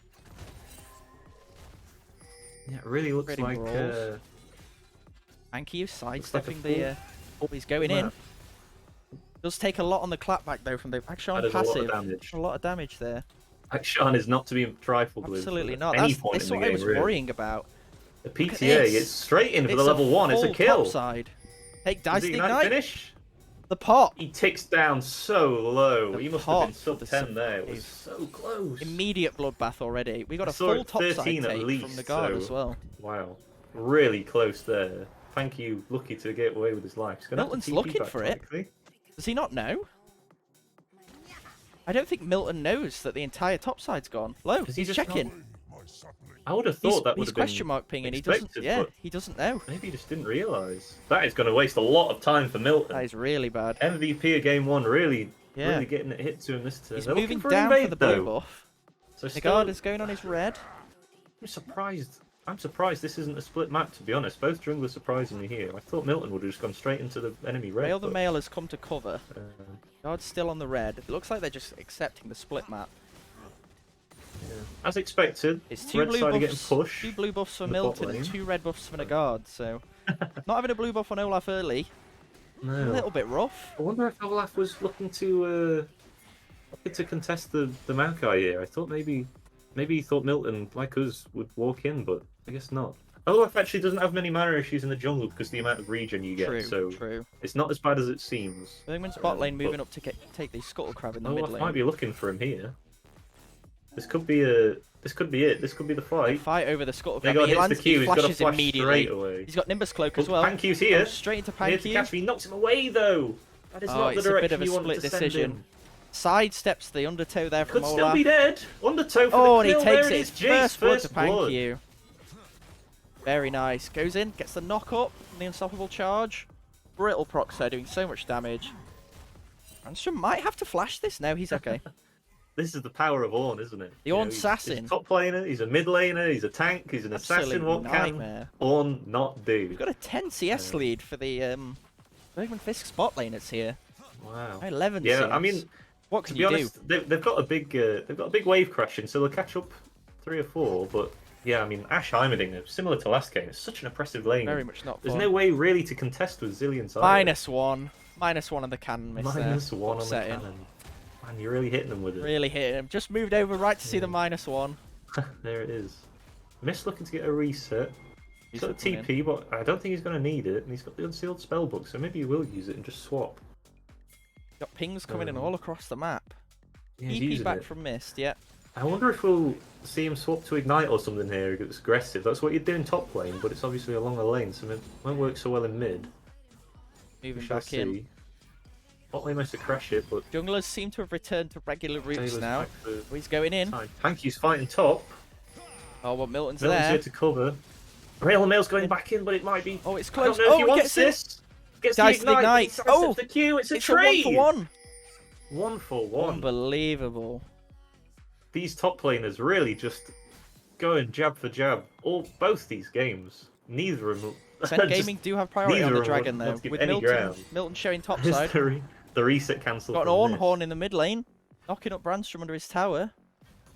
Speaker 2: Yeah, it really looks like.
Speaker 1: Anki is sidestepping the. He's going in. Does take a lot on the clapback though from the Akshan passive. A lot of damage there.
Speaker 2: Akshan is not to be trifled with.
Speaker 1: Absolutely not. That's what I was worrying about.
Speaker 2: The PTA is straight in for the level 1. It's a kill.
Speaker 1: Side. Take dice ignite.
Speaker 2: Finish.
Speaker 1: The pot.
Speaker 2: He ticks down so low. He must have been sub 10 there. It was so close.
Speaker 1: Immediate bloodbath already. We got a full top side take from the guard as well.
Speaker 2: Wow, really close there. Thank you, lucky to get away with his life. He's gonna
Speaker 1: Milton's
Speaker 2: have to TP
Speaker 1: looking
Speaker 2: back
Speaker 1: for it.
Speaker 2: quickly.
Speaker 1: Does he not know? I don't think Milton knows that the entire top side's gone. Look, he's checking.
Speaker 2: I would have thought that would
Speaker 1: he's
Speaker 2: have been
Speaker 1: question mark pinging. He doesn't. Yeah, he doesn't know.
Speaker 2: Maybe he just didn't realise. That is going to waste a lot of time for Milton.
Speaker 1: That is really bad.
Speaker 2: MVP of game 1, really getting it hit to him this turn.
Speaker 1: He's
Speaker 2: They're
Speaker 1: moving
Speaker 2: for
Speaker 1: down
Speaker 2: invade,
Speaker 1: for the blue
Speaker 2: though.
Speaker 1: buff.
Speaker 2: So
Speaker 1: the guard is going on his red.
Speaker 2: I'm surprised. I'm surprised this isn't a split map, to be honest. Both junglers surprising me here. I thought Milton would have just gone straight into the enemy red.
Speaker 1: Rail the Mail has come to cover. Guard's still on the red. It looks like they're just accepting the split map.
Speaker 2: Yeah. As expected,
Speaker 1: it's two blue buffs,
Speaker 2: getting pushed.
Speaker 1: 2 blue buffs for Milton and 2 red buffs for the guard. So, not having a blue buff on Olaf early.
Speaker 2: No.
Speaker 1: A little bit rough.
Speaker 2: I wonder if Olaf was looking to contest the Maokai here. I thought maybe he thought Milton, like us, would walk in, but I guess not. Olaf actually doesn't have many mana issues in the jungle because of the amount of regen you get, so it's not as bad as it seems.
Speaker 1: Bergmans bot lane moving up to take the Scuttle Crab in the mid lane.
Speaker 2: Olaf might be looking for him here. This could be it. This could be the fight.
Speaker 1: Fight over the Scuttle Crab.
Speaker 2: He lands, he flashes immediately.
Speaker 1: He's got Nimbus Cloak as well.
Speaker 2: Pankyu's here.
Speaker 1: Straight into Panky.
Speaker 2: He knocks him away though. That is not the direction you want to send him.
Speaker 1: Sidesteps the undertow there from Olaf.
Speaker 2: Could still be dead. Undertow for the kill.
Speaker 1: Oh, and he takes
Speaker 2: it.
Speaker 1: It's first blood to Panky. Very nice. Goes in, gets the knock up from the unstoppable charge. Brittle procs there, doing so much damage. Brandstrom might have to flash this. No, he's okay.
Speaker 2: This is the power of Ornn, isn't it?
Speaker 1: The Ornn assassin.
Speaker 2: He's a top laner, he's a mid laner, he's a tank, he's an assassin. What can Ornn not do?
Speaker 1: We've got a 10 CS lead for the Bergman Fisk spot laners here.
Speaker 2: Wow.
Speaker 1: 11
Speaker 2: Yeah,
Speaker 1: CS.
Speaker 2: I mean,
Speaker 1: what can
Speaker 2: to be
Speaker 1: you
Speaker 2: honest,
Speaker 1: do?
Speaker 2: they've got a big wave crashing, so they'll catch up 3 or 4. But yeah, I mean, Ashe Heimerdinger, similar to last game, it's such an oppressive lane.
Speaker 1: Very much not fun.
Speaker 2: There's no way really to contest with Zillion's
Speaker 1: -1. -1 on the cannon miss there.
Speaker 2: -1 on the cannon. Man, you're really hitting them with it.
Speaker 1: Really hitting him. Just moved over right to see the -1.
Speaker 2: There it is. Miss looking to get a reset. He's got a TP, but I don't think he's going to need it. And he's got the unsealed spellbook, so maybe he will use it and just swap.
Speaker 1: Got pings coming in all across the map.
Speaker 2: Yeah,
Speaker 1: EP back from Mist, yeah.
Speaker 2: I wonder if we'll see him swap to Ignite or something here. It's aggressive. That's what you do in top lane, but it's obviously along the lane, so it won't work so well in mid.
Speaker 1: Moving back in.
Speaker 2: Bot lane managed to crash it, but
Speaker 1: junglers seem to have returned to regular routes now. He's going in.
Speaker 2: Panky's fighting top.
Speaker 1: Oh, well, Milton's
Speaker 2: there.
Speaker 1: there.
Speaker 2: Here to cover. Rail Mail's going back in, but it might be.
Speaker 1: Oh, it's close.
Speaker 2: I don't know if he wants this. Gets the Ignite.
Speaker 1: Oh,
Speaker 2: the Q. It's a
Speaker 1: trade. 1-for-1.
Speaker 2: 1-for-1.
Speaker 1: Unbelievable.
Speaker 2: These top laners really just going jab for jab. Both these games. Neither of them.
Speaker 1: Ascent Gaming do have priority on the dragon though. With Milton showing top side.
Speaker 2: The reset cancel.
Speaker 1: Got an Ornn Horn in the mid lane, knocking up Brandstrom under his tower.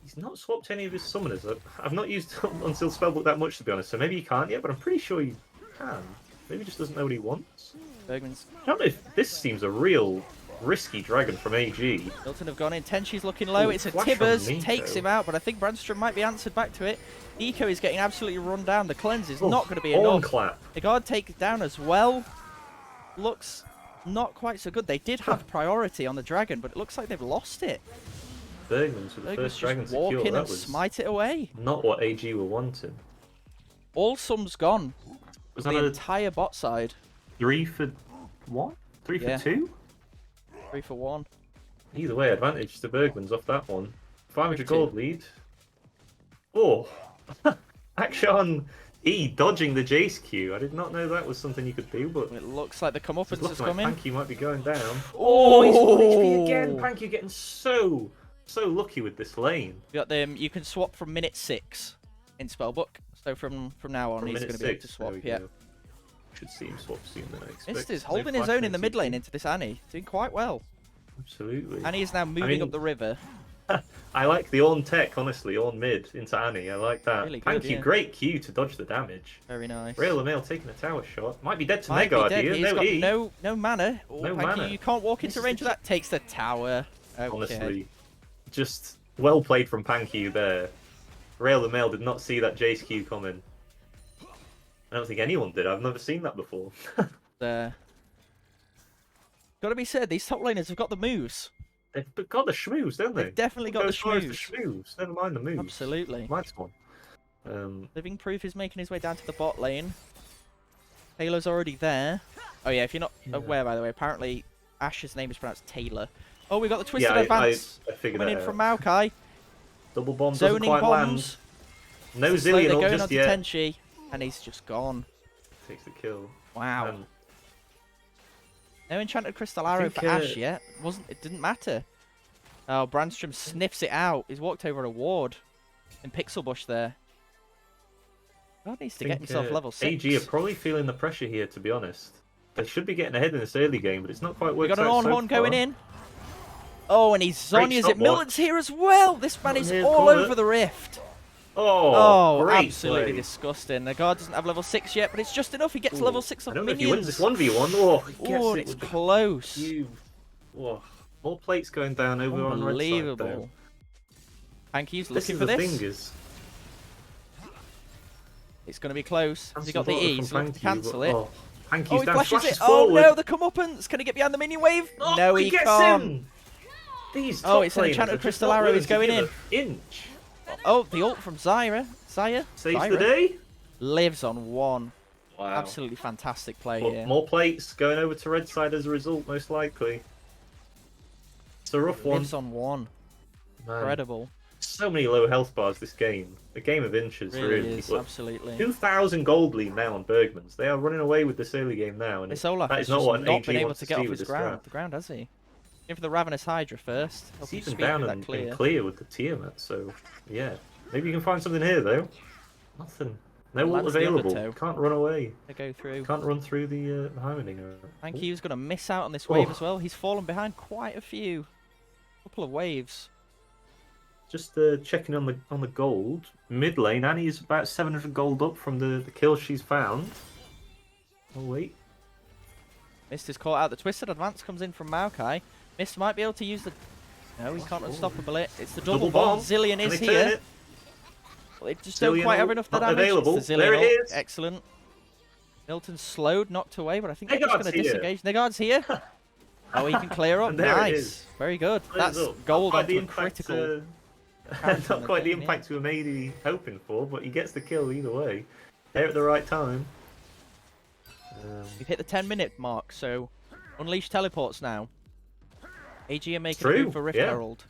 Speaker 2: He's not swapped any of his summoners. I've not used Unsealed Spellbook that much to be honest, so maybe he can't yet, but I'm pretty sure he can. Maybe he just doesn't know what he wants.
Speaker 1: Bergmans.
Speaker 2: I don't know if this seems a real risky dragon from AG.
Speaker 1: Milton have gone in. Tenchi's looking low. It's a Tibbers. Takes him out, but I think Brandstrom might be answered back to it. Eco is getting absolutely run down. The cleanse is not going to be enough.
Speaker 2: Clap.
Speaker 1: The guard takes down as well. Looks not quite so good. They did have priority on the dragon, but it looks like they've lost it.
Speaker 2: Bergmans with the first dragon secure.
Speaker 1: Walk in and smite it away.
Speaker 2: Not what AG were wanting.
Speaker 1: All sum's gone.
Speaker 2: Was
Speaker 1: the entire bot side.
Speaker 2: 3 for 1? 3 for 2?
Speaker 1: 3 for 1.
Speaker 2: Either way, advantage to Bergmans off that one. 500 gold lead. Oh! Action E dodging the Jace Q. I did not know that was something you could do, but
Speaker 1: it looks like the comeuppance is coming.
Speaker 2: Panky might be going down. Oh, he's on HP again. Panky getting so lucky with this lane.
Speaker 1: You got them. You can swap from minute 6 in Spellbook. So from now on, he's going to be able to swap. Yeah.
Speaker 2: Should see him swap soon. Then I expect.
Speaker 1: Mist is holding his own in the mid lane into this Annie, doing quite well.
Speaker 2: Absolutely.
Speaker 1: Annie is now moving up the river.
Speaker 2: I like the Ornn tech, honestly. Ornn mid into Annie. I like that.
Speaker 1: Really good,
Speaker 2: Thank you. Great Q to dodge the damage.
Speaker 1: Very nice.
Speaker 2: Rail Mail taking a tower shot. Might be dead to Megard here.
Speaker 1: He's got no mana.
Speaker 2: No mana.
Speaker 1: You can't walk into range of that. Takes the tower. Okay.
Speaker 2: Honestly, just well played from Panky there. Rail the Mail did not see that Jace Q coming. I don't think anyone did. I've never seen that before.
Speaker 1: Got to be said, these top laners have got the moves.
Speaker 2: They've got the schmoes, don't they?
Speaker 1: They've definitely got the schmoes.
Speaker 2: Never mind the moves.
Speaker 1: Absolutely.
Speaker 2: Nice one.
Speaker 1: Living Proof is making his way down to the bot lane. Taylor's already there. Oh yeah, if you're not aware, by the way, apparently Ash's name is pronounced Taylor. Oh, we got the twisted advance
Speaker 2: I figured
Speaker 1: coming
Speaker 2: that
Speaker 1: in from
Speaker 2: out.
Speaker 1: Maokai.
Speaker 2: Double bomb doesn't
Speaker 1: Zoning
Speaker 2: quite
Speaker 1: bombs.
Speaker 2: land. No
Speaker 1: They're
Speaker 2: zillion
Speaker 1: going
Speaker 2: just
Speaker 1: on to
Speaker 2: yet.
Speaker 1: Tenchi, and he's just gone.
Speaker 2: Takes the kill.
Speaker 1: Wow. No enchanted crystal arrow for Ash yet. It didn't matter. Oh, Brandstrom sniffs it out. He's walked over a ward in Pixel Bush there. God needs to get himself level 6.
Speaker 2: AG are probably feeling the pressure here, to be honest. They should be getting ahead in this early game, but it's not quite worked out.
Speaker 1: We got an Ornhorn going in. Oh, and he's Zonya's it. Milton's here as well. This man is all over the rift.
Speaker 2: Oh,
Speaker 1: absolutely disgusting. The guard doesn't have level 6 yet, but it's just enough. He gets level 6 of minions.
Speaker 2: I don't know if he wins this 1v1. Oh, he gets
Speaker 1: it's close.
Speaker 2: Oh, more plates going down over on red side.
Speaker 1: Unbelievable. Hankey's looking for this. It's going to be close. Has he got the E? He's looking to cancel it.
Speaker 2: Hankey's down,
Speaker 1: flashes it.
Speaker 2: Forward.
Speaker 1: Oh no, the comeuppance. Can he get behind the minion wave?
Speaker 2: Oh,
Speaker 1: no, he can't.
Speaker 2: These
Speaker 1: it's an enchanted crystal arrow. He's going in.
Speaker 2: Inch.
Speaker 1: Oh, the ult from Zyra.
Speaker 2: Saves the day.
Speaker 1: Lives on 1.
Speaker 2: Wow.
Speaker 1: Absolutely fantastic play here.
Speaker 2: More plates going over to red side as a result, most likely. It's a rough one.
Speaker 1: Lives on 1. Man. Incredible.
Speaker 2: So many low health bars this game. A game of inches, really.
Speaker 1: Is, absolutely.
Speaker 2: 2,000 gold lead now on Bergmans. They are running away with this early game now. And
Speaker 1: this Olaf
Speaker 2: that is
Speaker 1: not
Speaker 2: what
Speaker 1: been able to get off his ground. The ground, has he? In for the Ravenous Hydra first.
Speaker 2: He's even down and clear with the Tiamat, so yeah. Maybe you can find something here, though. Nothing. No ult available. Can't run away.
Speaker 1: They go through.
Speaker 2: Can't run through the Heimerdinger.
Speaker 1: I think he was going to miss out on this wave as well. He's fallen behind quite a few. Couple of waves.
Speaker 2: Just checking on the gold. Mid lane, Annie's about 700 gold up from the kills she's found. Oh, wait.
Speaker 1: Mist is caught out. The twisted advance comes in from Maokai. Mist might be able to use the... No, he can't unstoppable it. It's the double bomb. Zillion is here. Well, they just don't quite have enough damage.
Speaker 2: Available.
Speaker 1: It's the
Speaker 2: there it is.
Speaker 1: Excellent. Milton slowed, knocked away, but I think they're just going to disengage. Negaard's here. Oh, he can clear up. Nice. Very good. That's gold onto a critical.
Speaker 2: Not quite the impact we were maybe hoping for, but he gets the kill either way. There at the right time.
Speaker 1: We've hit the 10-minute mark, so unleash teleports now. AG are making a move for Rift Herald.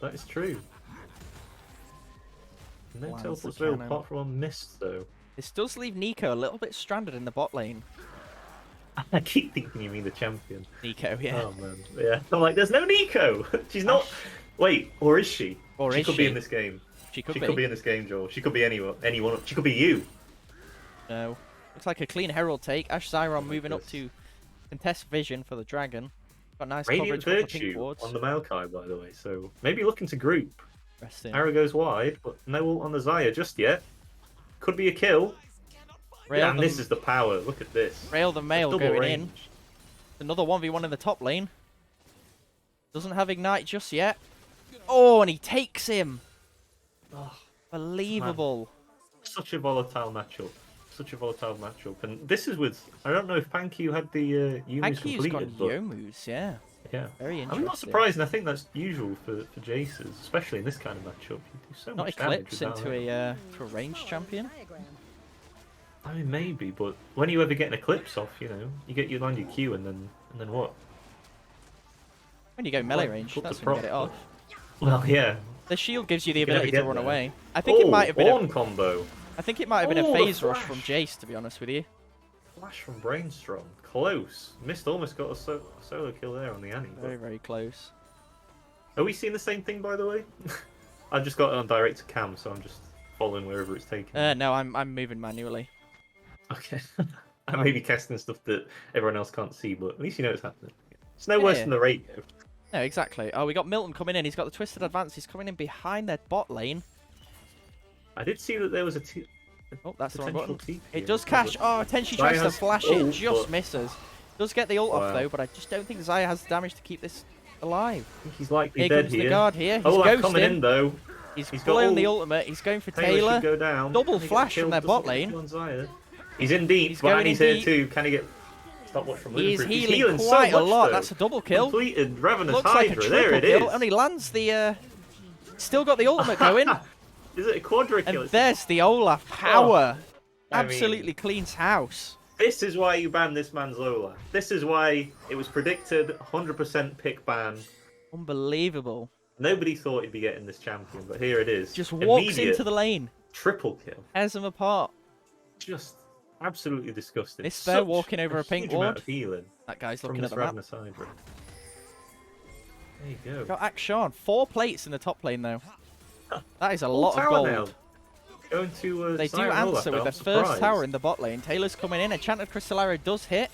Speaker 2: That is true. No teleports available apart from on Mist, though.
Speaker 1: This does leave Nico a little bit stranded in the bot lane.
Speaker 2: I keep thinking you mean the champion.
Speaker 1: Nico, yeah.
Speaker 2: Oh, man. Yeah. I'm like, there's no Nico! She's not... Wait, or is she?
Speaker 1: Or
Speaker 2: she could be in this game.
Speaker 1: She could
Speaker 2: be in this game, Joel. She could be anyone. She could be you.
Speaker 1: No. Looks like a clean Herald take. Ash Zyron moving up to contest vision for the dragon. Got nice
Speaker 2: Radiant
Speaker 1: coverage
Speaker 2: Virtue on the Maokai, by the way. So maybe looking to group.
Speaker 1: Arrow
Speaker 2: goes wide, but no ult on the Xayah just yet. Could be a kill. And this is the power. Look at this.
Speaker 1: Rail the Mail going in. Another 1v1 in the top lane. Doesn't have Ignite just yet. Oh, and he takes him. Oh, believable.
Speaker 2: Man. Such a volatile matchup. And this is with... I don't know if Pankyu had the Youmuu's completed.
Speaker 1: Pankyu's got Youmuu's, yeah.
Speaker 2: Yeah.
Speaker 1: Very interesting.
Speaker 2: I'm not surprised, and I think that's usual for Jaces, especially in this kind of matchup. You do so
Speaker 1: not
Speaker 2: much
Speaker 1: Eclipse
Speaker 2: damage
Speaker 1: into a ranged champion?
Speaker 2: I mean, maybe, but when you ever get an Eclipse off, you know, you get your land your Q, and then what?
Speaker 1: When you go melee range, that's when you get it off.
Speaker 2: Well, yeah.
Speaker 1: The shield gives you the ability to run away. I think it might have been
Speaker 2: a combo.
Speaker 1: I think it might have been a phase rush from Jace, to be honest with you.
Speaker 2: Flash from Brainstorm. Close. Mist almost got a solo kill there on the Annie.
Speaker 1: Very, very close.
Speaker 2: Are we seeing the same thing, by the way? I've just got it on direct to cam, so I'm just following wherever it's taken.
Speaker 1: No, I'm moving manually.
Speaker 2: Okay. I may be casting stuff that everyone else can't see, but at least you know it's happening. It's no worse than the radio.
Speaker 1: No, exactly. Oh, we got Milton coming in. He's got the Twisted Advance. He's coming in behind their bot lane.
Speaker 2: I did see that there was a
Speaker 1: oh, that's the wrong button. It does cash. Oh, Tenchi tries to flash it. Just misses. Does get the ult off, though, but I just don't think Xayah has the damage to keep this alive.
Speaker 2: I think he's likely
Speaker 1: here
Speaker 2: dead
Speaker 1: comes
Speaker 2: here.
Speaker 1: The guard here. He's
Speaker 2: ghosting. Coming in, though.
Speaker 1: He's blown the ultimate. He's going for Taylor.
Speaker 2: Go down.
Speaker 1: Double flash from their bot lane.
Speaker 2: He's in deep. He's going in deep. Here too. Can he get... Stopwatch from
Speaker 1: He's healing quite a lot. That's a double kill.
Speaker 2: Completed Ravenous
Speaker 1: Looks
Speaker 2: Hydra.
Speaker 1: Like a
Speaker 2: there it
Speaker 1: kill.
Speaker 2: is.
Speaker 1: And he lands the... Still got the ultimate going.
Speaker 2: Is it a quadra kill?
Speaker 1: And there's the Olaf power. Absolutely cleans house.
Speaker 2: This is why you banned this man's Lola. This is why it was predicted 100% pick ban.
Speaker 1: Unbelievable.
Speaker 2: Nobody thought he'd be getting this champion, but here it is.
Speaker 1: Just walks into the lane.
Speaker 2: Triple kill.
Speaker 1: Tears them apart.
Speaker 2: Just absolutely disgusting.
Speaker 1: This bear walking over a pink ward. That guy's looking at the map.
Speaker 2: There you go.
Speaker 1: Got Akshan. 4 plates in the top lane, though. That is a lot of gold.
Speaker 2: Now. Going to,
Speaker 1: they do answer with their first tower in the bot lane. Taylor's coming in. Enchanted Crystal Arrow does hit.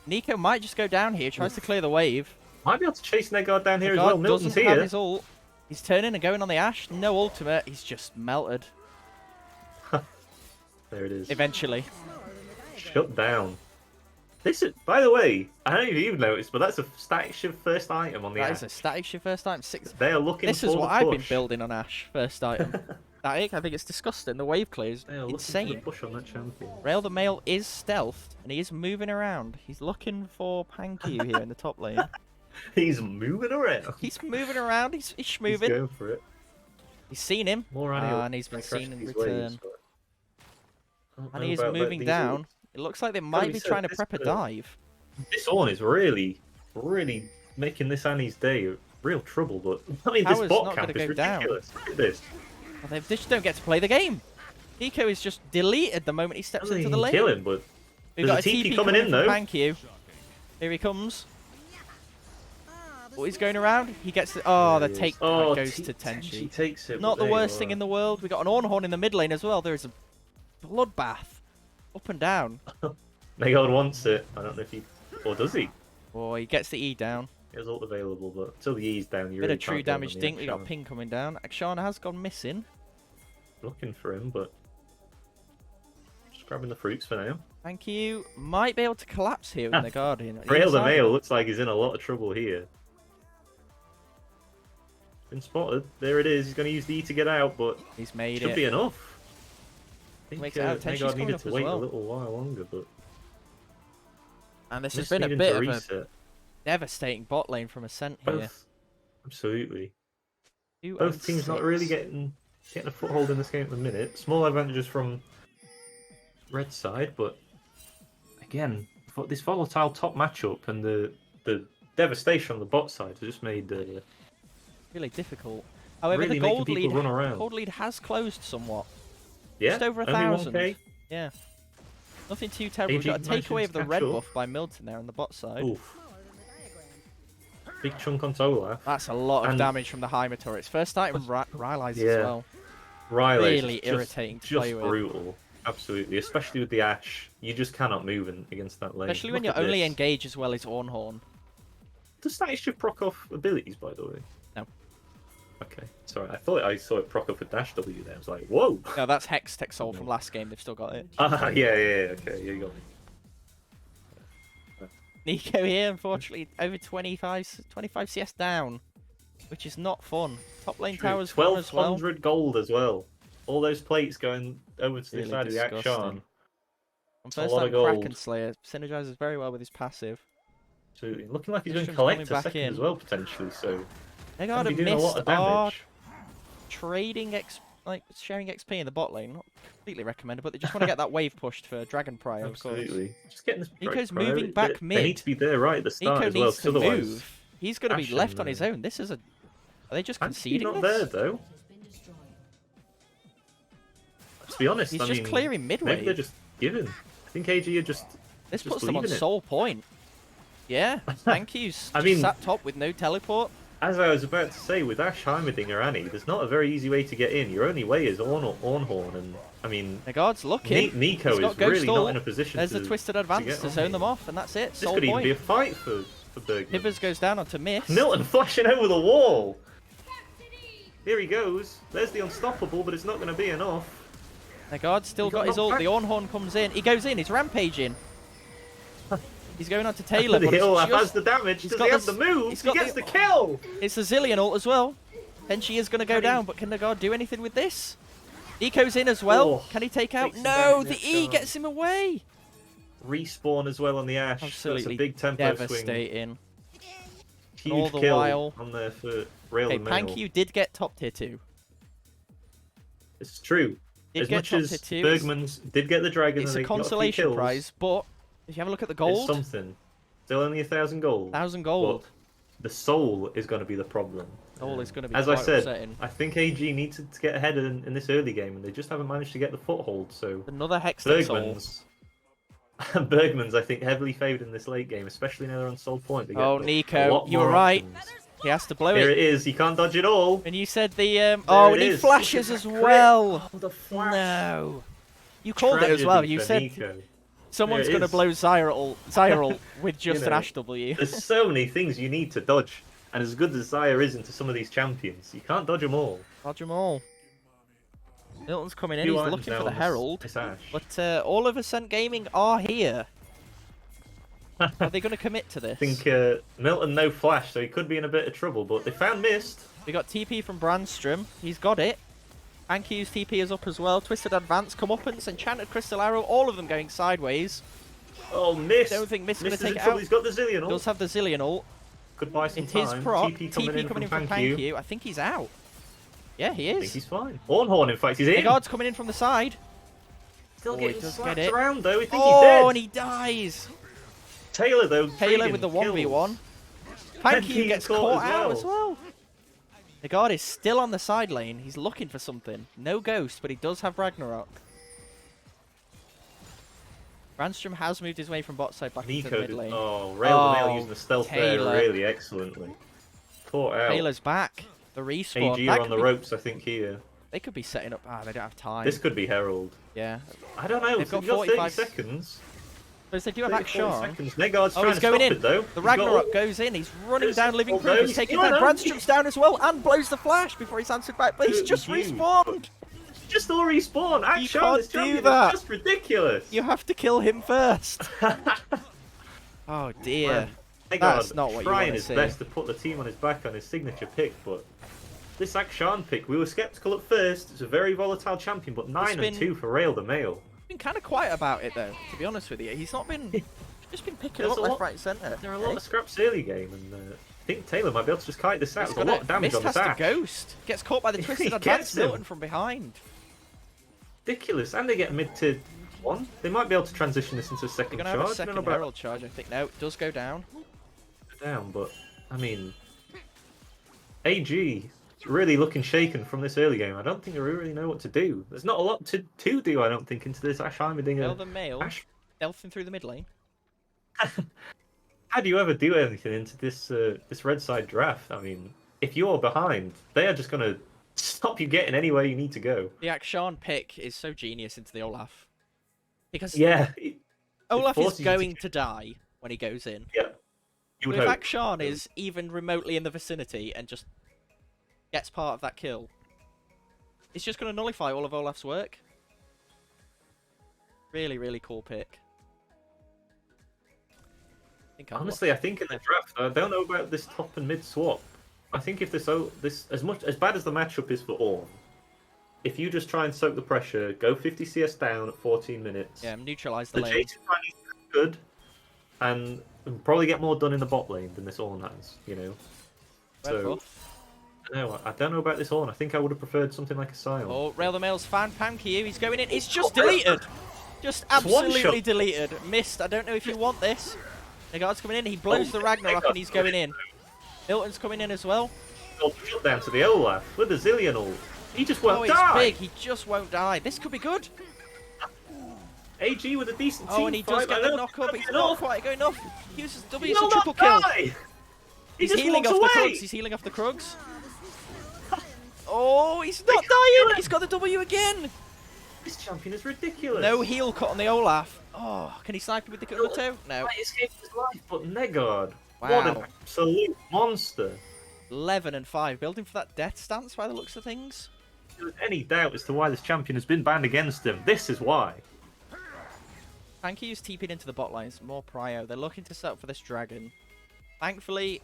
Speaker 1: Nico might just go down here. Tries to clear the wave.
Speaker 2: Might be able to chase Negard down here as well. Milton's
Speaker 1: doesn't
Speaker 2: here.
Speaker 1: Have his ult. He's turning and going on the Ashe. No ultimate. He's just melted.
Speaker 2: There it is.
Speaker 1: Eventually.
Speaker 2: Shut down. This is, by the way, I don't know if you've noticed, but that's a static shift first item on the Ashe.
Speaker 1: That is a static shift first item. 6.
Speaker 2: They are looking
Speaker 1: This
Speaker 2: for
Speaker 1: is
Speaker 2: the
Speaker 1: what
Speaker 2: push.
Speaker 1: I've been building on Ashe. First item. Static. I think it's disgusting. The wave clears.
Speaker 2: They are looking
Speaker 1: insane.
Speaker 2: for the push on that champion.
Speaker 1: Rail the Male is stealthed, and he is moving around. He's looking for Pankyu here in the top lane.
Speaker 2: He's moving around.
Speaker 1: He's moving around. He's schmoving.
Speaker 2: He's going for it.
Speaker 1: He's seen him.
Speaker 2: More
Speaker 1: and he's been seen in return. And he is moving down. It looks like they might be trying to prep a dive.
Speaker 2: This one is really, really making this Annie's day real trouble. But I mean, this bot camp is ridiculous. Look at this.
Speaker 1: Well, they just don't get to play the game. Nico is just deleted the moment he steps into the lane.
Speaker 2: Kill him, but
Speaker 1: we've got a TP coming in though. Thank you. Here he comes. Oh, he's going around. He gets the... Oh, the take goes to Tenchi.
Speaker 2: He takes it.
Speaker 1: Not the worst thing in the world. We got an Ornhorn in the mid lane as well. There is a bloodbath. Up and down.
Speaker 2: Negard wants it. I don't know if he... Or does he?
Speaker 1: Oh, he gets the E down.
Speaker 2: He has ult available, but until the E's down, you
Speaker 1: Bit
Speaker 2: really
Speaker 1: of true
Speaker 2: can't
Speaker 1: damage dink. We got ping coming down. Akshan has gone missing.
Speaker 2: Looking for him, but... Just grabbing the fruits for now.
Speaker 1: Thank you. Might be able to collapse here with the Guardian.
Speaker 2: Rail the Male looks like he's in a lot of trouble here. Been spotted. There it is. He's going to use the E to get out, but
Speaker 1: he's made it.
Speaker 2: Should be enough. I think
Speaker 1: Negard
Speaker 2: needed to wait a little while longer, but...
Speaker 1: And this has been a bit of a devastating bot lane from Ascent here.
Speaker 2: Absolutely. Both teams not really getting a foothold in this game at the minute. Small advantages from red side, but again, this volatile top matchup and the devastation on the bot side has just made
Speaker 1: really difficult. However,
Speaker 2: really
Speaker 1: the gold lead has closed somewhat.
Speaker 2: Yeah,
Speaker 1: just over 1,000. Yeah. Nothing too terrible. We've got a takeaway of the red buff by Milton there on the bot side.
Speaker 2: Oof. Big chunk on Olaf.
Speaker 1: That's a lot of damage from the Heimer turrets. First item, Rylai's as well.
Speaker 2: Rylai's
Speaker 1: really irritating to play with.
Speaker 2: Just brutal. Absolutely. Especially with the Ashe. You just cannot move against that lane.
Speaker 1: Especially when you're only engaged as well as Ornhorn.
Speaker 2: Does Static Shift proc off abilities, by the way?
Speaker 1: No.
Speaker 2: Okay. Sorry, I thought I saw it proc off with Dash W there. I was like, whoa!
Speaker 1: No, that's Hex Tech Soul from last game. They've still got it.
Speaker 2: Yeah, okay. You got it.
Speaker 1: Nico here, unfortunately, over 25 CS down, which is not fun. Top lane towers gone as well.
Speaker 2: 1,200 gold as well. All those plates going over to the side of the Akshan.
Speaker 1: On first time, Kraken Slayer synergizes very well with his passive.
Speaker 2: Absolutely. Looking like he's going to collect a second as well, potentially, so...
Speaker 1: Negard have missed our trading sharing XP in the bot lane. Not completely recommended, but they just want to get that wave pushed for Dragon Prio, of course.
Speaker 2: Absolutely. Just getting this
Speaker 1: Nico's moving back mid.
Speaker 2: They need to be there right at the start as well,
Speaker 1: needs to move. He's going to be left on his own. This is a... Are they just conceding
Speaker 2: not there, though. To be honest,
Speaker 1: he's just clearing midway.
Speaker 2: Maybe they're just giving. I think AG are just...
Speaker 1: This puts them on soul point. Yeah, thank you. Sat top with no teleport.
Speaker 2: As I was about to say, with Ashe, Heimerdinger, Annie, there's not a very easy way to get in. Your only way is Ornhorn, and I mean...
Speaker 1: Negard's looking.
Speaker 2: Nico is really not in a position
Speaker 1: There's the Twisted Advance to zone them off, and that's it.
Speaker 2: This could even be a fight for Bergmans.
Speaker 1: Pivers goes down onto Miss.
Speaker 2: Milton flashing over the wall! Here he goes. There's the Unstoppable, but it's not going to be enough.
Speaker 1: Negard's still got his ult. The Ornhorn comes in. He goes in. He's rampaging. He's going on to Taylor, but
Speaker 2: has the damage. Does he have the moves? He gets the kill!
Speaker 1: It's the Zillion ult as well. Tenchi is going to go down, but can Negard do anything with this? Nico's in as well. Can he take out? No, the E gets him away.
Speaker 2: Respawn as well on the Ashe.
Speaker 1: Absolutely
Speaker 2: That's a big tempo
Speaker 1: devastating.
Speaker 2: Swing.
Speaker 1: Huge
Speaker 2: all the while on there for Rail the Male.
Speaker 1: Pankyu did get top tier 2.
Speaker 2: It's true. as much as Bergmans did get the dragon,
Speaker 1: it's
Speaker 2: and
Speaker 1: a consolation prize, but if you have a look at the gold,
Speaker 2: it's something. Still only 1,000 gold.
Speaker 1: 1,000 gold.
Speaker 2: But the soul is going to be the problem.
Speaker 1: Soul is going to be
Speaker 2: as
Speaker 1: quite
Speaker 2: I said.
Speaker 1: upsetting.
Speaker 2: I think AG needed to get ahead in this early game, and they just haven't managed to get the foothold. So
Speaker 1: another Hextech soul.
Speaker 2: Bergmans, I think, heavily favoured in this late game, especially now they're on soul point.
Speaker 1: Oh, Nico, you were right. He has to blow it.
Speaker 2: Here it is. He can't dodge it all.
Speaker 1: And you said the oh, and he flashes as well.
Speaker 2: Oh, the flash.
Speaker 1: No, you called it as well. You said
Speaker 2: Nico.
Speaker 1: Someone's going to blow Zyril with just an Ash W.
Speaker 2: There's so many things you need to dodge, and as good as Zyre is into some of these champions, you can't dodge them all.
Speaker 1: Dodge them all. Milton's coming in, he's looking for the Herald. But all of Ascent Gaming are here. Are they going to commit to this?
Speaker 2: I think Milton no flash, so he could be in a bit of trouble, but they found Mist.
Speaker 1: We got TP from Brandstrom, he's got it. Ankyu's TP is up as well. Twisted Advance, Comeuppance, Enchanted Crystal Arrow, all of them going sideways.
Speaker 2: Oh, Mist!
Speaker 1: Don't think Mist is going to take it out.
Speaker 2: He's got the Zillion ult.
Speaker 1: Does have the Zillion ult.
Speaker 2: Could buy some
Speaker 1: it's
Speaker 2: time.
Speaker 1: His proc.
Speaker 2: TP
Speaker 1: coming in from Pankyu. I think he's out. Yeah, he is.
Speaker 2: I think he's fine. Ornhorn, in fact, he's in.
Speaker 1: The guard's coming in from the side.
Speaker 2: Still getting slapped around, though. I think
Speaker 1: he's
Speaker 2: dead.
Speaker 1: And he dies.
Speaker 2: Taylor, though.
Speaker 1: Taylor with the 1v1. Pankyu gets caught out as well. The guard is still on the side lane. He's looking for something. No ghost, but he does have Ragnarok. Brandstrom has moved his way from bot side back into the mid lane.
Speaker 2: Oh, Rail the Nail using the stealth there really excellently. Caught out.
Speaker 1: Taylor's back. The respawn.
Speaker 2: AG are on the ropes, I think, here.
Speaker 1: They could be setting up. Ah, they don't have time.
Speaker 2: This could be Herald.
Speaker 1: Yeah.
Speaker 2: I don't know.
Speaker 1: They've got
Speaker 2: 30 seconds.
Speaker 1: But they do have Action.
Speaker 2: Negard's trying to stop it, though.
Speaker 1: The Ragnarok goes in. He's running down Living Proof. He's taking down. Brandstrom's down as well and blows the flash before he's answered back. But he's just respawned.
Speaker 2: Just all respawn. Action.
Speaker 1: You can't do that.
Speaker 2: It's just ridiculous.
Speaker 1: You have to kill him first. Oh dear. That's not what you want to see. Trying his
Speaker 2: best to put the team on his back on his signature pick, but this Akshan pick, we were skeptical at first. It's a very volatile champion, but 9-2 for Rail the Mail.
Speaker 1: Been kind of quiet about it though, to be honest with you. He's not been just been picking up left, right, centre.
Speaker 2: There are a lot of scraps early game, and I think Taylor might be able to just kite this out. There's a lot of damage on the
Speaker 1: Mist has to ghost. Gets caught by the Twisted Advance Milton from behind.
Speaker 2: Ridiculous, and they get mid to 1. They might be able to transition this into a second charge.
Speaker 1: They're going to have a second Herald charge, I think. No, it does go down.
Speaker 2: But I mean, AG really looking shaken from this early game. I don't think they really know what to do. There's not a lot to do, I don't think, into this Ash Heimerdinger.
Speaker 1: Well, the male stealthing through the mid lane.
Speaker 2: How do you ever do anything into this this red side draft? I mean, if you're behind, they are just going to stop you getting anywhere you need to go.
Speaker 1: The Akshan pick is so genius into the Olaf. Because Olaf is going to die when he goes in.
Speaker 2: Yeah.
Speaker 1: So if Akshan is even remotely in the vicinity and just gets part of that kill, it's just going to nullify all of Olaf's work. Really, really cool pick.
Speaker 2: Honestly, I think in the draft, I don't know about this top and mid swap. I think if this as bad as the matchup is for Ornn, if you just try and soak the pressure, go 50 CS down at 14 minutes.
Speaker 1: Yeah, neutralize the lane.
Speaker 2: The J2 is good, and probably get more done in the bot lane than this Ornn has, you know. So, I don't know about this Ornn. I think I would have preferred something like a Sion.
Speaker 1: Oh, Rail the Mail's found Pankyu. He's going in. It's just deleted. Just absolutely deleted. Missed. I don't know if you want this. Negard's coming in. He blows the Ragnarok and he's going in. Milton's coming in as well.
Speaker 2: Shut down to the Olaf with the Zillion ult. He just won't die.
Speaker 1: Oh, he's big. He just won't die. This could be good.
Speaker 2: AG with a decent team.
Speaker 1: Oh, and he does get the knock up. He's not quite going off. He uses W as a triple kill. He's healing off the Krugs. He's healing off the Krugs. Oh, he's not dying. He's got the W again.
Speaker 2: This champion is ridiculous.
Speaker 1: No heal cut on the Olaf. Oh, can he snipe him with the Kuruto? No.
Speaker 2: He escaped his life, but Negard. Wow. What an absolute monster.
Speaker 1: 11-5. Building for that death stance by the looks of things.
Speaker 2: If there was any doubt as to why this champion has been banned against him, this is why.
Speaker 1: Pankyu's TP'd into the bot lines. More prio. They're looking to set up for this dragon. Thankfully,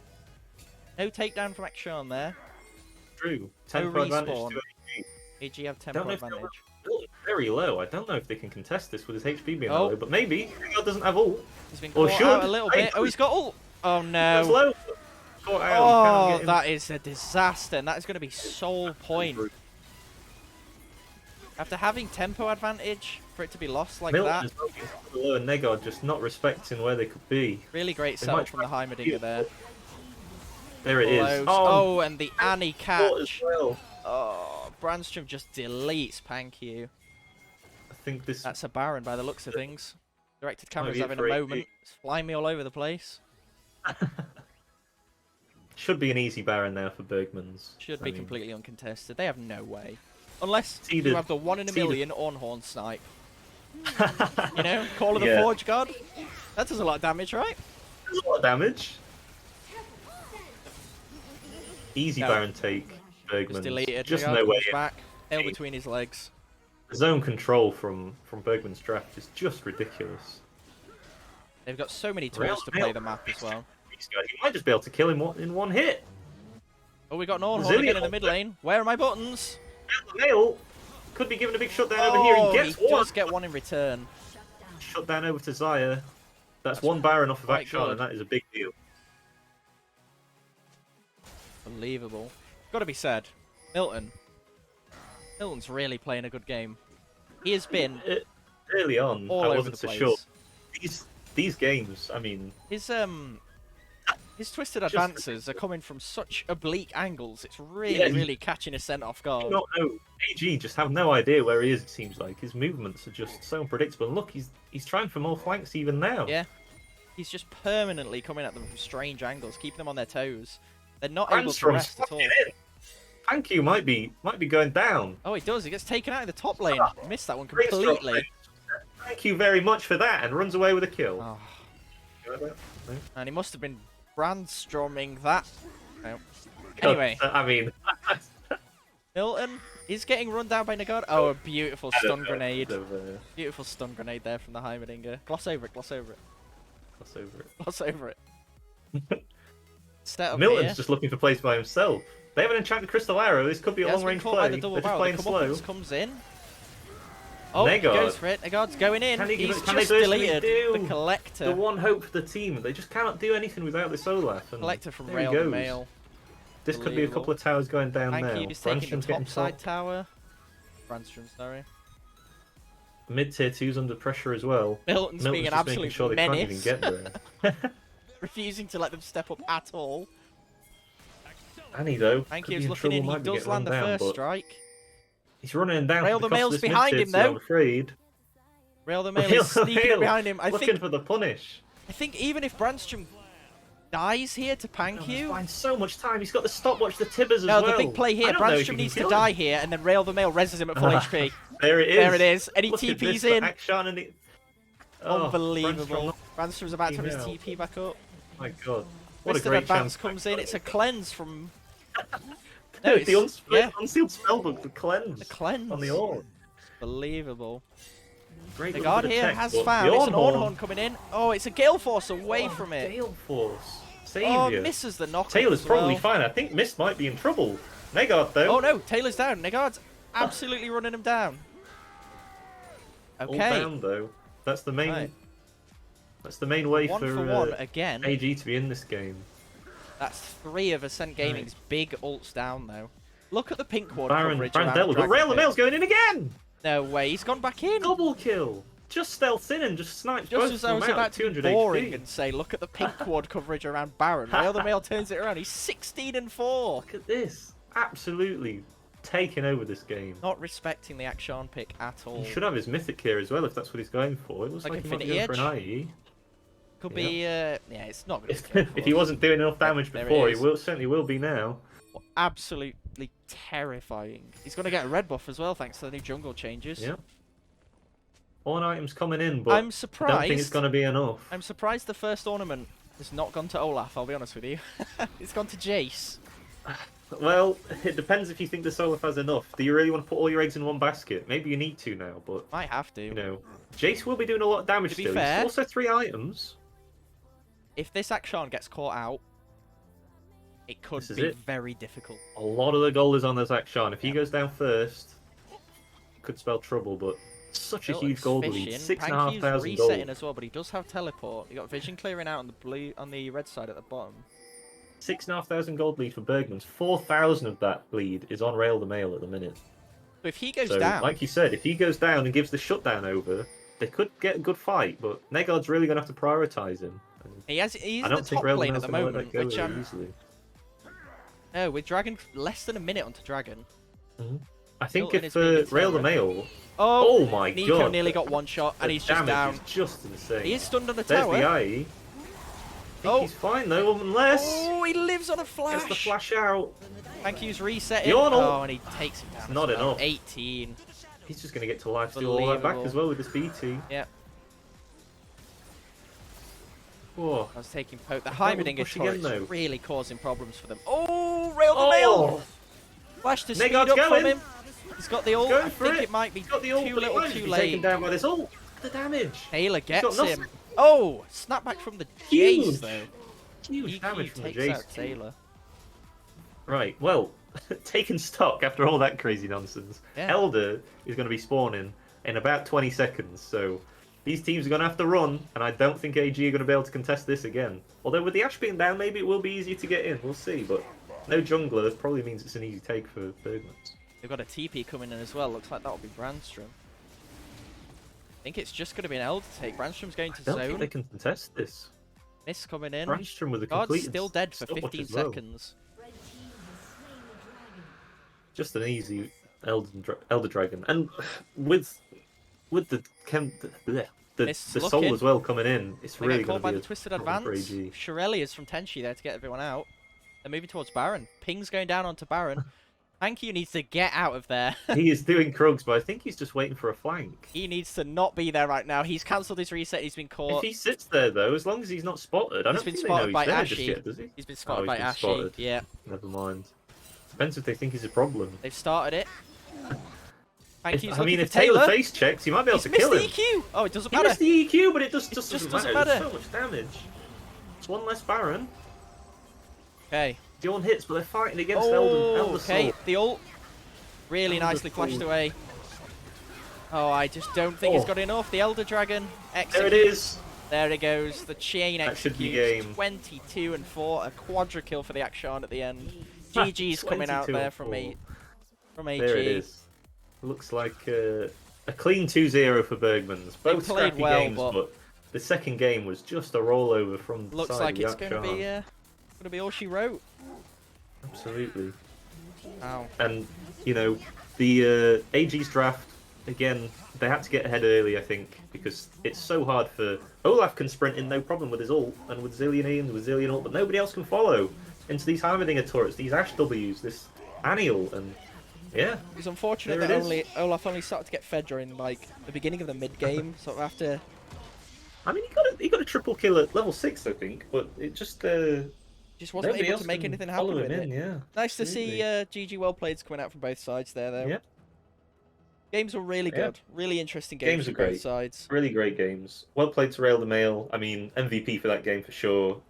Speaker 1: no takedown from Akshan there.
Speaker 2: True. Tempo advantage to
Speaker 1: AG have tempo advantage.
Speaker 2: Very low. I don't know if they can contest this with his HP being low, but maybe. He doesn't have ult.
Speaker 1: He's been caught out a little bit. Oh, he's got ult. Oh no.
Speaker 2: It's low.
Speaker 1: Oh, that is a disaster. And that is going to be soul point. After having tempo advantage, for it to be lost like
Speaker 2: Milton
Speaker 1: that.
Speaker 2: is low and Negard just not respecting where they could be.
Speaker 1: Really great setup from the Heimerdinger there.
Speaker 2: There it is.
Speaker 1: Oh, and the Annie catch.
Speaker 2: As well.
Speaker 1: Oh, Brandstrom just deletes Pankyu.
Speaker 2: I think this...
Speaker 1: That's a Baron by the looks of things. Directed camera's
Speaker 2: be
Speaker 1: having a moment. It's flying me all over the place.
Speaker 2: Should be an easy Baron now for Bergmans.
Speaker 1: Should be completely uncontested. They have no way. Unless you have the 1 in a million Ornhorn snipe. You know, Call of the Forge God. That does a lot of damage, right?
Speaker 2: Does a lot of damage. Easy Baron take, Bergmans.
Speaker 1: Just deleted.
Speaker 2: Just no way.
Speaker 1: Back, tail between his legs.
Speaker 2: The zone control from Bergman's draft is just ridiculous.
Speaker 1: They've got so many tools to play the map as well.
Speaker 2: You might just be able to kill him in one hit.
Speaker 1: Oh, we got an Ornhorn again in the mid lane. Where are my buttons?
Speaker 2: Nail could be given a big shutdown over here. He gets one.
Speaker 1: Does get one in return.
Speaker 2: Shutdown over to Xayah. That's one Baron off of Akshan, and that is a big deal.
Speaker 1: Unbelievable. Got to be said, Milton's really playing a good game. He has been
Speaker 2: early on.
Speaker 1: all
Speaker 2: I
Speaker 1: over
Speaker 2: wasn't
Speaker 1: the
Speaker 2: so
Speaker 1: place.
Speaker 2: sure. These games, I mean,
Speaker 1: his twisted advances are coming from such oblique angles. It's really catching Ascent off guard.
Speaker 2: No, AG just have no idea where he is. It seems like his movements are just so unpredictable. And look, he's trying for more flanks even now.
Speaker 1: Yeah, he's just permanently coming at them from strange angles, keeping them on their toes. They're not able to rest at all.
Speaker 2: Thank you, might be going down.
Speaker 1: Oh, he does. He gets taken out in the top lane. Missed that one completely.
Speaker 2: Thank you very much for that, and runs away with a kill.
Speaker 1: Oh. And he must have been Brandstroming that. No. Anyway.
Speaker 2: I mean...
Speaker 1: Milton is getting run down by Nagard. Oh, a beautiful stun grenade. Beautiful stun grenade there from the Heimerdinger. Gloss over it, gloss over it.
Speaker 2: Gloss over it.
Speaker 1: Gloss over it. Set up
Speaker 2: Milton's
Speaker 1: here.
Speaker 2: just looking for plays by himself. They have an enchanted crystal arrow. This could be a long-range play. They're just playing slow.
Speaker 1: Comes in. Oh, he goes for it. Nagard's going in. He's just deleted the Collector.
Speaker 2: The one hope for the team. They just cannot do anything without this Olaf. And
Speaker 1: Collector from Rail the Mail.
Speaker 2: This could be a couple of towers going down now.
Speaker 1: He's taking the top side tower. Brandstrom, sorry.
Speaker 2: Mid-tier 2's under pressure as well.
Speaker 1: Milton's being an absolute
Speaker 2: sure
Speaker 1: menace.
Speaker 2: They can't even get there.
Speaker 1: Refusing to let them step up at all.
Speaker 2: Annie, though.
Speaker 1: He's looking in. He does land the first strike.
Speaker 2: He's running him down.
Speaker 1: Rail the Mail's behind him, though.
Speaker 2: I'm afried.
Speaker 1: Rail the Mail is sneaking up behind him.
Speaker 2: Looking for the punish.
Speaker 1: I think even if Brandstrom dies here to Pankyu...
Speaker 2: He's buying so much time. He's got the stopwatch, the Tibbers as well.
Speaker 1: No, the big play here. Brandstrom needs to die here, and then Rail the Mail reses him at full HP.
Speaker 2: There it is.
Speaker 1: There it is. And he TP's in. Unbelievable. Brandstrom's about to have his TP back up.
Speaker 2: My god. What a great chance.
Speaker 1: Comes in. It's a cleanse from...
Speaker 2: No, the unsealed spellbook, the cleanse.
Speaker 1: The cleanse.
Speaker 2: On the Orn.
Speaker 1: Believable.
Speaker 2: Great.
Speaker 1: The guard here has found. It's an Ornhorn coming in. Oh, it's a Gale Force away from it.
Speaker 2: Gale Force. Savior.
Speaker 1: Oh, misses the knock.
Speaker 2: Taylor's probably fine. I think Mist might be in trouble. Negard, though.
Speaker 1: Oh, no. Taylor's down. Negard's absolutely running him down. Okay.
Speaker 2: All down, though. That's the main... Right. That's the main way for
Speaker 1: again.
Speaker 2: AG to be in this game.
Speaker 1: That's 3 of Ascent Gaming's big ults down, though. Look at the pink ward coverage.
Speaker 2: But Rail the Mail's going in again!
Speaker 1: No way, he's gone back in.
Speaker 2: Double kill. Just stealth in and just snipes
Speaker 1: both of them out. Just as I was about to be boring and say, look at the pink ward coverage around Baron. Rail the Mail turns it around. He's 16-4.
Speaker 2: Look at this. Absolutely taking over this game.
Speaker 1: Not respecting the Akshan pick at all.
Speaker 2: He should have his mythic here as well if that's what he's going for. It looks like he might be going for an IE.
Speaker 1: Could be, yeah, it's not going to be
Speaker 2: if he wasn't doing enough damage before, he certainly will be now.
Speaker 1: Absolutely terrifying. He's going to get a red buff as well, thanks to the new jungle changes.
Speaker 2: Yeah. Orn items coming in, but
Speaker 1: I'm surprised.
Speaker 2: I don't think it's going to be enough.
Speaker 1: I'm surprised the first ornament has not gone to Olaf, I'll be honest with you. It's gone to Jace.
Speaker 2: Well, it depends if you think the Olaf has enough. Do you really want to put all your eggs in one basket? Maybe you need to now, but...
Speaker 1: Might have to.
Speaker 2: You know, Jace will be doing a lot of damage still.
Speaker 1: Fair,
Speaker 2: also 3 items.
Speaker 1: If this Akshan gets caught out, it could be very difficult.
Speaker 2: A lot of the gold is on this Akshan. If he goes down first, it could spell trouble, but such a huge gold lead. 6,500
Speaker 1: resetting
Speaker 2: gold.
Speaker 1: as well, but he does have teleport. You got vision clearing out on the red side at the bottom.
Speaker 2: 6,500 gold lead for Bergmans. 4,000 of that lead is on Rail the Mail at the minute.
Speaker 1: But if he goes
Speaker 2: So,
Speaker 1: down...
Speaker 2: like you said, if he goes down and gives the shutdown over, they could get a good fight, but Negard's really going to have to prioritise him.
Speaker 1: He's in
Speaker 2: I
Speaker 1: the
Speaker 2: don't think
Speaker 1: top lane at the
Speaker 2: Railmail's gonna let
Speaker 1: moment,
Speaker 2: that go
Speaker 1: which
Speaker 2: really easily.
Speaker 1: No, with Dragon, less than a minute onto Dragon.
Speaker 2: I think
Speaker 1: Milton
Speaker 2: if
Speaker 1: is being
Speaker 2: Rail the
Speaker 1: terror.
Speaker 2: Mail...
Speaker 1: Oh,
Speaker 2: my
Speaker 1: Nico
Speaker 2: god!
Speaker 1: nearly got one shot, and
Speaker 2: The
Speaker 1: he's just
Speaker 2: damage
Speaker 1: down.
Speaker 2: is just insane.
Speaker 1: He is stunned on the
Speaker 2: There's
Speaker 1: tower.
Speaker 2: the IE. I think he's fine though, unless...
Speaker 1: Oh, he lives on a flash.
Speaker 2: Gets the flash out.
Speaker 1: Thank you's resetting.
Speaker 2: Yordle.
Speaker 1: Oh, and he takes him down.
Speaker 2: It's not enough.
Speaker 1: 18.
Speaker 2: He's just going to get to life steal all that back as well with this BT.
Speaker 1: Yeah.
Speaker 2: Whoa.
Speaker 1: I was taking poke. The Heimerdinger
Speaker 2: again,
Speaker 1: turret's really causing problems for them. Oh, Rail the Mail! Flash to speed up from him. He's got the ult. I think it might be too little too late.
Speaker 2: Taken down by this ult. The damage.
Speaker 1: Taylor gets him. Oh, snapback from the Jace though.
Speaker 2: Huge damage from the
Speaker 1: takes
Speaker 2: Jace.
Speaker 1: out Taylor.
Speaker 2: Right, well, taking stock after all that crazy nonsense, Elder is going to be spawning in about 20 seconds, so these teams are going to have to run, and I don't think AG are going to be able to contest this again. Although with the Ashe being down, maybe it will be easier to get in, we'll see, but no jungler probably means it's an easy take for Bergmans.
Speaker 1: They've got a TP coming in as well, looks like that'll be Brandstrom. I think it's just going to be an Elder take. Brandstrom's going to
Speaker 2: I don't
Speaker 1: zone.
Speaker 2: think they can contest this.
Speaker 1: Miss coming in.
Speaker 2: Brandstrom with a
Speaker 1: Guard's
Speaker 2: complete
Speaker 1: still dead for
Speaker 2: stopwatch
Speaker 1: 15
Speaker 2: as well.
Speaker 1: seconds.
Speaker 2: Just an easy Elder Dragon, and with the soul as well coming in, it's really going to be
Speaker 1: the twisted advance. Shirelli is from Tenchi there to get everyone out. They're moving towards Baron. Ping's going down onto Baron. Hankyu needs to get out of there.
Speaker 2: He is doing Krugs, but I think he's just waiting for a flank.
Speaker 1: He needs to not be there right now. He's cancelled his reset. He's been caught.
Speaker 2: If he sits there though, as long as he's not spotted, I don't think they know he's there just yet, does he?
Speaker 1: He's been spotted by Ashe. Yeah.
Speaker 2: Never mind. Depends if they think he's a problem.
Speaker 1: They've started it.
Speaker 2: If Taylor face checks, he might be able to kill him.
Speaker 1: He missed the EQ! Oh, it doesn't matter.
Speaker 2: He missed the EQ, but it just doesn't matter.
Speaker 1: matter.
Speaker 2: There's so much damage. It's one less Baron.
Speaker 1: Okay.
Speaker 2: Dawn hits, but they're fighting against Elder Soul.
Speaker 1: Okay, the ult. Really nicely flashed away. Oh, I just don't think he's got enough. The Elder Dragon executes.
Speaker 2: There it is.
Speaker 1: There it goes. The chain
Speaker 2: that should be
Speaker 1: executes.
Speaker 2: game.
Speaker 1: 22 and 4. A quadra kill for the Akshan at the end. GG's coming out there from AG.
Speaker 2: There it is. Looks like a clean 2-0 for Bergmans. Both scrappy games, but the second game was just a rollover from the
Speaker 1: looks
Speaker 2: side
Speaker 1: like
Speaker 2: of
Speaker 1: it's going to be all she wrote.
Speaker 2: Absolutely.
Speaker 1: Wow.
Speaker 2: And you know, the AG's draft again. They had to get ahead early, I think, because it's so hard for Olaf can sprint in no problem with his ult and with Zillion E and with Zillion ult, but nobody else can follow into these Heimerdinger turrets, these Ashe W's, this Anniel, and yeah.
Speaker 1: It's unfortunate that Olaf only started to get fed during like the beginning of the mid game, sort of after.
Speaker 2: I mean, he got a triple kill at level 6, I think, but it just
Speaker 1: wasn't able to make anything happen with it.
Speaker 2: Yeah,
Speaker 1: nice to see GG well played coming out from both sides there, though.
Speaker 2: Yeah.
Speaker 1: Games were really good, really interesting games from both sides.
Speaker 2: Really great games. Well played to Rail the Mail. I mean, MVP for that game for sure.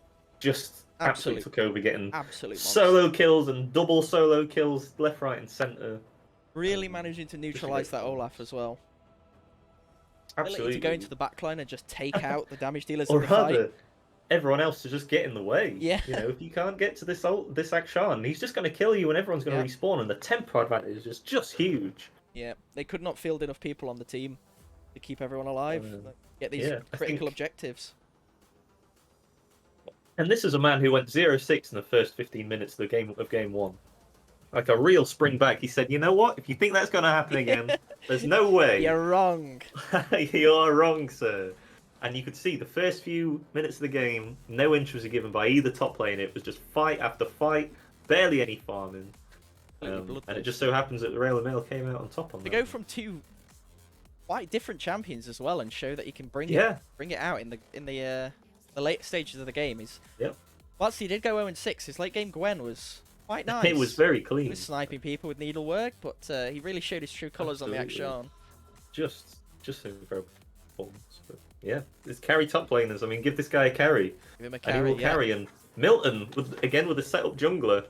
Speaker 2: Just absolutely took over, getting solo kills and double solo kills left, right, and centre.
Speaker 1: Really managing to neutralise that Olaf as well.
Speaker 2: Absolutely.
Speaker 1: To go into the backline and just take out the damage dealers
Speaker 2: or
Speaker 1: in the
Speaker 2: rather,
Speaker 1: fight.
Speaker 2: Everyone else to just get in the way.
Speaker 1: Yeah.
Speaker 2: You know, if you can't get to this Akshan, he's just going to kill you and everyone's going to respawn, and the tempo advantage is just huge.
Speaker 1: Yeah, they could not field enough people on the team to keep everyone alive. Get these critical objectives.
Speaker 2: And this is a man who went 0-6 in the first 15 minutes of game one. Like a real spring back. He said, you know what? If you think that's going to happen again, there's no way.
Speaker 1: You're wrong.
Speaker 2: You're wrong, sir. And you could see the first few minutes of the game, no interest was given by either top lane. It was just fight after fight, barely any farming. And it just so happens that the Rail and Mail came out on top on that.
Speaker 1: To go from two quite different champions as well and show that you can bring it out in the late stages of the game is. Whilst he did go 0-6, his late game Gwen was quite nice.
Speaker 2: It was very clean.
Speaker 1: He was sniping people with needlework, but he really showed his true colours on the Akshan.
Speaker 2: Just an incredible performance. But yeah, it's carry top laners. I mean, give this guy a carry.
Speaker 1: Give him a carry,
Speaker 2: and he will carry. And Milton, with a set-up jungler.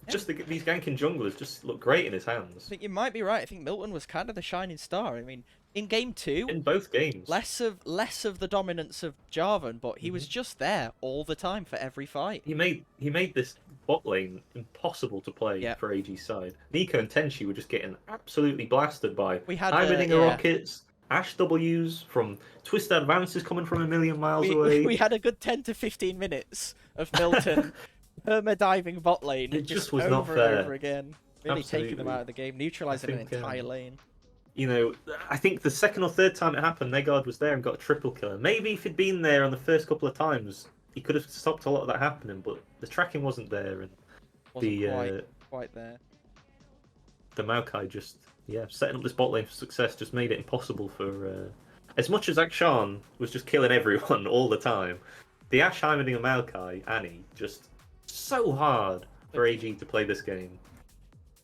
Speaker 2: Just these ganking junglers just look great in his hands.
Speaker 1: I think you might be right. I think Milton was kind of the shining star. I mean, in game 2,
Speaker 2: in both games,
Speaker 1: less of the dominance of Jarvan, but he was just there all the time for every fight.
Speaker 2: He made this bot lane impossible to play for AG's side. Nico and Tenchi were just getting absolutely blasted by Heimerdinger rockets, Ash W's from Twisted Advances coming from a million miles away.
Speaker 1: We had a good 10 to 15 minutes of Milton perma-diving bot lane.
Speaker 2: It just was
Speaker 1: over
Speaker 2: not fair.
Speaker 1: And over again. Really taking them out of the game, neutralizing an entire lane.
Speaker 2: You know, I think the second or third time it happened, Negard was there and got a triple kill. Maybe if he'd been there on the first couple of times, he could have stopped a lot of that happening, but the tracking wasn't there, and
Speaker 1: wasn't quite there.
Speaker 2: The Maokai just setting up this bot lane for success just made it impossible for as much as Akshan was just killing everyone all the time. The Ash Heimerdinger Maokai Annie just so hard for AG to play this game.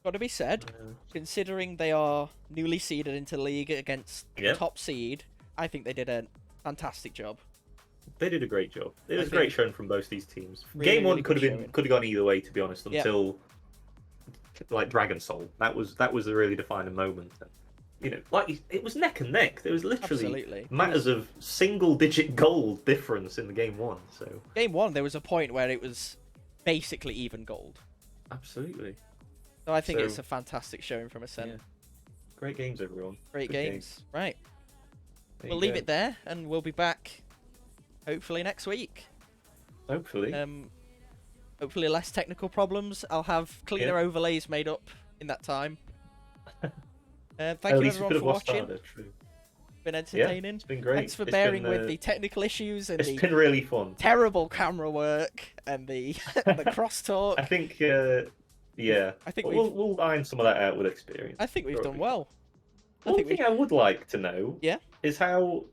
Speaker 1: Got to be said, considering they are newly seeded into league against top seed, I think they did a fantastic job.
Speaker 2: They did a great job. It was a great showing from both these teams. Game one could have gone either way, to be honest, until like Dragon Soul. That was a really defining moment. You know, like it was neck and neck. There was literally matters of single-digit gold difference in the game one. So
Speaker 1: game one, there was a point where it was basically even gold.
Speaker 2: Absolutely.
Speaker 1: So I think it's a fantastic showing from Ascent.
Speaker 2: Yeah. Great games, everyone.
Speaker 1: Great games. Right. We'll leave it there, and we'll be back hopefully next week.
Speaker 2: Hopefully.
Speaker 1: Hopefully less technical problems. I'll have cleaner overlays made up in that time. Thank you everyone for watching. It's been entertaining.
Speaker 2: Yeah, it's been great.
Speaker 1: Thanks for bearing with the technical issues and
Speaker 2: it's been really fun.
Speaker 1: Terrible camera work and the crosstalk.
Speaker 2: I think I think we'll iron some of that out with experience.
Speaker 1: I think we've done well.
Speaker 2: One thing I would like to know is how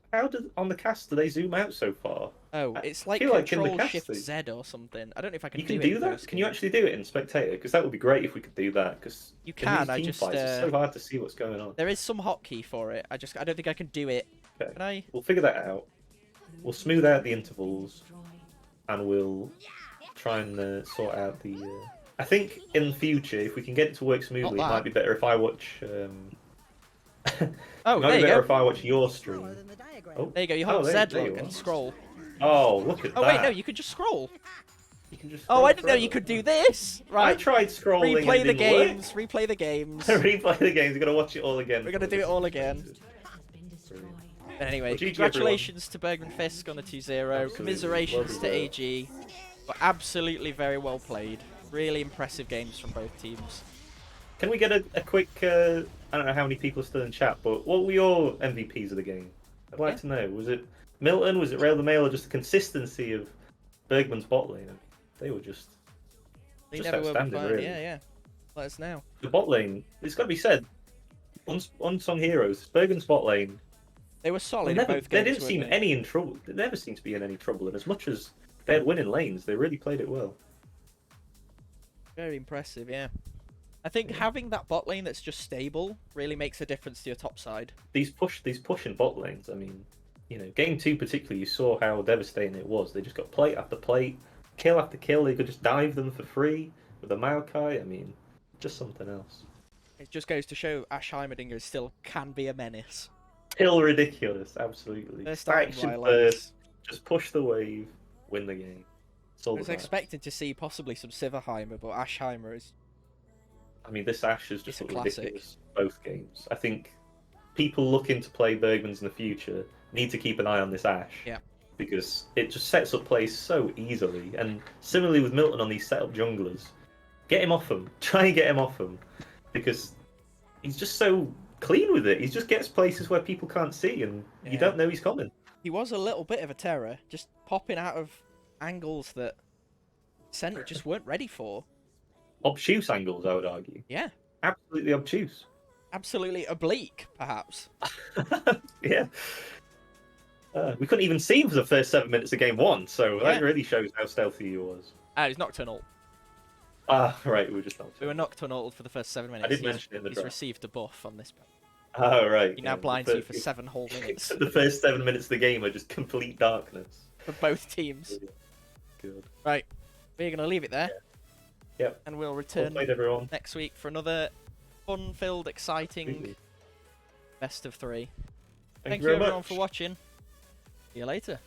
Speaker 2: on the cast do they zoom out so far?
Speaker 1: Oh, it's like Control-Shift-Z or something. I don't know if I can do it.
Speaker 2: You can do that? Can you actually do it in Spectator? Because that would be great if we could do that. Because
Speaker 1: you can.
Speaker 2: It's so hard to see what's going on.
Speaker 1: There is some hotkey for it. I don't think I can do it.
Speaker 2: Okay.
Speaker 1: Can I?
Speaker 2: We'll figure that out. We'll smooth out the intervals, and we'll try and sort out the. I think in the future, if we can get it to work smoothly, it might be better if I watch.
Speaker 1: Oh, there you go.
Speaker 2: If I watch your stream.
Speaker 1: Oh, there you go. You hold Z and scroll.
Speaker 2: Oh, look at that.
Speaker 1: Oh wait, no, you could just scroll.
Speaker 2: You can just.
Speaker 1: Oh, I didn't know you could do this. Right.
Speaker 2: I tried scrolling.
Speaker 1: Replay the games. Replay the games.
Speaker 2: Replay the games. We're gonna watch it all again.
Speaker 1: We're gonna do it all again. But anyway, congratulations to Bergman Fisk on the 2-0. Commiserations to AG. But absolutely very well played. Really impressive games from both teams.
Speaker 2: Can we get a quick? I don't know how many people are still in chat, but what were your MVPs of the game? I'd like to know. Was it Milton? Was it Rail the Mail? Or just the consistency of Bergman's bot lane? They were just outstanding, really.
Speaker 1: Yeah. Let us know.
Speaker 2: The bot lane, it's got to be said, unsung heroes. Bergman's bot lane.
Speaker 1: They were solid.
Speaker 2: They didn't seem any in trouble. They never seemed to be in any trouble, and as much as they had winning lanes, they really played it well.
Speaker 1: Very impressive, yeah. I think having that bot lane that's just stable really makes a difference to your top side.
Speaker 2: These pushing bot lanes, I mean, you know, game 2 particularly, you saw how devastating it was. They just got plate after plate, kill after kill. They could just dive them for free with a Maokai. I mean, just something else.
Speaker 1: It just goes to show Ash Heimerdinger still can be a menace.
Speaker 2: Still ridiculous, absolutely. Action first, just push the wave, win the game.
Speaker 1: I was expecting to see possibly some Sivaheimer, but Ash Heimer is...
Speaker 2: I mean, this Ash is just ridiculous. Both games. I think people looking to play Bergmans in the future need to keep an eye on this Ash.
Speaker 1: Yeah.
Speaker 2: Because it just sets up plays so easily. And similarly with Milton on these setup junglers, get him off him. Try and get him off him. Because he's just so clean with it. He just gets places where people can't see and you don't know he's coming.
Speaker 1: He was a little bit of a terror, just popping out of angles that Ascent just weren't ready for.
Speaker 2: Obtuse angles, I would argue.
Speaker 1: Yeah.
Speaker 2: Absolutely obtuse.
Speaker 1: Absolutely oblique, perhaps.
Speaker 2: Yeah. We couldn't even see him for the first 7 minutes of game 1, so that really shows how stealthy he was.
Speaker 1: He's Nocturnal.
Speaker 2: Right, we were just
Speaker 1: We were Nocturnal for the first 7 minutes.
Speaker 2: I did mention it in the
Speaker 1: He's received a buff on this.
Speaker 2: Right.
Speaker 1: He now blinds you for 7 whole minutes.
Speaker 2: The first 7 minutes of the game are just complete darkness.
Speaker 1: For both teams.
Speaker 2: Good.
Speaker 1: Right, we're going to leave it there.
Speaker 2: Yep.
Speaker 1: And we'll return next week for another fun-filled, exciting best of 3. Thank you everyone for watching. See you later.